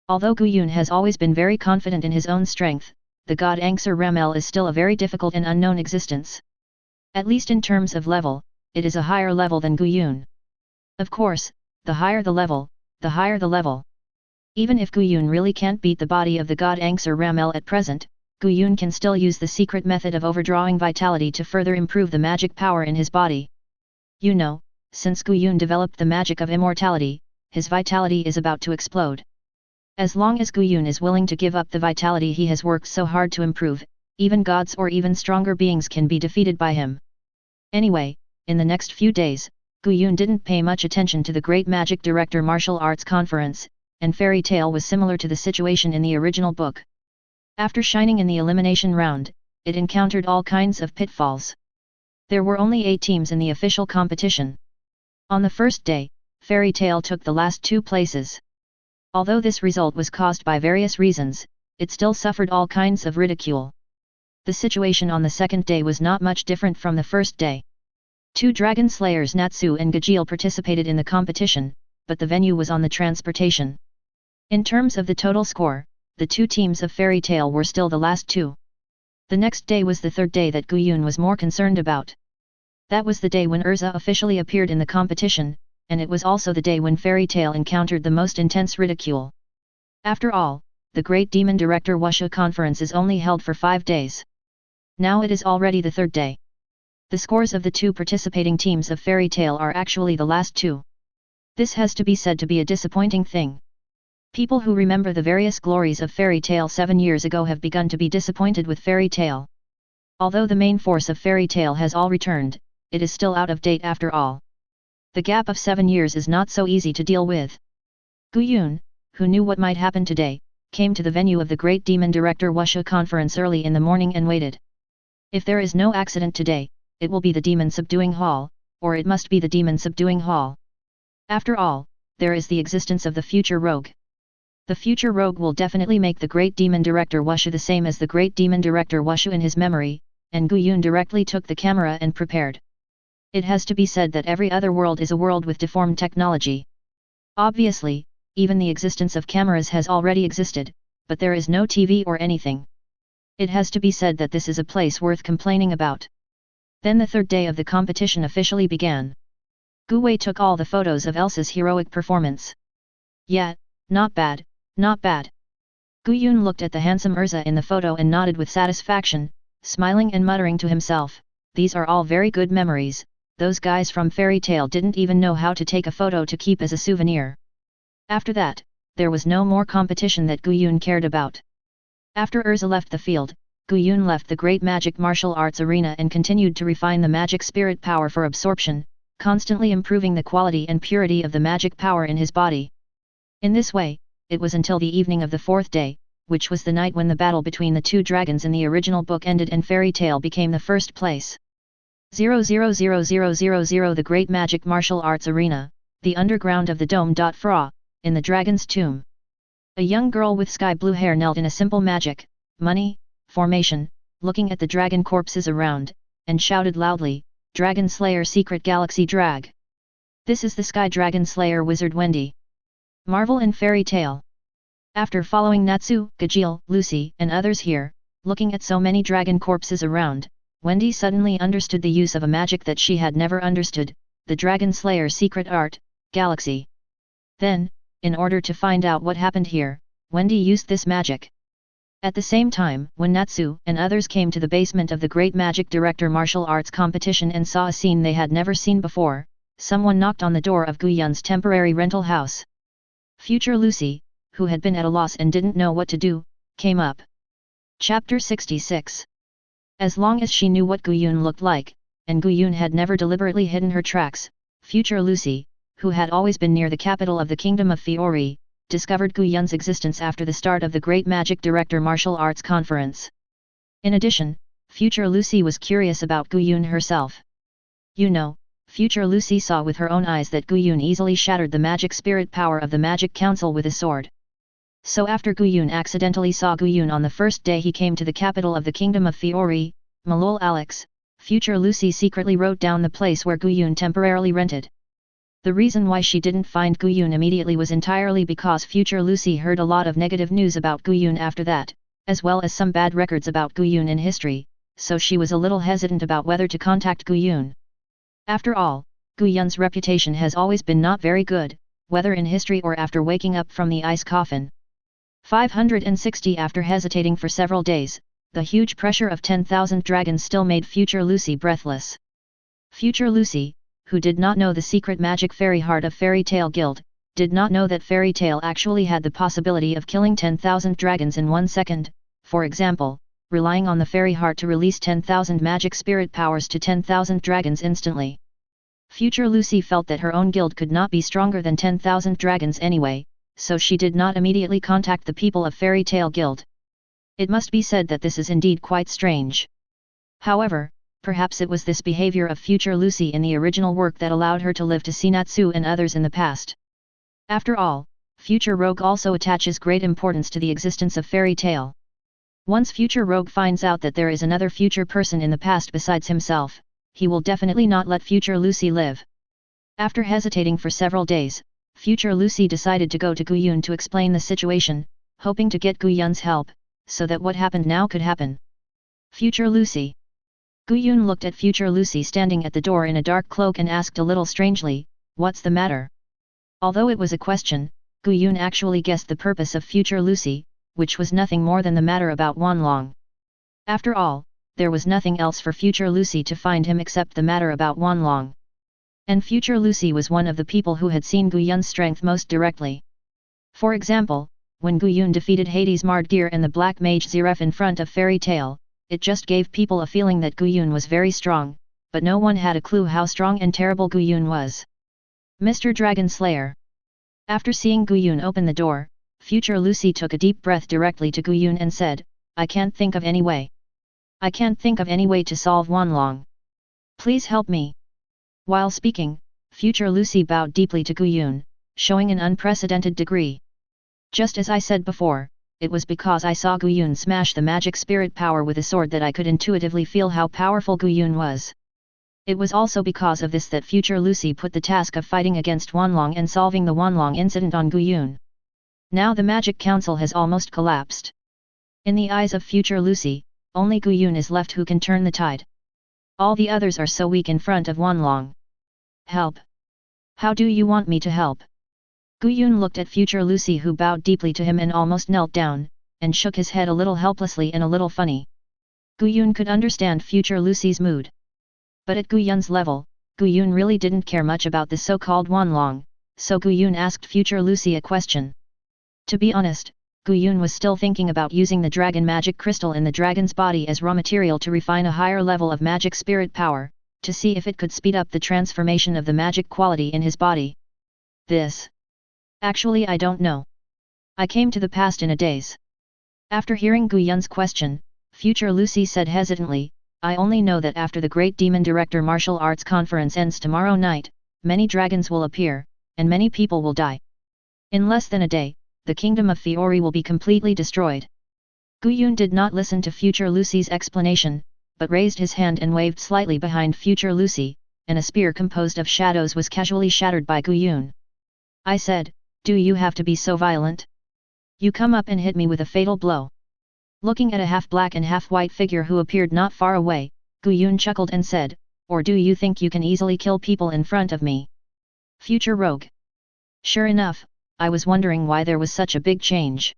Although Gu Yun has always been very confident in his own strength, the god Angsur Ramel is still a very difficult and unknown existence. At least in terms of level, it is a higher level than Gu Yun. Of course, the higher the level, the higher the level. Even if Gu Yun really can't beat the body of the god Angsur Ramel at present, Gu Yun can still use the secret method of overdrawing vitality to further improve the magic power in his body. You know, since Gu Yun developed the magic of immortality, his vitality is about to explode. As long as Gu Yun is willing to give up the vitality he has worked so hard to improve, even gods or even stronger beings can be defeated by him. Anyway, in the next few days, Gu Yun didn't pay much attention to the Great Magic Director Martial Arts Conference, and Fairy Tail was similar to the situation in the original book. After shining in the elimination round, it encountered all kinds of pitfalls. There were only 8 teams in the official competition. On the first day, Fairy Tail took the last 2 places. Although this result was caused by various reasons, it still suffered all kinds of ridicule. The situation on the second day was not much different from the first day. 2 dragon slayers Natsu and Gajeel participated in the competition, but the venue was on the transportation. In terms of the total score, the 2 teams of Fairy Tail were still the last 2. The next day was the third day that Gu Yun was more concerned about. That was the day when Erza officially appeared in the competition, and it was also the day when Fairy Tail encountered the most intense ridicule. After all, the Great Demon Director Wushu Conference is only held for 5 days. Now it is already the third day. The scores of the 2 participating teams of Fairy Tail are actually the last 2. This has to be said to be a disappointing thing. People who remember the various glories of Fairy Tail 7 years ago have begun to be disappointed with Fairy Tail. Although the main force of Fairy Tail has all returned, it is still out of date after all. The gap of 7 years is not so easy to deal with. Gu Yun, who knew what might happen today, came to the venue of the Great Demon Director Wushu Conference early in the morning and waited. If there is no accident today, it will be the Demon Subduing Hall, or it must be the Demon Subduing Hall. After all, there is the existence of the future rogue. The future rogue will definitely make the Great Demon Director Wushu the same as the Great Demon Director Wushu in his memory, and Gu Yun directly took the camera and prepared. It has to be said that every other world is a world with deformed technology. Obviously, even the existence of cameras has already existed, but there is no TV or anything. It has to be said that this is a place worth complaining about. Then the third day of the competition officially began. Gu Wei took all the photos of Elsa's heroic performance. Yeah, not bad, not bad. Gu Yun looked at the handsome Erza in the photo and nodded with satisfaction, smiling and muttering to himself, these are all very good memories. Those guys from Fairy Tail didn't even know how to take a photo to keep as a souvenir. After that, there was no more competition that Gu Yun cared about. After Erza left the field, Gu Yun left the Great Magic Martial Arts Arena and continued to refine the magic spirit power for absorption, constantly improving the quality and purity of the magic power in his body. In this way, it was until the evening of the 4th day, which was the night when the battle between the 2 dragons in the original book ended and Fairy Tail became the first place. 0000000 The Great Magic Martial Arts Arena, the underground of the Dome. Fra, in the Dragon's Tomb. A young girl with sky blue hair knelt in a simple magic, money, formation, looking at the dragon corpses around, and shouted loudly, Dragon Slayer Secret Galaxy Drag. This is the Sky Dragon Slayer Wizard Wendy. Marvel and Fairy Tale. After following Natsu, Gajeel, Lucy, and others here, looking at so many dragon corpses around, Wendy suddenly understood the use of a magic that she had never understood, the Dragon Slayer Secret Art, Galaxy. Then, in order to find out what happened here, Wendy used this magic. At the same time, when Natsu and others came to the basement of the Great Magic Director Martial Arts Competition and saw a scene they had never seen before, someone knocked on the door of Guyun's temporary rental house. Future Lucy, who had been at a loss and didn't know what to do, came up. Chapter 66. As long as she knew what Guyun looked like, and Guyun had never deliberately hidden her tracks, Future Lucy, who had always been near the capital of the Kingdom of Fiori, discovered Guyun's existence after the start of the Great Magic Director Martial Arts Conference. In addition, Future Lucy was curious about Guyun herself. You know, Future Lucy saw with her own eyes that Guyun easily shattered the magic spirit power of the Magic Council with a sword. So after Guyun accidentally saw Guyun on the first day he came to the capital of the Kingdom of Fiori, Malol Alex, Future Lucy secretly wrote down the place where Guyun temporarily rented. The reason why she didn't find Guyun immediately was entirely because Future Lucy heard a lot of negative news about Guyun after that, as well as some bad records about Guyun in history, so she was a little hesitant about whether to contact Guyun. After all, Guyun's reputation has always been not very good, whether in history or after waking up from the ice coffin. 560 After hesitating for several days, the huge pressure of 10,000 dragons still made Future Lucy breathless. Future Lucy, who did not know the secret magic fairy heart of Fairy Tale Guild, did not know that Fairy Tale actually had the possibility of killing 10,000 dragons in 1 second, for example, relying on the fairy heart to release 10,000 magic spirit powers to 10,000 dragons instantly. Future Lucy felt that her own guild could not be stronger than 10,000 dragons anyway, so she did not immediately contact the people of Fairy Tale Guild. It must be said that this is indeed quite strange. However, perhaps it was this behavior of Future Lucy in the original work that allowed her to live to see Natsu and others in the past. After all, Future Rogue also attaches great importance to the existence of Fairy Tale. Once Future Rogue finds out that there is another future person in the past besides himself, he will definitely not let Future Lucy live. After hesitating for several days, Future Lucy decided to go to Guyun to explain the situation, hoping to get Guyun's help, so that what happened now could happen. Future Lucy. Guyun looked at Future Lucy standing at the door in a dark cloak and asked a little strangely, "What's the matter?" Although it was a question, Guyun actually guessed the purpose of Future Lucy, which was nothing more than the matter about Wanlong. After all, there was nothing else for Future Lucy to find him except the matter about Wanlong. And Future Lucy was one of the people who had seen Guyun's strength most directly. For example, when Guyun defeated Hades Mardgear and the Black Mage Zeref in front of Fairy Tale, it just gave people a feeling that Guyun was very strong, but no one had a clue how strong and terrible Guyun was. Mr. Dragon Slayer. After seeing Guyun open the door, Future Lucy took a deep breath directly to Guyun and said, "I can't think of any way. I can't think of any way to solve Wanlong. Please help me." While speaking, Future Lucy bowed deeply to Guyun, showing an unprecedented degree. "Just as I said before, it was because I saw Guyun smash the magic spirit power with a sword that I could intuitively feel how powerful Guyun was. It was also because of this that Future Lucy put the task of fighting against Wanlong and solving the Wanlong incident on Guyun. Now the Magic Council has almost collapsed. In the eyes of Future Lucy, only Guyun is left who can turn the tide. All the others are so weak in front of Wanlong. Help! How do you want me to help?" Guyun looked at Future Lucy, who bowed deeply to him and almost knelt down, and shook his head a little helplessly and a little funny. Guyun could understand Future Lucy's mood. But at Guyun's level, Guyun really didn't care much about the so-called Wanlong, so Guyun asked Future Lucy a question. To be honest, Guyun was still thinking about using the dragon magic crystal in the dragon's body as raw material to refine a higher level of magic spirit power, to see if it could speed up the transformation of the magic quality in his body. This. Actually, I don't know. I came to the past in a daze. After hearing Guyun's question, Future Lucy said hesitantly, "I only know that after the Great Demon Director Martial Arts Conference ends tomorrow night, many dragons will appear, and many people will die. In less than a day, the Kingdom of Fiori will be completely destroyed." Guyun did not listen to Future Lucy's explanation, but raised his hand and waved slightly behind future Lucy, and a spear composed of shadows was casually shattered by Guyun. I said, "Do you have to be so violent? You come up and hit me with a fatal blow." Looking at a half-black and half-white figure who appeared not far away, Guyun chuckled and said, "Or do you think you can easily kill people in front of me? Future rogue." Sure enough, I was wondering why there was such a big change.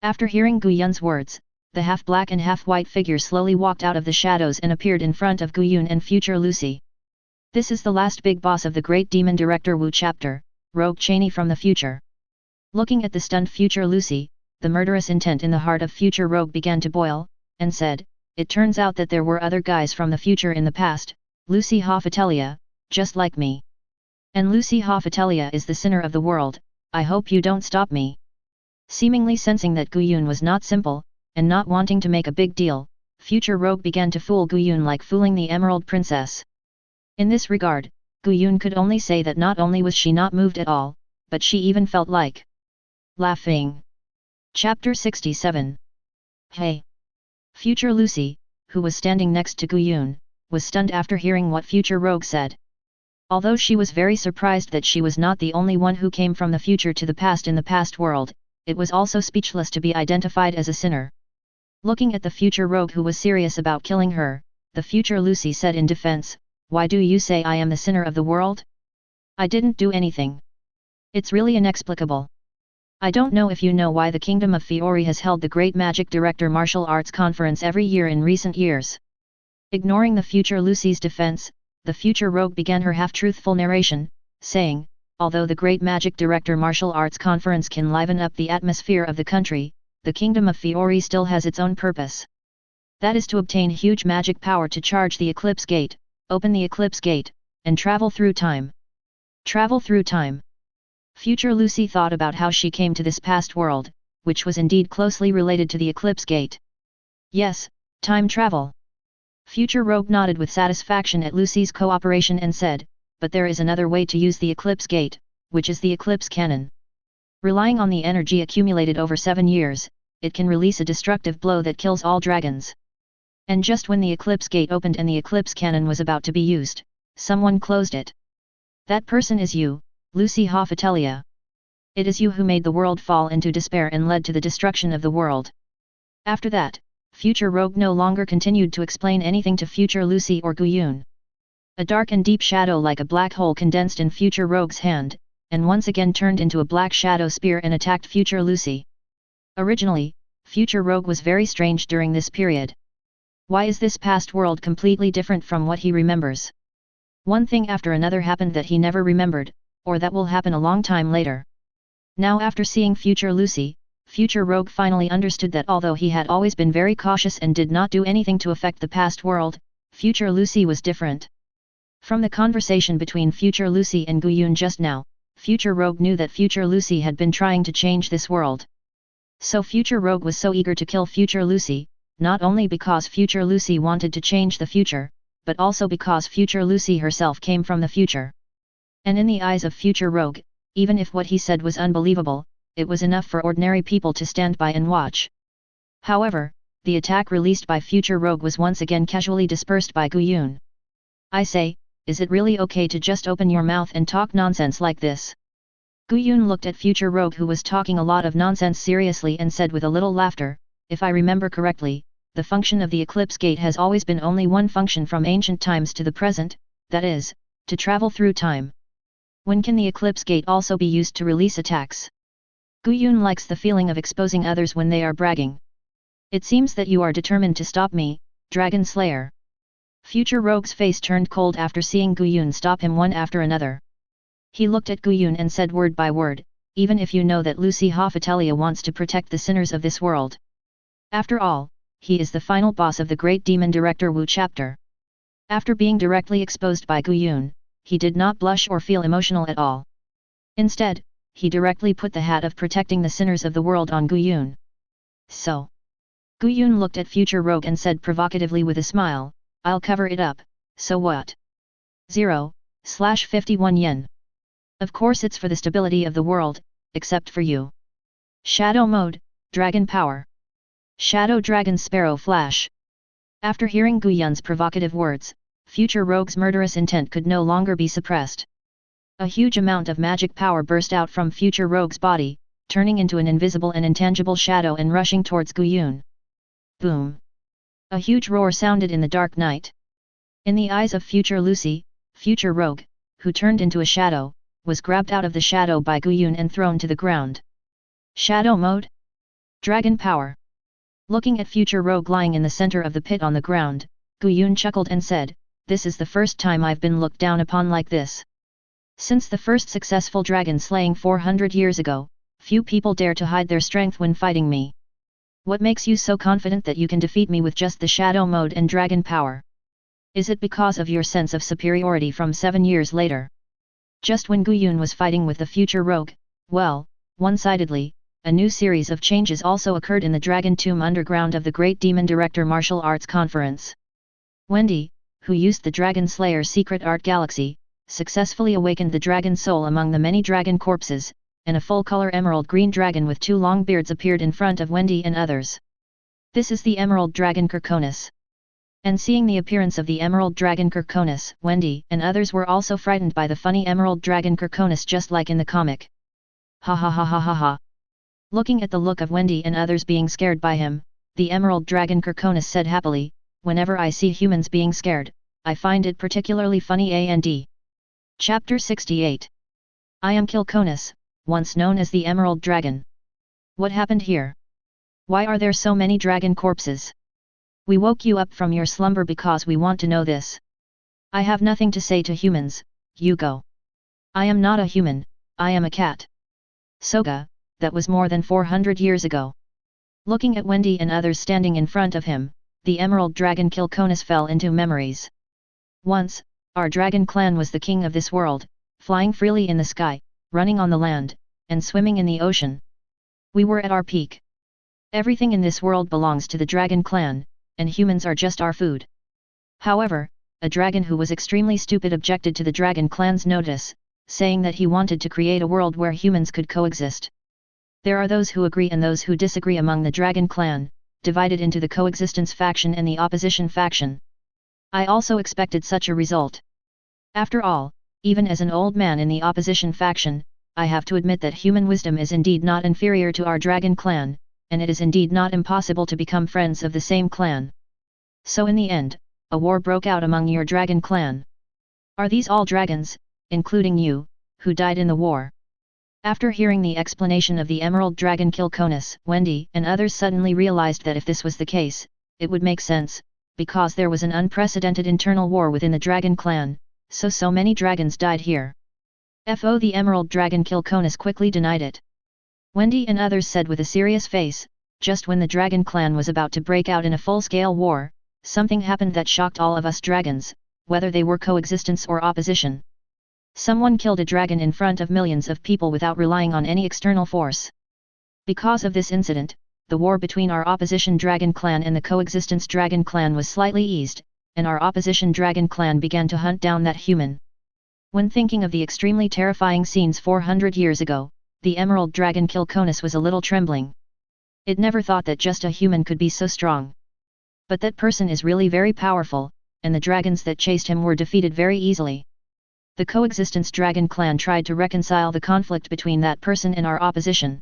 After hearing Guyun's words, the half-black and half-white figure slowly walked out of the shadows and appeared in front of Guyun and future Lucy. This is the last big boss of the Great Demon Director Wu chapter, Rogue Cheney from the future. Looking at the stunned future Lucy, the murderous intent in the heart of future Rogue began to boil, and said, "It turns out that there were other guys from the future in the past, Lucy Heartfilia, just like me. And Lucy Heartfilia is the sinner of the world, I hope you don't stop me." Seemingly sensing that Guyun was not simple, and not wanting to make a big deal, future Rogue began to fool Guyun like fooling the Emerald Princess. In this regard, Guyun could only say that not only was she not moved at all, but she even felt like laughing. Chapter 67. Hey! Future Lucy, who was standing next to Guyun, was stunned after hearing what future Rogue said. Although she was very surprised that she was not the only one who came from the future to the past in the past world, it was also speechless to be identified as a sinner. Looking at the future Rogue who was serious about killing her, the future Lucy said in defense, "Why do you say I am the sinner of the world? I didn't do anything. It's really inexplicable. I don't know if you know why the Kingdom of Fiori has held the Great Magic Director Martial Arts Conference every year in recent years." Ignoring the future Lucy's defense, the future Rogue began her half-truthful narration, saying, "Although the Great Magic Director Martial Arts Conference can liven up the atmosphere of the country, the Kingdom of Fiori still has its own purpose. That is to obtain huge magic power to charge the Eclipse Gate, open the Eclipse Gate, and travel through time." Travel through time. Future Lucy thought about how she came to this past world, which was indeed closely related to the Eclipse Gate. Yes, time travel. Future Rogue nodded with satisfaction at Lucy's cooperation and said, "But there is another way to use the Eclipse Gate, which is the Eclipse Cannon. Relying on the energy accumulated over 7 years, it can release a destructive blow that kills all dragons." And just when the Eclipse Gate opened and the Eclipse Cannon was about to be used, someone closed it. "That person is you, Lucy Heartfilia. It is you who made the world fall into despair and led to the destruction of the world." After that, future Rogue no longer continued to explain anything to future Lucy or Guyun. A dark and deep shadow like a black hole condensed in future Rogue's hand, and once again turned into a black shadow spear and attacked future Lucy. Originally, future Rogue was very strange during this period. Why is this past world completely different from what he remembers? One thing after another happened that he never remembered, or that will happen a long time later. Now after seeing future Lucy, future Rogue finally understood that although he had always been very cautious and did not do anything to affect the past world, future Lucy was different. From the conversation between future Lucy and Guyun just now, future Rogue knew that future Lucy had been trying to change this world. So future Rogue was so eager to kill future Lucy, not only because future Lucy wanted to change the future, but also because future Lucy herself came from the future. And in the eyes of future Rogue, even if what he said was unbelievable, it was enough for ordinary people to stand by and watch. However, the attack released by future Rogue was once again casually dispersed by Guyun. "I say, is it really okay to just open your mouth and talk nonsense like this?" Guyun looked at future Rogue who was talking a lot of nonsense seriously and said with a little laughter, "If I remember correctly, the function of the Eclipse Gate has always been only one function from ancient times to the present, that is, to travel through time. When can the Eclipse Gate also be used to release attacks?" Guyun likes the feeling of exposing others when they are bragging. "It seems that you are determined to stop me, Dragon Slayer." Future Rogue's face turned cold after seeing Guyun stop him one after another. He looked at Guyun and said word by word, "Even if you know that Lucy Heartfilia wants to protect the sinners of this world. After all, he is the final boss of the Great Demon Director Wu chapter." After being directly exposed by Guyun, he did not blush or feel emotional at all. Instead, he directly put the hat of protecting the sinners of the world on Guyun. "So?" Guyun looked at future Rogue and said provocatively with a smile, "I'll cover it up, so what? 0/51 yen. Of course it's for the stability of the world, except for you. Shadow Mode, Dragon Power. Shadow Dragon Sparrow Flash." After hearing Gu Yun's provocative words, future rogue's murderous intent could no longer be suppressed. A huge amount of magic power burst out from future rogue's body, turning into an invisible and intangible shadow and rushing towards Gu Yun. Boom! A huge roar sounded in the dark night. In the eyes of future Lucy, future rogue, who turned into a shadow, was grabbed out of the shadow by Gu Yun and thrown to the ground. Shadow mode? Dragon power. Looking at future rogue lying in the center of the pit on the ground, Gu Yun chuckled and said, "This is the first time I've been looked down upon like this. Since the first successful dragon slaying 400 years ago, few people dare to hide their strength when fighting me. What makes you so confident that you can defeat me with just the shadow mode and dragon power? Is it because of your sense of superiority from 7 years later?" Just when Gu Yun was fighting with the future rogue, well, one-sidedly, a new series of changes also occurred in the Dragon Tomb underground of the Great Demon Director Martial Arts Conference. Wendy, who used the Dragon Slayer's secret art galaxy, successfully awakened the dragon soul among the many dragon corpses, and a full-color emerald green dragon with 2 long beards appeared in front of Wendy and others. This is the Emerald Dragon Kirkonis. And seeing the appearance of the Emerald Dragon Kirkonis, Wendy and others were also frightened by the funny Emerald Dragon Kirkonis just like in the comic. Ha ha ha ha ha ha. Looking at the look of Wendy and others being scared by him, the Emerald Dragon Kirkonis said happily, "Whenever I see humans being scared, I find it particularly funny." And Chapter 68. I am Kilkonis, once known as the Emerald Dragon. What happened here? Why are there so many dragon corpses? We woke you up from your slumber because we want to know this. I have nothing to say to humans, Yugo. I am not a human, I am a cat. Soga, that was more than 400 years ago. Looking at Wendy and others standing in front of him, the Emerald Dragon Kilkonis fell into memories. Once, our dragon clan was the king of this world, flying freely in the sky, running on the land, and swimming in the ocean. We were at our peak. Everything in this world belongs to the dragon clan, and humans are just our food. However, a dragon who was extremely stupid objected to the dragon clan's notice, saying that he wanted to create a world where humans could coexist. There are those who agree and those who disagree among the dragon clan, divided into the coexistence faction and the opposition faction. I also expected such a result. After all, even as an old man in the opposition faction, I have to admit that human wisdom is indeed not inferior to our dragon clan, and it is indeed not impossible to become friends of the same clan. So in the end, a war broke out among your dragon clan. Are these all dragons, including you, who died in the war? After hearing the explanation of the Emerald Dragon Kilkonis, Wendy and others suddenly realized that if this was the case, it would make sense, because there was an unprecedented internal war within the dragon clan, so many dragons died here. The Emerald Dragon Kilkonis quickly denied it. Wendy and others said with a serious face, just when the dragon clan was about to break out in a full-scale war, something happened that shocked all of us dragons, whether they were coexistence or opposition. Someone killed a dragon in front of millions of people without relying on any external force. Because of this incident, the war between our opposition dragon clan and the coexistence dragon clan was slightly eased, and our opposition dragon clan began to hunt down that human. When thinking of the extremely terrifying scenes 400 years ago, the Emerald Dragon Kilkonis was a little trembling. It never thought that just a human could be so strong. But that person is really very powerful, and the dragons that chased him were defeated very easily. The coexistence dragon clan tried to reconcile the conflict between that person and our opposition.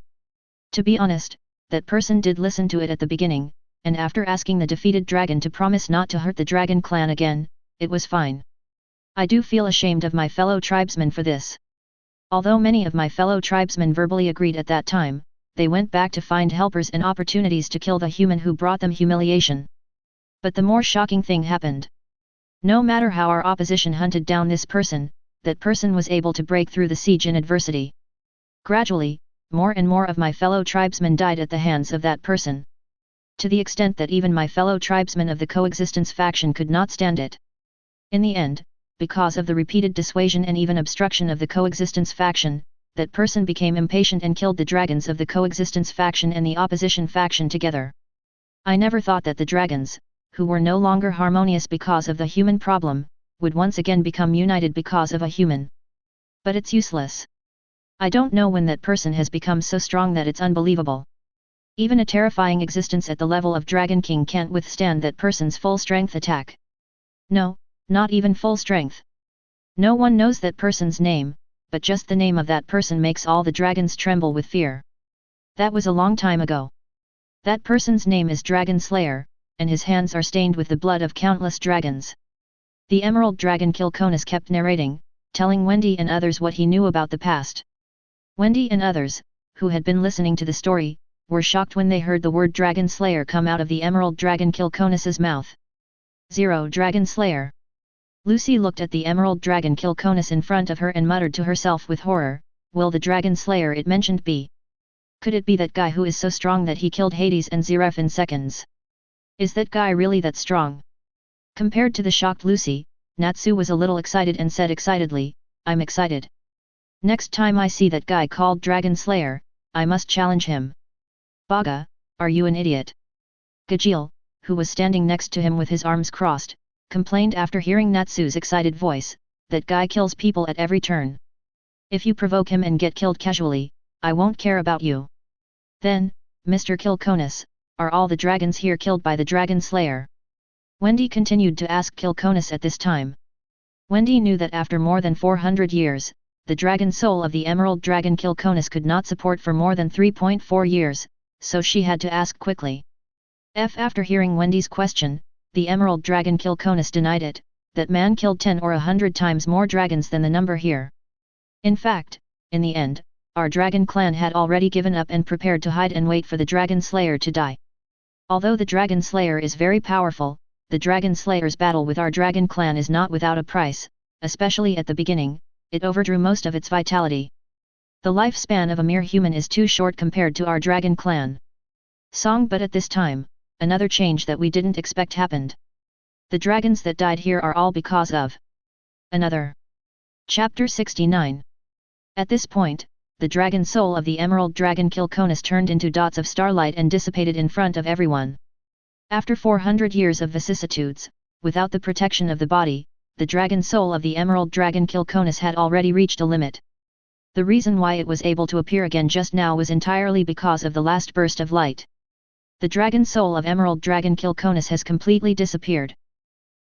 To be honest, that person did listen to it at the beginning, and after asking the defeated dragon to promise not to hurt the dragon clan again, it was fine. I do feel ashamed of my fellow tribesmen for this. Although many of my fellow tribesmen verbally agreed at that time, they went back to find helpers and opportunities to kill the human who brought them humiliation. But the more shocking thing happened. No matter how our opposition hunted down this person, that person was able to break through the siege in adversity. Gradually, more and more of my fellow tribesmen died at the hands of that person. To the extent that even my fellow tribesmen of the coexistence faction could not stand it. In the end, because of the repeated dissuasion and even obstruction of the coexistence faction, that person became impatient and killed the dragons of the coexistence faction and the opposition faction together. I never thought that the dragons, who were no longer harmonious because of the human problem, would once again become united because of a human. But it's useless. I don't know when that person has become so strong that it's unbelievable. Even a terrifying existence at the level of Dragon King can't withstand that person's full strength attack. No, not even full strength. No one knows that person's name, but just the name of that person makes all the dragons tremble with fear. That was a long time ago. That person's name is Dragon Slayer, and his hands are stained with the blood of countless dragons. The Emerald Dragon Kilkonis kept narrating, telling Wendy and others what he knew about the past. Wendy and others, who had been listening to the story, were shocked when they heard the word Dragon Slayer come out of the Emerald Dragon Kilkonis's mouth. Zero Dragon Slayer. Lucy looked at the Emerald Dragon Kilkonis in front of her and muttered to herself with horror, will the Dragon Slayer it mentioned be? Could it be that guy who is so strong that he killed Hades and Zeref in seconds? Is that guy really that strong? Compared to the shocked Lucy, Natsu was a little excited and said excitedly, I'm excited. Next time I see that guy called Dragon Slayer, I must challenge him. Baga, are you an idiot? Gajeel, who was standing next to him with his arms crossed, complained after hearing Natsu's excited voice, that guy kills people at every turn. If you provoke him and get killed casually, I won't care about you. Then, Mr. Kilkonis, are all the dragons here killed by the Dragon Slayer? Wendy continued to ask Kilkonis at this time. Wendy knew that after more than 400 years, the dragon soul of the Emerald Dragon Kilkonis could not support for more than 3.4 years, so she had to ask quickly. After hearing Wendy's question, the Emerald Dragon Kilkonis denied it, that man killed 10 or 100 times more dragons than the number here. In fact, in the end, our dragon clan had already given up and prepared to hide and wait for the Dragon Slayer to die. Although the Dragon Slayer is very powerful, the Dragon Slayer's battle with our dragon clan is not without a price, especially at the beginning, it overdrew most of its vitality. The lifespan of a mere human is too short compared to our dragon clan. But at this time, another change that we didn't expect happened. The dragons that died here are all because of another. Chapter 69. At this point, the dragon soul of the Emerald Dragon Kilkonis turned into dots of starlight and dissipated in front of everyone. After 400 years of vicissitudes, without the protection of the body, the dragon soul of the Emerald Dragon Kilkonis had already reached a limit. The reason why it was able to appear again just now was entirely because of the last burst of light. The dragon soul of Emerald Dragon Kilkonis has completely disappeared.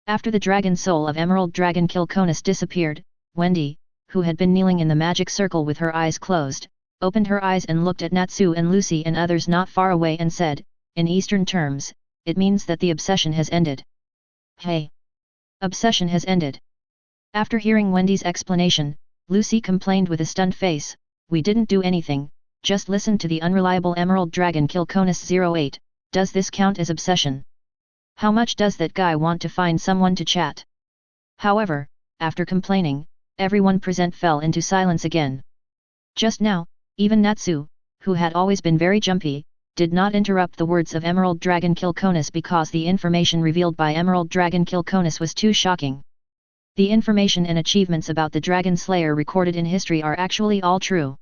After the dragon soul of Emerald Dragon Kilkonis disappeared, Wendy, who had been kneeling in the magic circle with her eyes closed, opened her eyes and looked at Natsu and Lucy and others not far away and said, in Eastern terms, it means that the obsession has ended. Hey! Obsession has ended. After hearing Wendy's explanation, Lucy complained with a stunned face, we didn't do anything, just listen to the unreliable Emerald Dragon Kilkonis 08, does this count as obsession? How much does that guy want to find someone to chat? However, after complaining, everyone present fell into silence again. Just now, even Natsu, who had always been very jumpy, did not interrupt the words of Emerald Dragon Kilkonis because the information revealed by Emerald Dragon Kilkonis was too shocking. The information and achievements about the Dragon Slayer recorded in history are actually all true.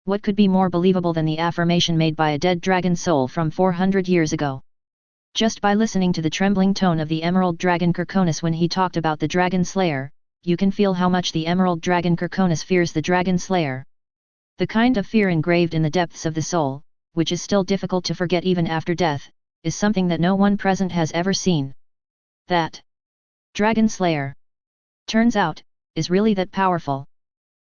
What could be more believable than the affirmation made by a dead dragon soul from 400 years ago? Just by listening to the trembling tone of the Emerald Dragon Kilkonis when he talked about the Dragon Slayer, you can feel how much the Emerald Dragon Kilkonis fears the Dragon Slayer. The kind of fear engraved in the depths of the soul, which is still difficult to forget even after death, is something that no one present has ever seen. That Dragon Slayer, turns out, is really that powerful.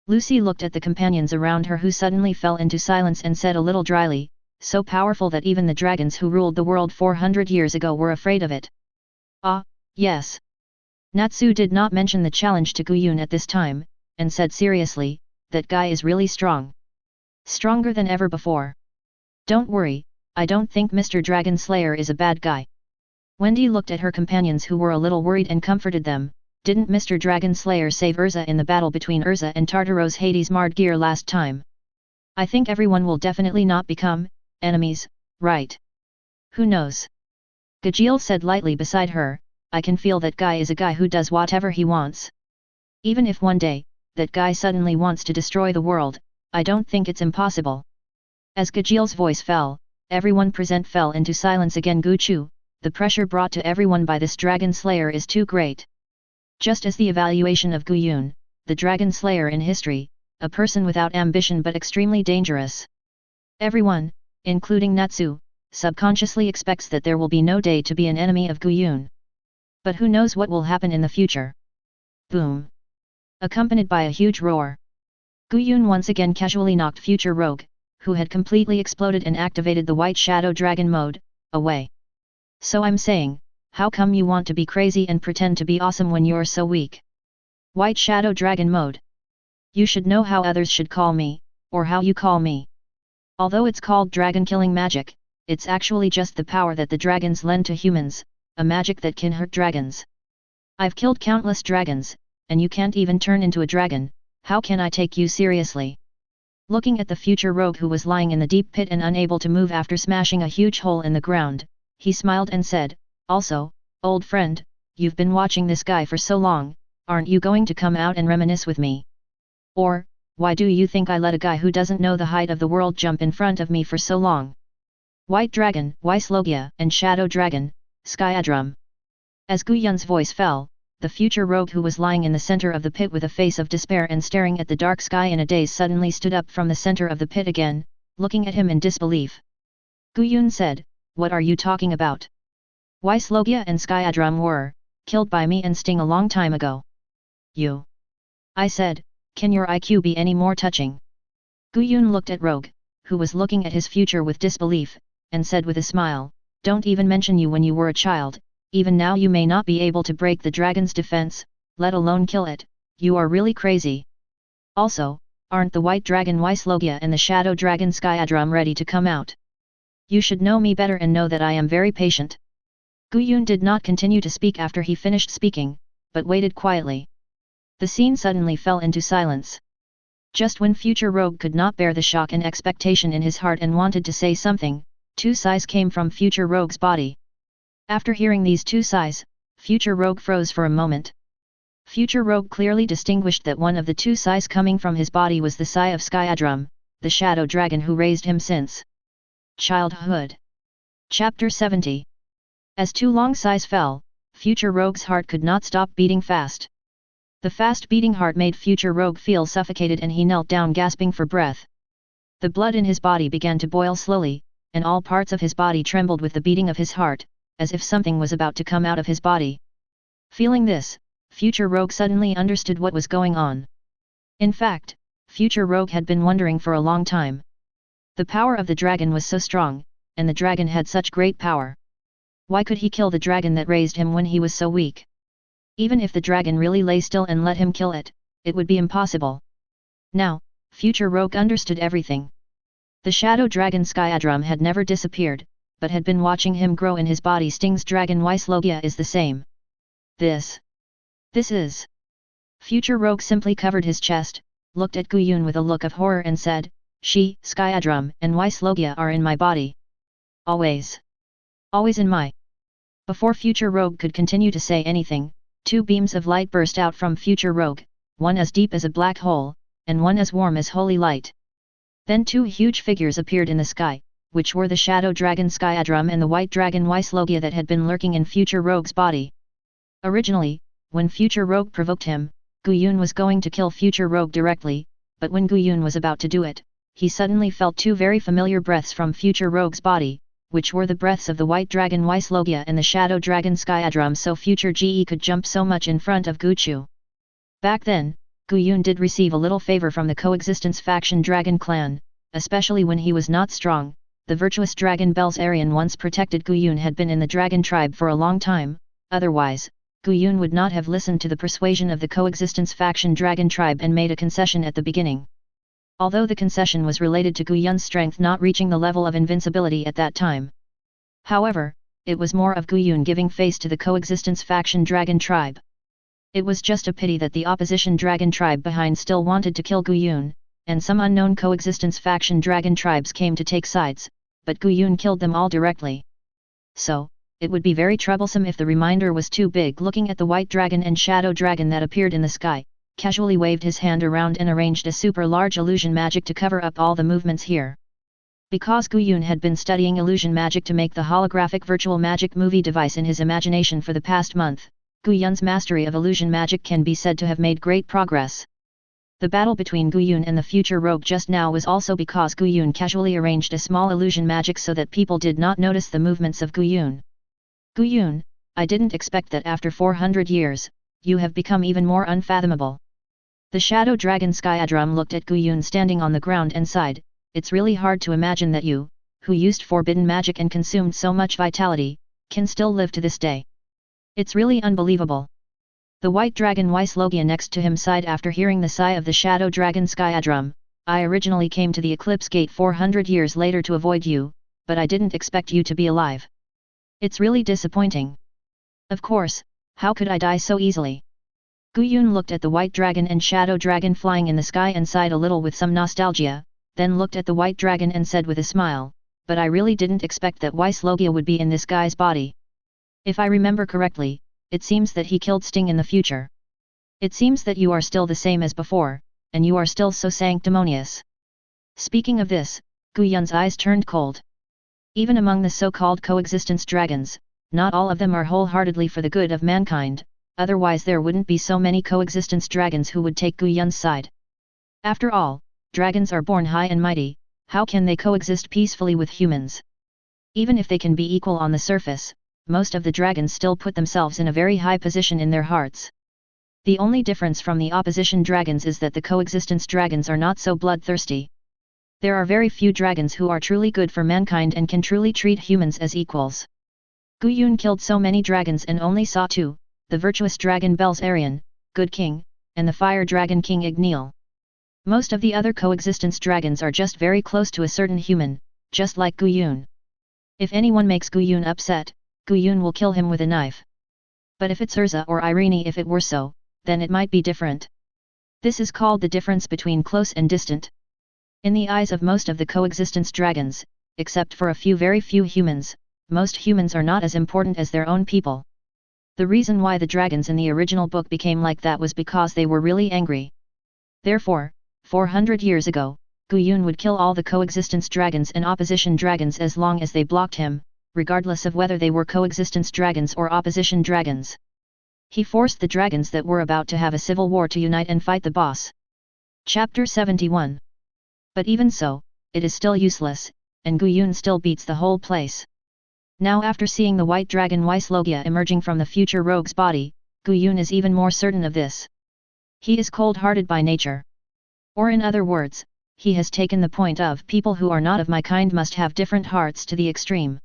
Lucy looked at the companions around her who suddenly fell into silence and said a little dryly, so powerful that even the dragons who ruled the world 400 years ago were afraid of it. Ah, yes. Natsu did not mention the challenge to Guyun at this time, and said seriously, that guy is really strong. Stronger than ever before. Don't worry, I don't think Mr. Dragon Slayer is a bad guy. Wendy looked at her companions who were a little worried and comforted them, didn't Mr. Dragon Slayer save Erza in the battle between Erza and Tartaros Hades Mardgear last time? I think everyone will definitely not become enemies, right? Who knows? Gajeel said lightly beside her, I can feel that guy is a guy who does whatever he wants. Even if one day, that guy suddenly wants to destroy the world, I don't think it's impossible. As Gajeel's voice fell, everyone present fell into silence again. Guchu, the pressure brought to everyone by this Dragon Slayer is too great. Just as the evaluation of Guyun, the Dragon Slayer in history, a person without ambition but extremely dangerous. Everyone, including Natsu, subconsciously expects that there will be no day to be an enemy of Guyun. But who knows what will happen in the future? Boom! Accompanied by a huge roar. Guyun once again casually knocked future rogue, who had completely exploded and activated the white shadow dragon mode, away. So I'm saying, how come you want to be crazy and pretend to be awesome when you're so weak? White shadow dragon mode. You should know how others should call me, or how you call me. Although it's called dragon killing magic, it's actually just the power that the dragons lend to humans, a magic that can hurt dragons. I've killed countless dragons, and you can't even turn into a dragon, how can I take you seriously? Looking at the future rogue who was lying in the deep pit and unable to move after smashing a huge hole in the ground, he smiled and said, also, old friend, you've been watching this guy for so long, aren't you going to come out and reminisce with me? Or, why do you think I let a guy who doesn't know the height of the world jump in front of me for so long? White Dragon, Logia, and Shadow Dragon, Skyadrum. As Guyun's voice fell, the future rogue who was lying in the center of the pit with a face of despair and staring at the dark sky in a daze suddenly stood up from the center of the pit again, looking at him in disbelief. Guyun said, what are you talking about? Logia and Skyadrum were killed by me and Sting a long time ago. You. I said, can your IQ be any more touching? Guyun looked at Rogue, who was looking at his future with disbelief, and said with a smile, don't even mention you when you were a child, even now you may not be able to break the dragon's defense, let alone kill it, you are really crazy. Also, aren't the white dragon Logia and the shadow dragon Skyadrum ready to come out? You should know me better and know that I am very patient. Guyun did not continue to speak after he finished speaking, but waited quietly. The scene suddenly fell into silence. Just when future rogue could not bear the shock and expectation in his heart and wanted to say something, two sighs came from future rogue's body. After hearing these two sighs, future rogue froze for a moment. Future rogue clearly distinguished that one of the two sighs coming from his body was the sigh of Skyadrum, the shadow dragon who raised him since childhood. Chapter 70. As two long sighs fell, future rogue's heart could not stop beating fast. The fast-beating heart made future rogue feel suffocated and he knelt down gasping for breath. The blood in his body began to boil slowly, and all parts of his body trembled with the beating of his heart, as if something was about to come out of his body. Feeling this, future rogue suddenly understood what was going on. In fact, future rogue had been wondering for a long time. The power of the dragon was so strong, and the dragon had such great power. Why could he kill the dragon that raised him when he was so weak? Even if the dragon really lay still and let him kill it, it would be impossible. Now, future rogue understood everything. The shadow dragon Skyadrum had never disappeared, but had been watching him grow in his body. Sting's dragon Logia is the same. This is... Future rogue simply covered his chest, looked at Guyun with a look of horror and said, she, Skyadrum, and Logia are in my body. Always. Always in my... Before future rogue could continue to say anything, two beams of light burst out from future rogue, one as deep as a black hole, and one as warm as holy light. Then two huge figures appeared in the sky, which were the shadow dragon Skyadrum and the white dragon Logia that had been lurking in future rogue's body. Originally, when future rogue provoked him, Guyun was going to kill future rogue directly, but when Guyun was about to do it, he suddenly felt two very familiar breaths from future rogue's body, which were the breaths of the white dragon Logia and the shadow dragon Skyadrum, so future GE could jump so much in front of Guchu. Back then, Guyun did receive a little favor from the coexistence faction dragon clan, especially when he was not strong. The virtuous dragon Belzarian once protected Guyun had been in the dragon tribe for a long time, otherwise, Guyun would not have listened to the persuasion of the coexistence faction dragon tribe and made a concession at the beginning. Although the concession was related to Guyun's strength not reaching the level of invincibility at that time. However, it was more of Guyun giving face to the coexistence faction dragon tribe. It was just a pity that the opposition dragon tribe behind still wanted to kill Guyun, and some unknown coexistence faction dragon tribes came to take sides, but Guyun killed them all directly. So, it would be very troublesome if the reminder was too big. Looking at the white dragon and shadow dragon that appeared in the sky, casually waved his hand around and arranged a super large illusion magic to cover up all the movements here. Because Guyun had been studying illusion magic to make the holographic virtual magic movie device in his imagination for the past month, Guyun's mastery of illusion magic can be said to have made great progress. The battle between Guyun and the future rogue just now was also because Guyun casually arranged a small illusion magic so that people did not notice the movements of Guyun. Guyun, I didn't expect that after 400 years, you have become even more unfathomable. The shadow dragon Skyadrum looked at Guyun standing on the ground and sighed, it's really hard to imagine that you, who used forbidden magic and consumed so much vitality, can still live to this day. It's really unbelievable. The white dragon Wislogia next to him sighed after hearing the sigh of the shadow dragon Skyadrum. I originally came to the Eclipse Gate 400 years later to avoid you, but I didn't expect you to be alive. It's really disappointing. Of course, how could I die so easily? Guyun looked at the white dragon and shadow dragon flying in the sky and sighed a little with some nostalgia, then looked at the white dragon and said with a smile, but I really didn't expect that Wislogia would be in this guy's body. If I remember correctly, it seems that he killed Sting in the future. It seems that you are still the same as before, and you are still so sanctimonious. Speaking of this, Guyun's eyes turned cold. Even among the so-called coexistence dragons, not all of them are wholeheartedly for the good of mankind, otherwise there wouldn't be so many coexistence dragons who would take Guyun's side. After all, dragons are born high and mighty, how can they coexist peacefully with humans? Even if they can be equal on the surface, most of the dragons still put themselves in a very high position in their hearts. The only difference from the opposition dragons is that the coexistence dragons are not so bloodthirsty. There are very few dragons who are truly good for mankind and can truly treat humans as equals. Guyun killed so many dragons and only saw two, the virtuous dragon Belzarian, Good King, and the fire dragon King Igneel. Most of the other coexistence dragons are just very close to a certain human, just like Guyun. If anyone makes Guyun upset, Guyun will kill him with a knife. But if it's Erza or Irene, if it were so, then it might be different. This is called the difference between close and distant. In the eyes of most of the coexistence dragons, except for a few very few humans, most humans are not as important as their own people. The reason why the dragons in the original book became like that was because they were really angry. Therefore, 400 years ago, Guyun would kill all the coexistence dragons and opposition dragons as long as they blocked him, regardless of whether they were coexistence dragons or opposition dragons. He forced the dragons that were about to have a civil war to unite and fight the boss. Chapter 71. But even so, it is still useless, and Guyun still beats the whole place. Now after seeing the white dragon Wislogia emerging from the future rogue's body, Guyun is even more certain of this. He is cold-hearted by nature. Or in other words, he has taken the point of people who are not of my kind must have different hearts to the extreme.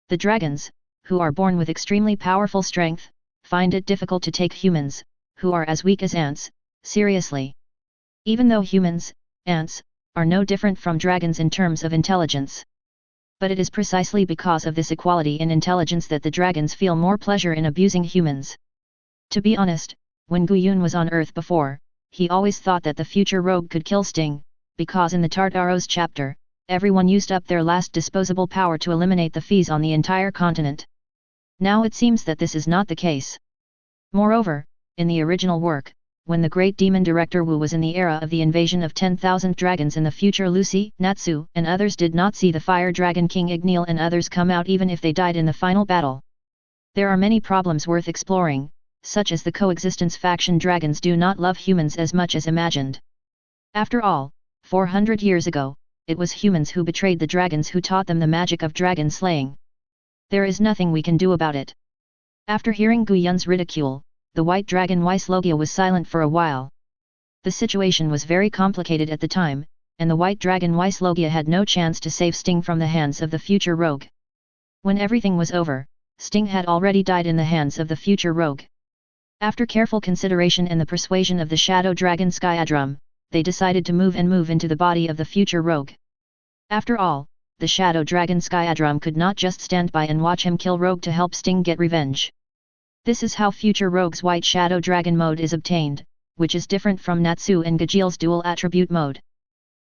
The dragons, who are born with extremely powerful strength, find it difficult to take humans, who are as weak as ants, seriously. Even though humans, ants, are no different from dragons in terms of intelligence. But it is precisely because of this equality in intelligence that the dragons feel more pleasure in abusing humans. To be honest, when Guyun was on Earth before, he always thought that the future rogue could kill Sting, because in the Tartaros chapter, everyone used up their last disposable power to eliminate the fees on the entire continent. Now it seems that this is not the case. Moreover, in the original work, when the great demon director Wu was in the era of the invasion of 10,000 dragons in the future, Lucy, Natsu, and others did not see the fire dragon King Igneel and others come out even if they died in the final battle. There are many problems worth exploring, such as the coexistence faction dragons do not love humans as much as imagined. After all, 400 years ago, it was humans who betrayed the dragons who taught them the magic of dragon slaying. There is nothing we can do about it. After hearing Guyun's ridicule, the white dragon Wislogia was silent for a while. The situation was very complicated at the time, and the white dragon Wislogia had no chance to save Sting from the hands of the future rogue. When everything was over, Sting had already died in the hands of the future rogue. After careful consideration and the persuasion of the shadow dragon Skyadrum, they decided to move into the body of the future rogue. After all, the shadow dragon Skyadrum could not just stand by and watch him kill rogue to help Sting get revenge. This is how future rogue's white shadow dragon mode is obtained, which is different from Natsu and Gajeel's dual attribute mode.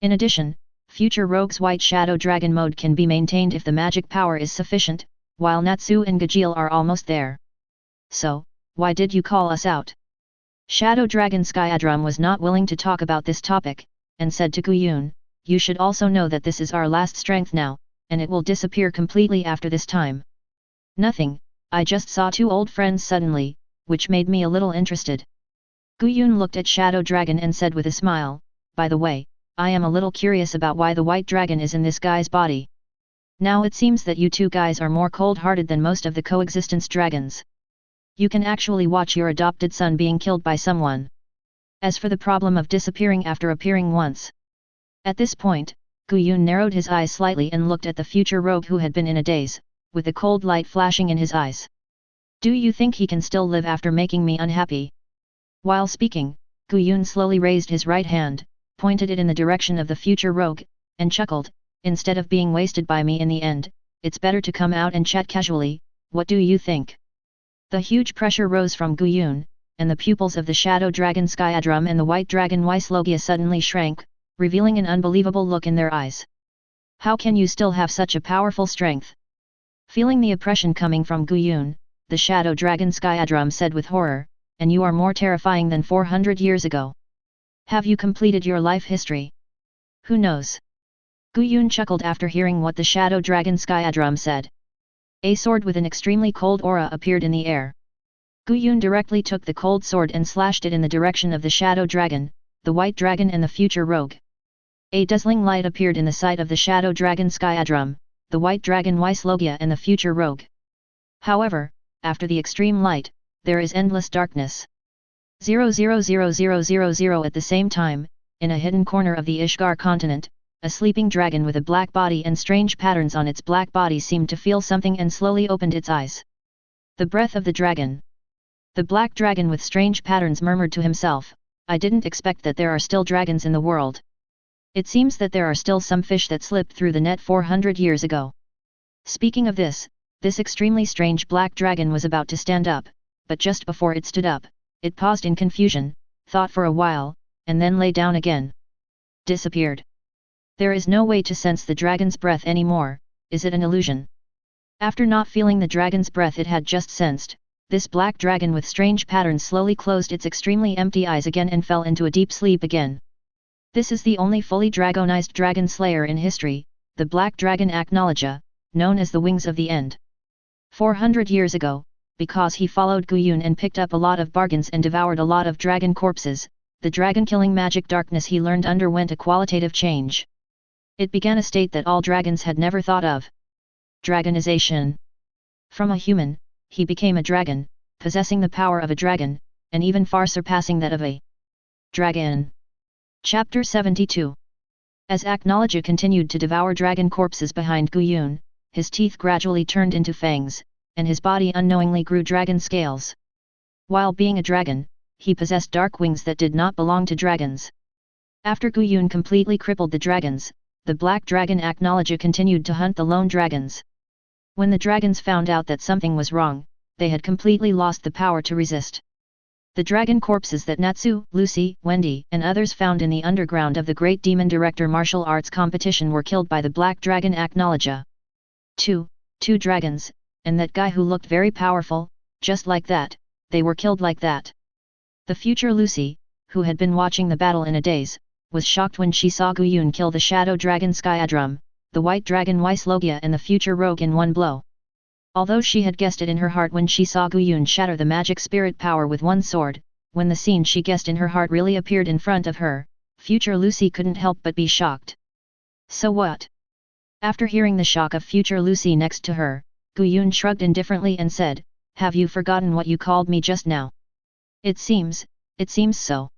In addition, future rogue's white shadow dragon mode can be maintained if the magic power is sufficient, while Natsu and Gajeel are almost there. So, why did you call us out? Shadow Dragon Skyadrum was not willing to talk about this topic, and said to Guyun, you should also know that this is our last strength now, and it will disappear completely after this time. Nothing, I just saw two old friends suddenly, which made me a little interested. Guyun looked at Shadow Dragon and said with a smile, "By the way, I am a little curious about why the white dragon is in this guy's body. Now it seems that you two guys are more cold-hearted than most of the coexistence dragons. You can actually watch your adopted son being killed by someone. As for the problem of disappearing after appearing once." At this point, Guyun narrowed his eyes slightly and looked at the future rogue who had been in a daze, with a cold light flashing in his eyes. "Do you think he can still live after making me unhappy?" While speaking, Guyun slowly raised his right hand, pointed it in the direction of the future rogue, and chuckled, "Instead of being wasted by me in the end, it's better to come out and chat casually, what do you think?" The huge pressure rose from Guyun, and the pupils of the Shadow Dragon Skyadrum and the White Dragon Wislogia suddenly shrank, revealing an unbelievable look in their eyes. "How can you still have such a powerful strength?" Feeling the oppression coming from Guyun, the Shadow Dragon Skyadrum said with horror, "And you are more terrifying than 400 years ago. Have you completed your life history?" "Who knows?" Guyun chuckled after hearing what the Shadow Dragon Skyadrum said. A sword with an extremely cold aura appeared in the air. Guyun directly took the cold sword and slashed it in the direction of the Shadow Dragon, the White Dragon and the future rogue. A dazzling light appeared in the sight of the Shadow Dragon Skyadrum, the White Dragon Wislogia and the future rogue. However, after the extreme light, there is endless darkness. 0000000 At the same time, in a hidden corner of the Ishgar continent, a sleeping dragon with a black body and strange patterns on its black body seemed to feel something and slowly opened its eyes. The breath of the dragon. The black dragon with strange patterns murmured to himself, "I didn't expect that there are still dragons in the world. It seems that there are still some fish that slipped through the net 400 years ago." Speaking of this extremely strange black dragon was about to stand up, but just before it stood up, it paused in confusion, thought for a while, and then lay down again. Disappeared. There is no way to sense the dragon's breath anymore, is it an illusion? After not feeling the dragon's breath it had just sensed, this black dragon with strange patterns slowly closed its extremely empty eyes again and fell into a deep sleep again. This is the only fully dragonized dragon slayer in history, the black dragon Aknologia, known as the Wings of the End. 400 years ago, because he followed Guyun and picked up a lot of bargains and devoured a lot of dragon corpses, the dragon-killing magic darkness he learned underwent a qualitative change. It began a state that all dragons had never thought of. Dragonization. From a human, he became a dragon, possessing the power of a dragon, and even far surpassing that of a dragon. Chapter 72. As Aknologia continued to devour dragon corpses behind Guyun, his teeth gradually turned into fangs, and his body unknowingly grew dragon scales. While being a dragon, he possessed dark wings that did not belong to dragons. After Guyun completely crippled the dragons, the black dragon Aknologia continued to hunt the lone dragons. When the dragons found out that something was wrong, they had completely lost the power to resist. The dragon corpses that Natsu, Lucy, Wendy, and others found in the underground of the Great Demon Director martial arts competition were killed by the black dragon Aknologia. Two dragons, and that guy who looked very powerful, just like that, they were killed like that. The future Lucy, who had been watching the battle in a daze, was shocked when she saw Guyun kill the Shadow Dragon Skyadrum, the White Dragon Wislogia and the future rogue in one blow. Although she had guessed it in her heart when she saw Guyun shatter the magic spirit power with one sword, when the scene she guessed in her heart really appeared in front of her, future Lucy couldn't help but be shocked. So what? After hearing the shock of future Lucy next to her, Guyun shrugged indifferently and said, "Have you forgotten what you called me just now?" It seems so."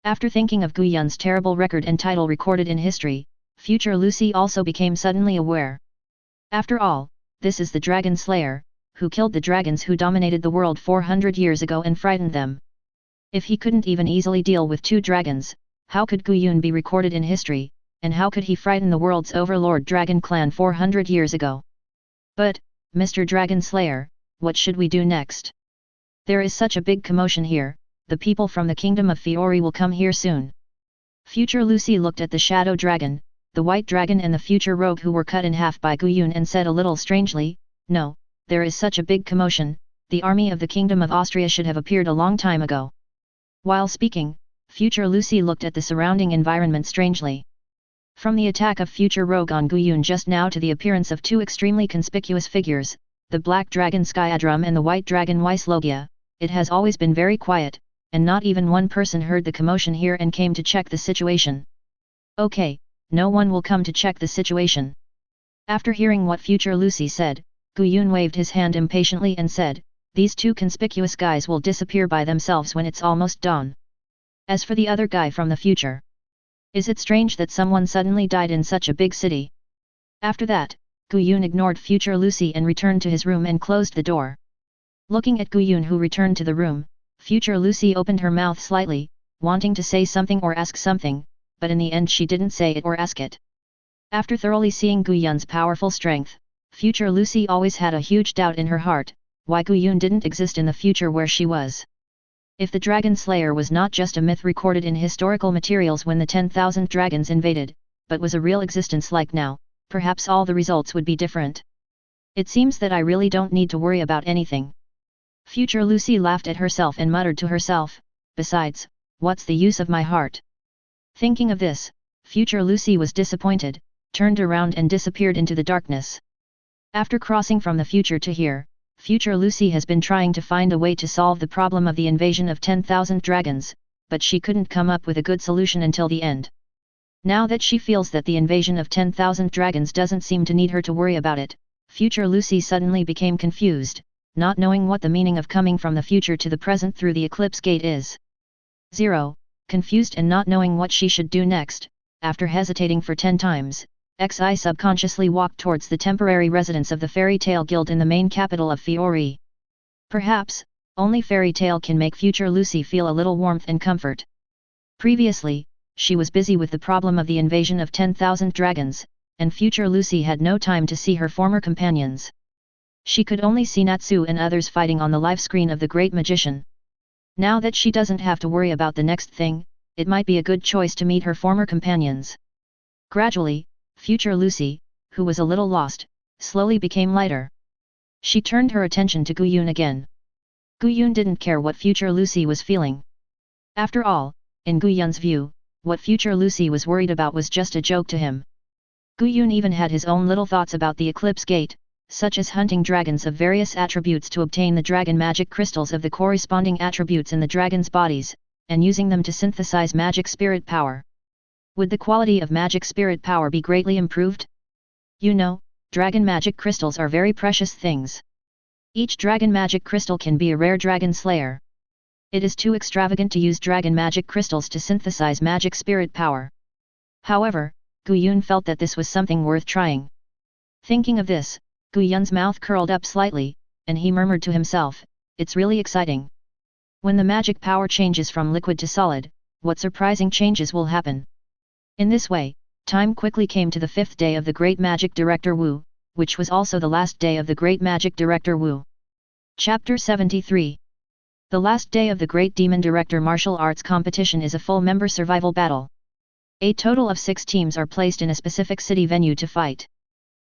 After thinking of Guyun's terrible record and title recorded in history, future Lucy also became suddenly aware. After all, this is the Dragon Slayer, who killed the dragons who dominated the world 400 years ago and frightened them. If he couldn't even easily deal with two dragons, how could Guyun be recorded in history, and how could he frighten the world's overlord Dragon Clan 400 years ago? But, Mr. Dragon Slayer, what should we do next? There is such a big commotion here, the people from the kingdom of Fiori will come here soon. Future Lucy looked at the Shadow Dragon, the White Dragon and the future rogue who were cut in half by Guyun and said a little strangely, "No, there is such a big commotion, the army of the Kingdom of Austria should have appeared a long time ago." While speaking, future Lucy looked at the surrounding environment strangely. From the attack of future rogue on Guyun just now to the appearance of two extremely conspicuous figures, the Black Dragon Skyadrum and the White Dragon Wislogia, it has always been very quiet, and not even one person heard the commotion here and came to check the situation. Okay, no one will come to check the situation. After hearing what future Lucy said, Gu-yun waved his hand impatiently and said, these two conspicuous guys will disappear by themselves when it's almost dawn. As for the other guy from the future, is it strange that someone suddenly died in such a big city? After that, Gu-yun ignored future Lucy and returned to his room and closed the door. Looking at Gu-yun who returned to the room, future Lucy opened her mouth slightly, wanting to say something or ask something, but in the end she didn't say it or ask it. After thoroughly seeing Gu-yun's powerful strength, future Lucy always had a huge doubt in her heart, why Gu-yun didn't exist in the future where she was. If the Dragon Slayer was not just a myth recorded in historical materials when the 10,000 dragons invaded, but was a real existence like now, perhaps all the results would be different. It seems that I really don't need to worry about anything. Future Lucy laughed at herself and muttered to herself, besides, what's the use of my heart? Thinking of this, future Lucy was disappointed, turned around and disappeared into the darkness. After crossing from the future to here, future Lucy has been trying to find a way to solve the problem of the invasion of 10,000 dragons, but she couldn't come up with a good solution until the end. Now that she feels that the invasion of 10,000 dragons doesn't seem to need her to worry about it, future Lucy suddenly became confused, not knowing what the meaning of coming from the future to the present through the eclipse gate is. 0. Confused and not knowing what she should do next, after hesitating for 10 times, Xi subconsciously walked towards the temporary residence of the Fairy Tale Guild in the main capital of Fiori. Perhaps, only Fairy Tale can make future Lucy feel a little warmth and comfort. Previously, she was busy with the problem of the invasion of 10,000 dragons, and future Lucy had no time to see her former companions. She could only see Natsu and others fighting on the live screen of the Great Magician. Now that she doesn't have to worry about the next thing, it might be a good choice to meet her former companions. Gradually, future Lucy, who was a little lost, slowly became lighter. She turned her attention to Gu-yun again. Gu-yun didn't care what future Lucy was feeling. After all, in Gu-yun's view, what future Lucy was worried about was just a joke to him. Gu-yun even had his own little thoughts about the Eclipse Gate, such as hunting dragons of various attributes to obtain the dragon magic crystals of the corresponding attributes in the dragon's bodies, and using them to synthesize magic spirit power. Would the quality of magic spirit power be greatly improved? You know, dragon magic crystals are very precious things. Each dragon magic crystal can be a rare dragon slayer. It is too extravagant to use dragon magic crystals to synthesize magic spirit power. However, Gu-yun felt that this was something worth trying. Thinking of this, Gu-yun's mouth curled up slightly, and he murmured to himself, it's really exciting. When the magic power changes from liquid to solid, what surprising changes will happen? In this way, time quickly came to the 5th day of the Great Magic Director Wu, which was also the last day of the Great Magic Director Wu. Chapter 73. The last day of the Great Demon Director Martial Arts Competition is a full member survival battle. A total of 6 teams are placed in a specific city venue to fight.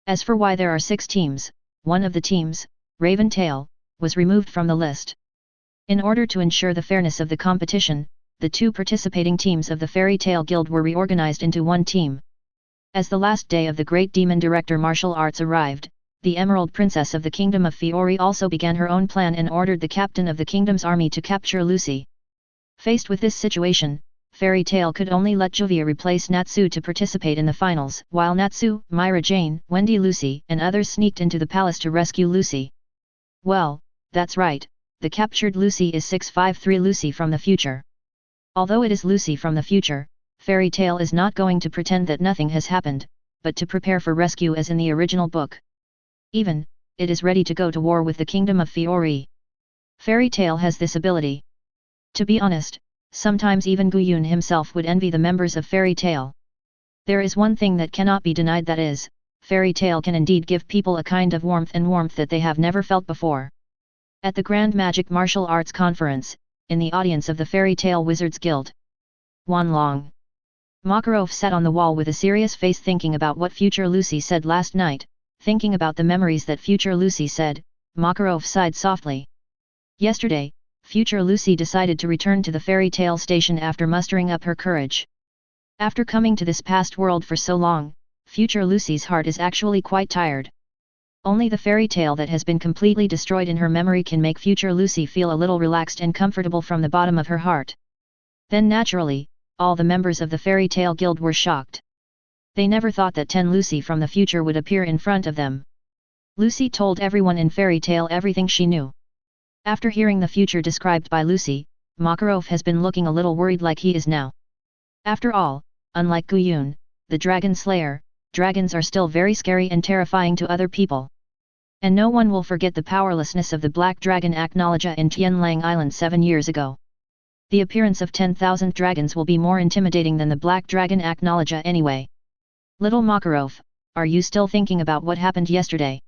As for why there are 6 teams, one of the teams, Raven Tail, was removed from the list. In order to ensure the fairness of the competition, the 2 participating teams of the Fairy Tale Guild were reorganized into one team. As the last day of the Great Demon Director Martial Arts arrived, the Emerald Princess of the Kingdom of Fiori also began her own plan and ordered the captain of the kingdom's army to capture Lucy. Faced with this situation, Fairy Tale could only let Juvia replace Natsu to participate in the finals, while Natsu, Myra Jane, Wendy Lucy, and others sneaked into the palace to rescue Lucy. Well, that's right, the captured Lucy is 653 Lucy from the future. Although it is Lucy from the future, Fairy Tale is not going to pretend that nothing has happened, but to prepare for rescue as in the original book. Even, it is ready to go to war with the Kingdom of Fiori. Fairy Tale has this ability. To be honest, sometimes even Gu-yun himself would envy the members of Fairy Tale. There is one thing that cannot be denied, that is, Fairy Tale can indeed give people a kind of warmth that they have never felt before. At the Grand Magic Martial Arts Conference, in the audience of the Fairy Tale Wizards Guild, Wanlong Makarov sat on the wall with a serious face thinking about what future Lucy said last night. Thinking about the memories that future Lucy said, Makarov sighed softly. Yesterday, future Lucy decided to return to the Fairy Tale Station after mustering up her courage. After coming to this past world for so long, future Lucy's heart is actually quite tired. Only the fairy tale that has been completely destroyed in her memory can make future Lucy feel a little relaxed and comfortable from the bottom of her heart. Then naturally, all the members of the fairy tale guild were shocked. They never thought that 10 Lucy from the future would appear in front of them. Lucy told everyone in fairy tale everything she knew. After hearing the future described by Lucy, Makarov has been looking a little worried like he is now. After all, unlike Guyun, the dragon slayer, dragons are still very scary and terrifying to other people. And no one will forget the powerlessness of the black dragon Aknologia in Tianlang Island 7 years ago. The appearance of 10,000 dragons will be more intimidating than the black dragon Aknologia anyway. Little Makarov, are you still thinking about what happened yesterday?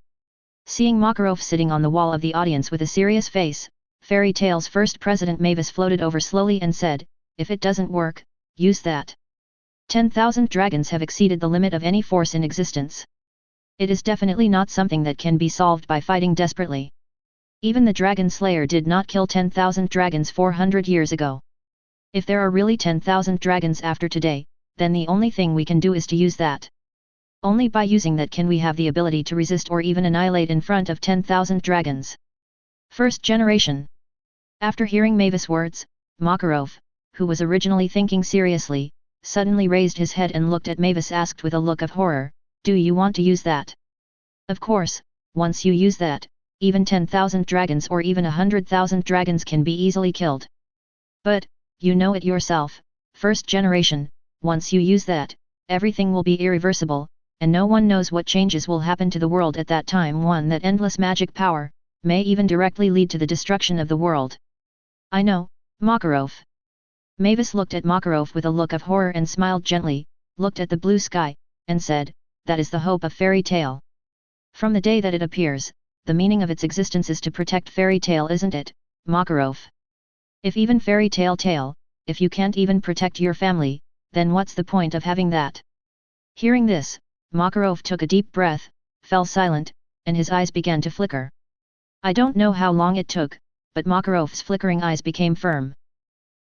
Seeing Makarov sitting on the wall of the audience with a serious face, Fairy Tale's first president Mavis floated over slowly and said, if it doesn't work, use that. 10,000 dragons have exceeded the limit of any force in existence. It is definitely not something that can be solved by fighting desperately. Even the Dragon Slayer did not kill 10,000 dragons 400 years ago. If there are really 10,000 dragons after today, then the only thing we can do is to use that. Only by using that can we have the ability to resist or even annihilate in front of 10,000 dragons. First generation. After hearing Mavis' words, Makarov, who was originally thinking seriously, suddenly raised his head and looked at Mavis asked with a look of horror, do you want to use that? Of course, once you use that, even 10,000 dragons or even 100,000 dragons can be easily killed. But, you know it yourself, first generation, once you use that, everything will be irreversible, and no one knows what changes will happen to the world at that time. That endless magic power, may even directly lead to the destruction of the world. I know, Makarov. Mavis looked at Makarov with a look of horror and smiled gently, looked at the blue sky, and said, that is the hope of Fairy Tale. From the day that it appears, the meaning of its existence is to protect Fairy Tale, isn't it, Makarov? If even Fairy Tale, if you can't even protect your family, then what's the point of having that? Hearing this, Makarov took a deep breath, fell silent, and his eyes began to flicker. I don't know how long it took, but Makarov's flickering eyes became firm.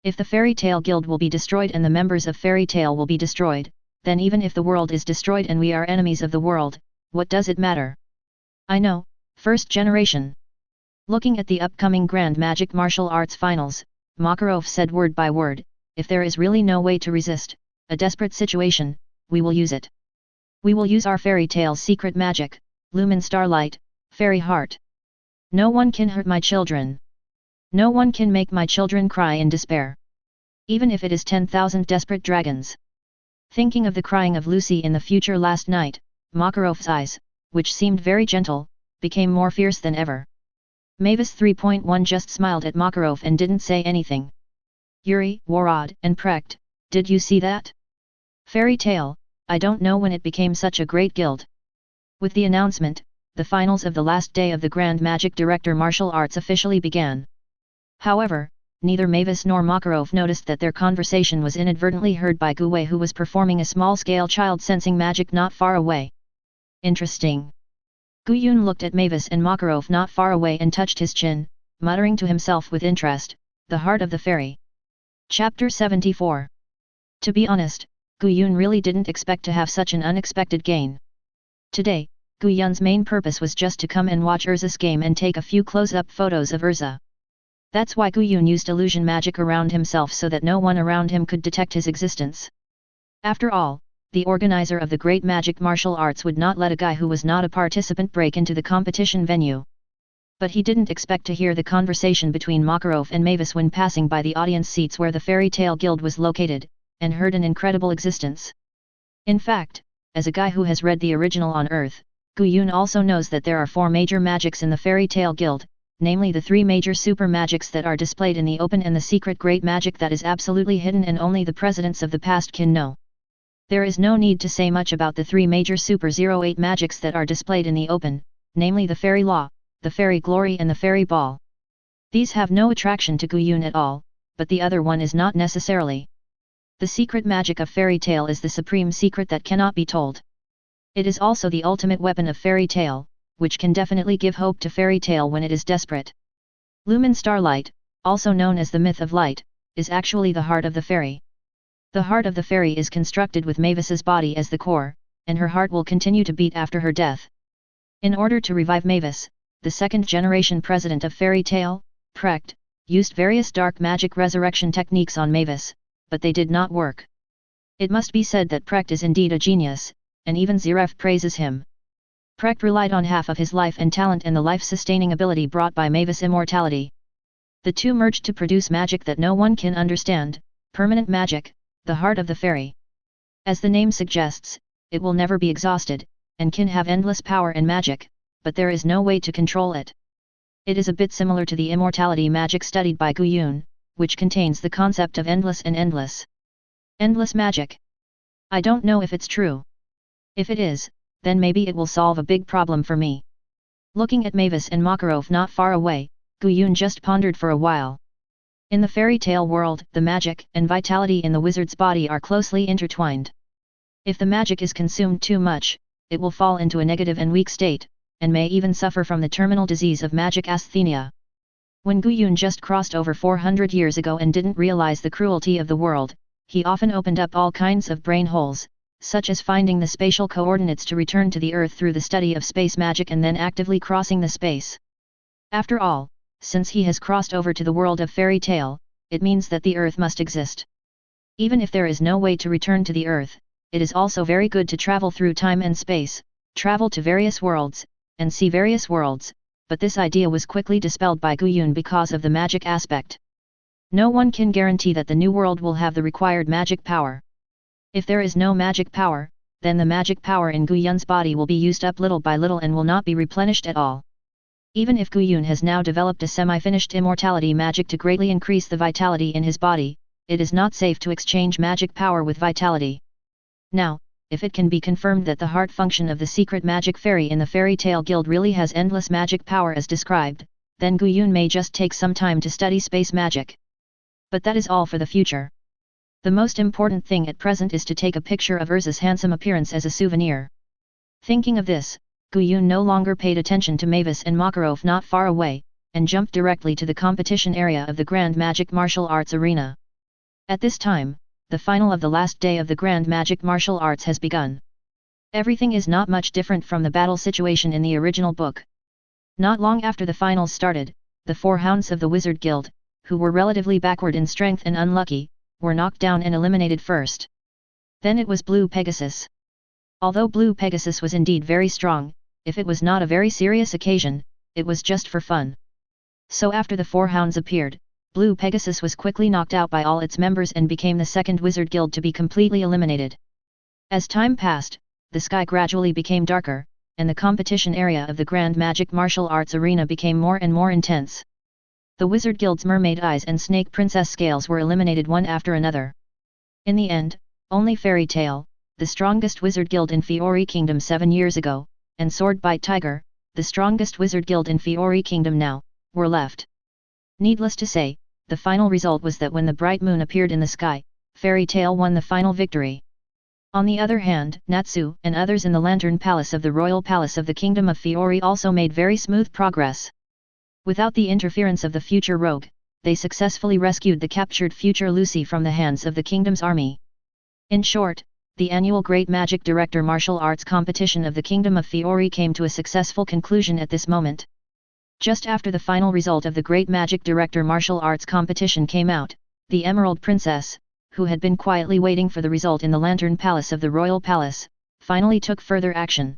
If the Fairy Tale Guild will be destroyed and the members of Fairy Tale will be destroyed, then even if the world is destroyed and we are enemies of the world, what does it matter? I know, first generation. Looking at the upcoming Grand Magic Martial Arts Finals, Makarov said word by word, if there is really no way to resist, a desperate situation, we will use it. We will use our Fairy Tale's secret magic, Lumen Starlight, Fairy Heart. No one can hurt my children. No one can make my children cry in despair. Even if it is 10,000 desperate dragons. Thinking of the crying of Lucy in the future last night, Makarov's eyes, which seemed very gentle, became more fierce than ever. Mavis 3.1 just smiled at Makarov and didn't say anything. Yuri, Warad, and Precht, did you see that? Fairy Tale, I don't know when it became such a great guild. With the announcement, the finals of the last day of the Grand Magic Director Martial Arts officially began. However, neither Mavis nor Makarov noticed that their conversation was inadvertently heard by Gu Wei, who was performing a small-scale child sensing magic not far away. Interesting. Gu Yun looked at Mavis and Makarov not far away and touched his chin, muttering to himself with interest, the heart of the fairy. Chapter 74. To be honest, Gu Yun really didn't expect to have such an unexpected gain. Today, Gu Yun's main purpose was just to come and watch Erza's game and take a few close-up photos of Erza. That's why Gu Yun used illusion magic around himself so that no one around him could detect his existence. After all, the organizer of the Great Magic Martial Arts would not let a guy who was not a participant break into the competition venue. But he didn't expect to hear the conversation between Makarov and Mavis when passing by the audience seats where the Fairy Tale Guild was located, and heard an incredible existence. In fact, as a guy who has read the original on Earth, Gu Yun also knows that there are 4 major magics in the Fairy Tale Guild, namely the 3 major super magics that are displayed in the open and the secret great magic that is absolutely hidden and only the presidents of the past can know. There is no need to say much about the 3 major super 08 magics that are displayed in the open, namely the Fairy Law, the Fairy Glory and the Fairy Ball. These have no attraction to Gu Yun at all, but the other one is not necessarily. The secret magic of Fairy Tale is the supreme secret that cannot be told. It is also the ultimate weapon of Fairy Tale, which can definitely give hope to Fairy Tale when it is desperate. Lumen Starlight, also known as the Myth of Light, is actually the heart of the fairy. The heart of the fairy is constructed with Mavis's body as the core, and her heart will continue to beat after her death. In order to revive Mavis, the second-generation president of Fairy Tail, Precht, used various dark magic resurrection techniques on Mavis, but they did not work. It must be said that Precht is indeed a genius, and even Ziref praises him. Precht relied on half of his life and talent and the life-sustaining ability brought by Mavis' immortality. The two merged to produce magic that no one can understand, permanent magic, the heart of the fairy. As the name suggests, it will never be exhausted, and can have endless power and magic, but there is no way to control it. It is a bit similar to the immortality magic studied by Guyun, which contains the concept of endless and endless. Endless magic. I don't know if it's true. If it is, then maybe it will solve a big problem for me. Looking at Mavis and Makarov not far away, Guyun just pondered for a while. In the fairy tale world, the magic and vitality in the wizard's body are closely intertwined. If the magic is consumed too much, it will fall into a negative and weak state, and may even suffer from the terminal disease of magic asthenia. When Guyun just crossed over 400 years ago and didn't realize the cruelty of the world, he often opened up all kinds of brain holes, such as finding the spatial coordinates to return to the Earth through the study of space magic and then actively crossing the space. After all, since he has crossed over to the world of fairy tale, it means that the Earth must exist. Even if there is no way to return to the Earth, it is also very good to travel through time and space, travel to various worlds, and see various worlds, but this idea was quickly dispelled by Guyun because of the magic aspect. No one can guarantee that the new world will have the required magic power. If there is no magic power, then the magic power in Guyun's body will be used up little by little and will not be replenished at all. Even if Guyun has now developed a semi-finished immortality magic to greatly increase the vitality in his body, it is not safe to exchange magic power with vitality. Now, if it can be confirmed that the heart function of the secret magic fairy in the Fairy Tale Guild really has endless magic power as described, then Guyun may just take some time to study space magic. But that is all for the future. The most important thing at present is to take a picture of Erza's handsome appearance as a souvenir. Thinking of this, Guyun no longer paid attention to Mavis and Makarov not far away, and jumped directly to the competition area of the Grand Magic Martial Arts Arena. At this time, the final of the last day of the Grand Magic Martial Arts has begun. Everything is not much different from the battle situation in the original book. Not long after the finals started, the four hounds of the Wizard Guild, who were relatively backward in strength and unlucky, were knocked down and eliminated first. Then it was Blue Pegasus. Although Blue Pegasus was indeed very strong, if it was not a very serious occasion, it was just for fun. So after the four hounds appeared, Blue Pegasus was quickly knocked out by all its members and became the second Wizard Guild to be completely eliminated. As time passed, the sky gradually became darker, and the competition area of the Grand Magic Martial Arts Arena became more and more intense. The Wizard Guild's Mermaid Eyes and Snake Princess Scales were eliminated one after another. In the end, only Fairy Tail, the strongest Wizard Guild in Fiori Kingdom 7 years ago, and Swordbite Tiger, the strongest Wizard Guild in Fiori Kingdom now, were left. Needless to say, the final result was that when the bright moon appeared in the sky, Fairy Tail won the final victory. On the other hand, Natsu and others in the Lantern Palace of the Royal Palace of the Kingdom of Fiori also made very smooth progress. Without the interference of the future rogue, they successfully rescued the captured future Lucy from the hands of the kingdom's army. In short, the annual Great Magic Director Martial Arts competition of the Kingdom of Fiori came to a successful conclusion at this moment. Just after the final result of the Great Magic Director Martial Arts competition came out, the Emerald Princess, who had been quietly waiting for the result in the Lantern Palace of the Royal Palace, finally took further action.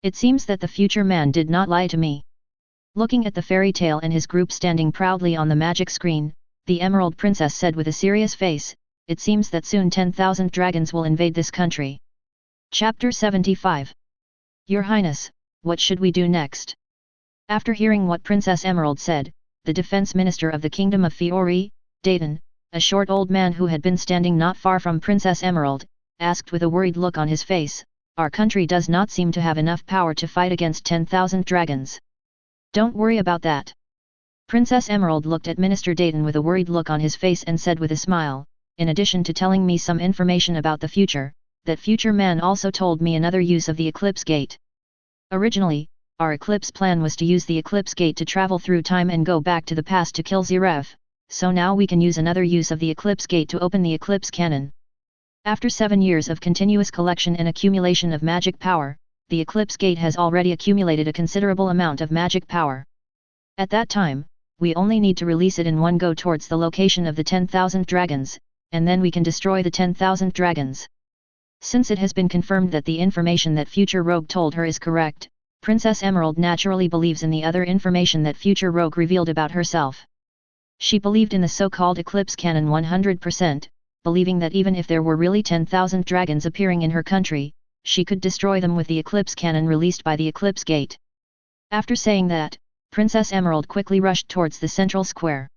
It seems that the future man did not lie to me. Looking at the Fairy Tale and his group standing proudly on the magic screen, the Emerald Princess said with a serious face, "It seems that soon 10,000 dragons will invade this country." Chapter 75. Your Highness, what should we do next? After hearing what Princess Emerald said, the Defense Minister of the Kingdom of Fiori, Dayton, a short old man who had been standing not far from Princess Emerald, asked with a worried look on his face, "Our country does not seem to have enough power to fight against 10,000 dragons. Don't worry about that." Princess Emerald looked at Minister Dayton with a worried look on his face and said with a smile, "In addition to telling me some information about the future, that future man also told me another use of the Eclipse Gate. Originally, our Eclipse plan was to use the Eclipse Gate to travel through time and go back to the past to kill Ziref, so now we can use another use of the Eclipse Gate to open the Eclipse Cannon." After 7 years of continuous collection and accumulation of magic power, the Eclipse Gate has already accumulated a considerable amount of magic power. At that time, we only need to release it in one go towards the location of the 10,000 dragons, and then we can destroy the 10,000 dragons. Since it has been confirmed that the information that Future Rogue told her is correct, Princess Emerald naturally believes in the other information that Future Rogue revealed about herself. She believed in the so-called Eclipse Canon 100%, believing that even if there were really 10,000 dragons appearing in her country, she could destroy them with the Eclipse Canon released by the Eclipse Gate. After saying that, Princess Emerald quickly rushed towards the central square.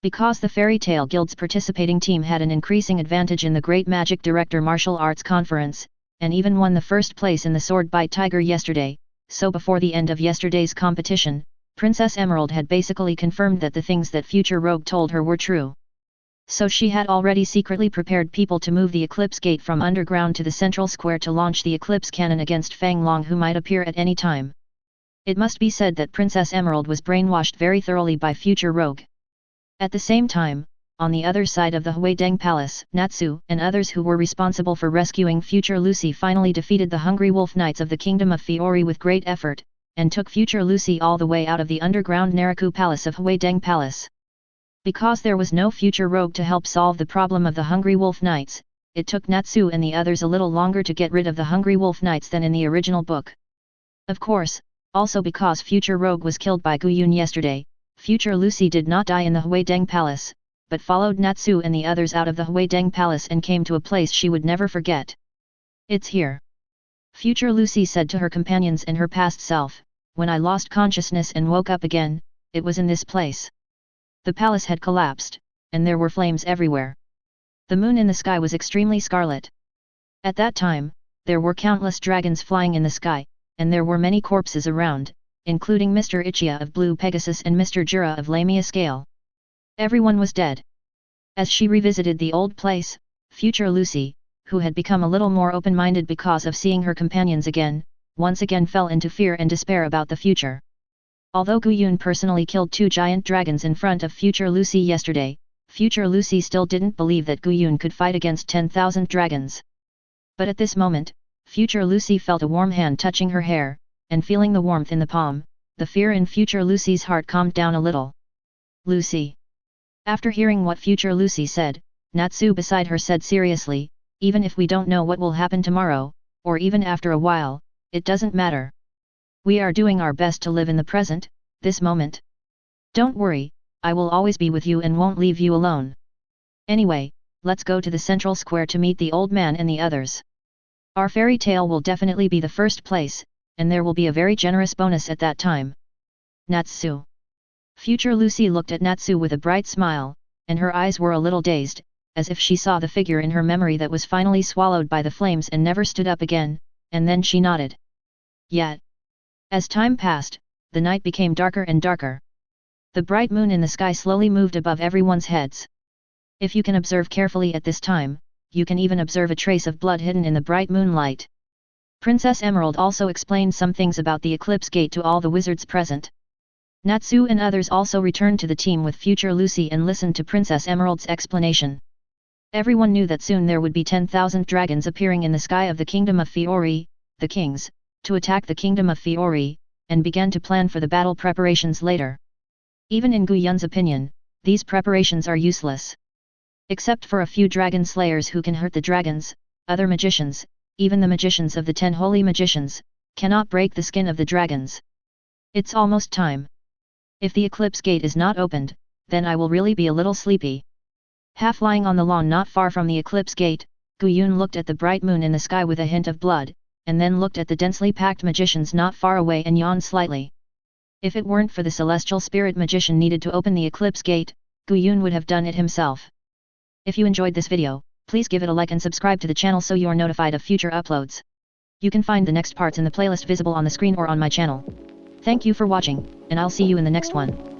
Because the Fairy Tale Guild's participating team had an increasing advantage in the Great Magic Director Martial Arts Conference, and even won the first place in the Sword Bite Tiger yesterday, so before the end of yesterday's competition, Princess Emerald had basically confirmed that the things that Future Rogue told her were true. So she had already secretly prepared people to move the Eclipse Gate from underground to the central square to launch the Eclipse Cannon against Fang Long, who might appear at any time. It must be said that Princess Emerald was brainwashed very thoroughly by Future Rogue. At the same time, on the other side of the Huideng Palace, Natsu and others who were responsible for rescuing Future Lucy finally defeated the Hungry Wolf Knights of the Kingdom of Fiori with great effort, and took Future Lucy all the way out of the underground Naraku Palace of Huideng Palace. Because there was no Future Rogue to help solve the problem of the Hungry Wolf Knights, it took Natsu and the others a little longer to get rid of the Hungry Wolf Knights than in the original book. Of course, also because Future Rogue was killed by Guyun yesterday, Future Lucy did not die in the Huideng Palace, but followed Natsu and the others out of the Huideng Palace and came to a place she would never forget. It's here. Future Lucy said to her companions and her past self, when I lost consciousness and woke up again, it was in this place. The palace had collapsed, and there were flames everywhere. The moon in the sky was extremely scarlet. At that time, there were countless dragons flying in the sky, and there were many corpses around, including Mr. Ichia of Blue Pegasus and Mr. Jura of Lamia Scale. Everyone was dead. As she revisited the old place, Future Lucy, who had become a little more open-minded because of seeing her companions again, once again fell into fear and despair about the future. Although Guyun personally killed 2 giant dragons in front of Future Lucy yesterday, Future Lucy still didn't believe that Guyun could fight against 10,000 dragons. But at this moment, Future Lucy felt a warm hand touching her hair, and feeling the warmth in the palm, the fear in Future Lucy's heart calmed down a little. Lucy. After hearing what Future Lucy said, Natsu beside her said seriously, even if we don't know what will happen tomorrow, or even after a while, it doesn't matter. We are doing our best to live in the present, this moment. Don't worry, I will always be with you and won't leave you alone. Anyway, let's go to the central square to meet the old man and the others. Our fairy tale will definitely be the first place, and there will be a very generous bonus at that time. Natsu. Future Lucy looked at Natsu with a bright smile, and her eyes were a little dazed, as if she saw the figure in her memory that was finally swallowed by the flames and never stood up again, and then she nodded. Yet. As time passed, the night became darker and darker. The bright moon in the sky slowly moved above everyone's heads. If you can observe carefully at this time, you can even observe a trace of blood hidden in the bright moonlight. Princess Emerald also explained some things about the Eclipse Gate to all the wizards present. Natsu and others also returned to the team with Future Lucy and listened to Princess Emerald's explanation. Everyone knew that soon there would be 10,000 dragons appearing in the sky of the Kingdom of Fiori, the kings, to attack the Kingdom of Fiori, and began to plan for the battle preparations later. Even in Guyun's opinion, these preparations are useless. Except for a few dragon slayers who can hurt the dragons, other magicians, even the magicians of the 10 holy magicians, cannot break the skin of the dragons. It's almost time. If the Eclipse Gate is not opened, then I will really be a little sleepy. Half lying on the lawn not far from the Eclipse Gate, Guyun looked at the bright moon in the sky with a hint of blood, and then looked at the densely packed magicians not far away and yawned slightly. If it weren't for the celestial spirit magician needed to open the Eclipse Gate, Guyun would have done it himself. If you enjoyed this video, please give it a like and subscribe to the channel so you are notified of future uploads. You can find the next parts in the playlist visible on the screen or on my channel. Thank you for watching, and I'll see you in the next one.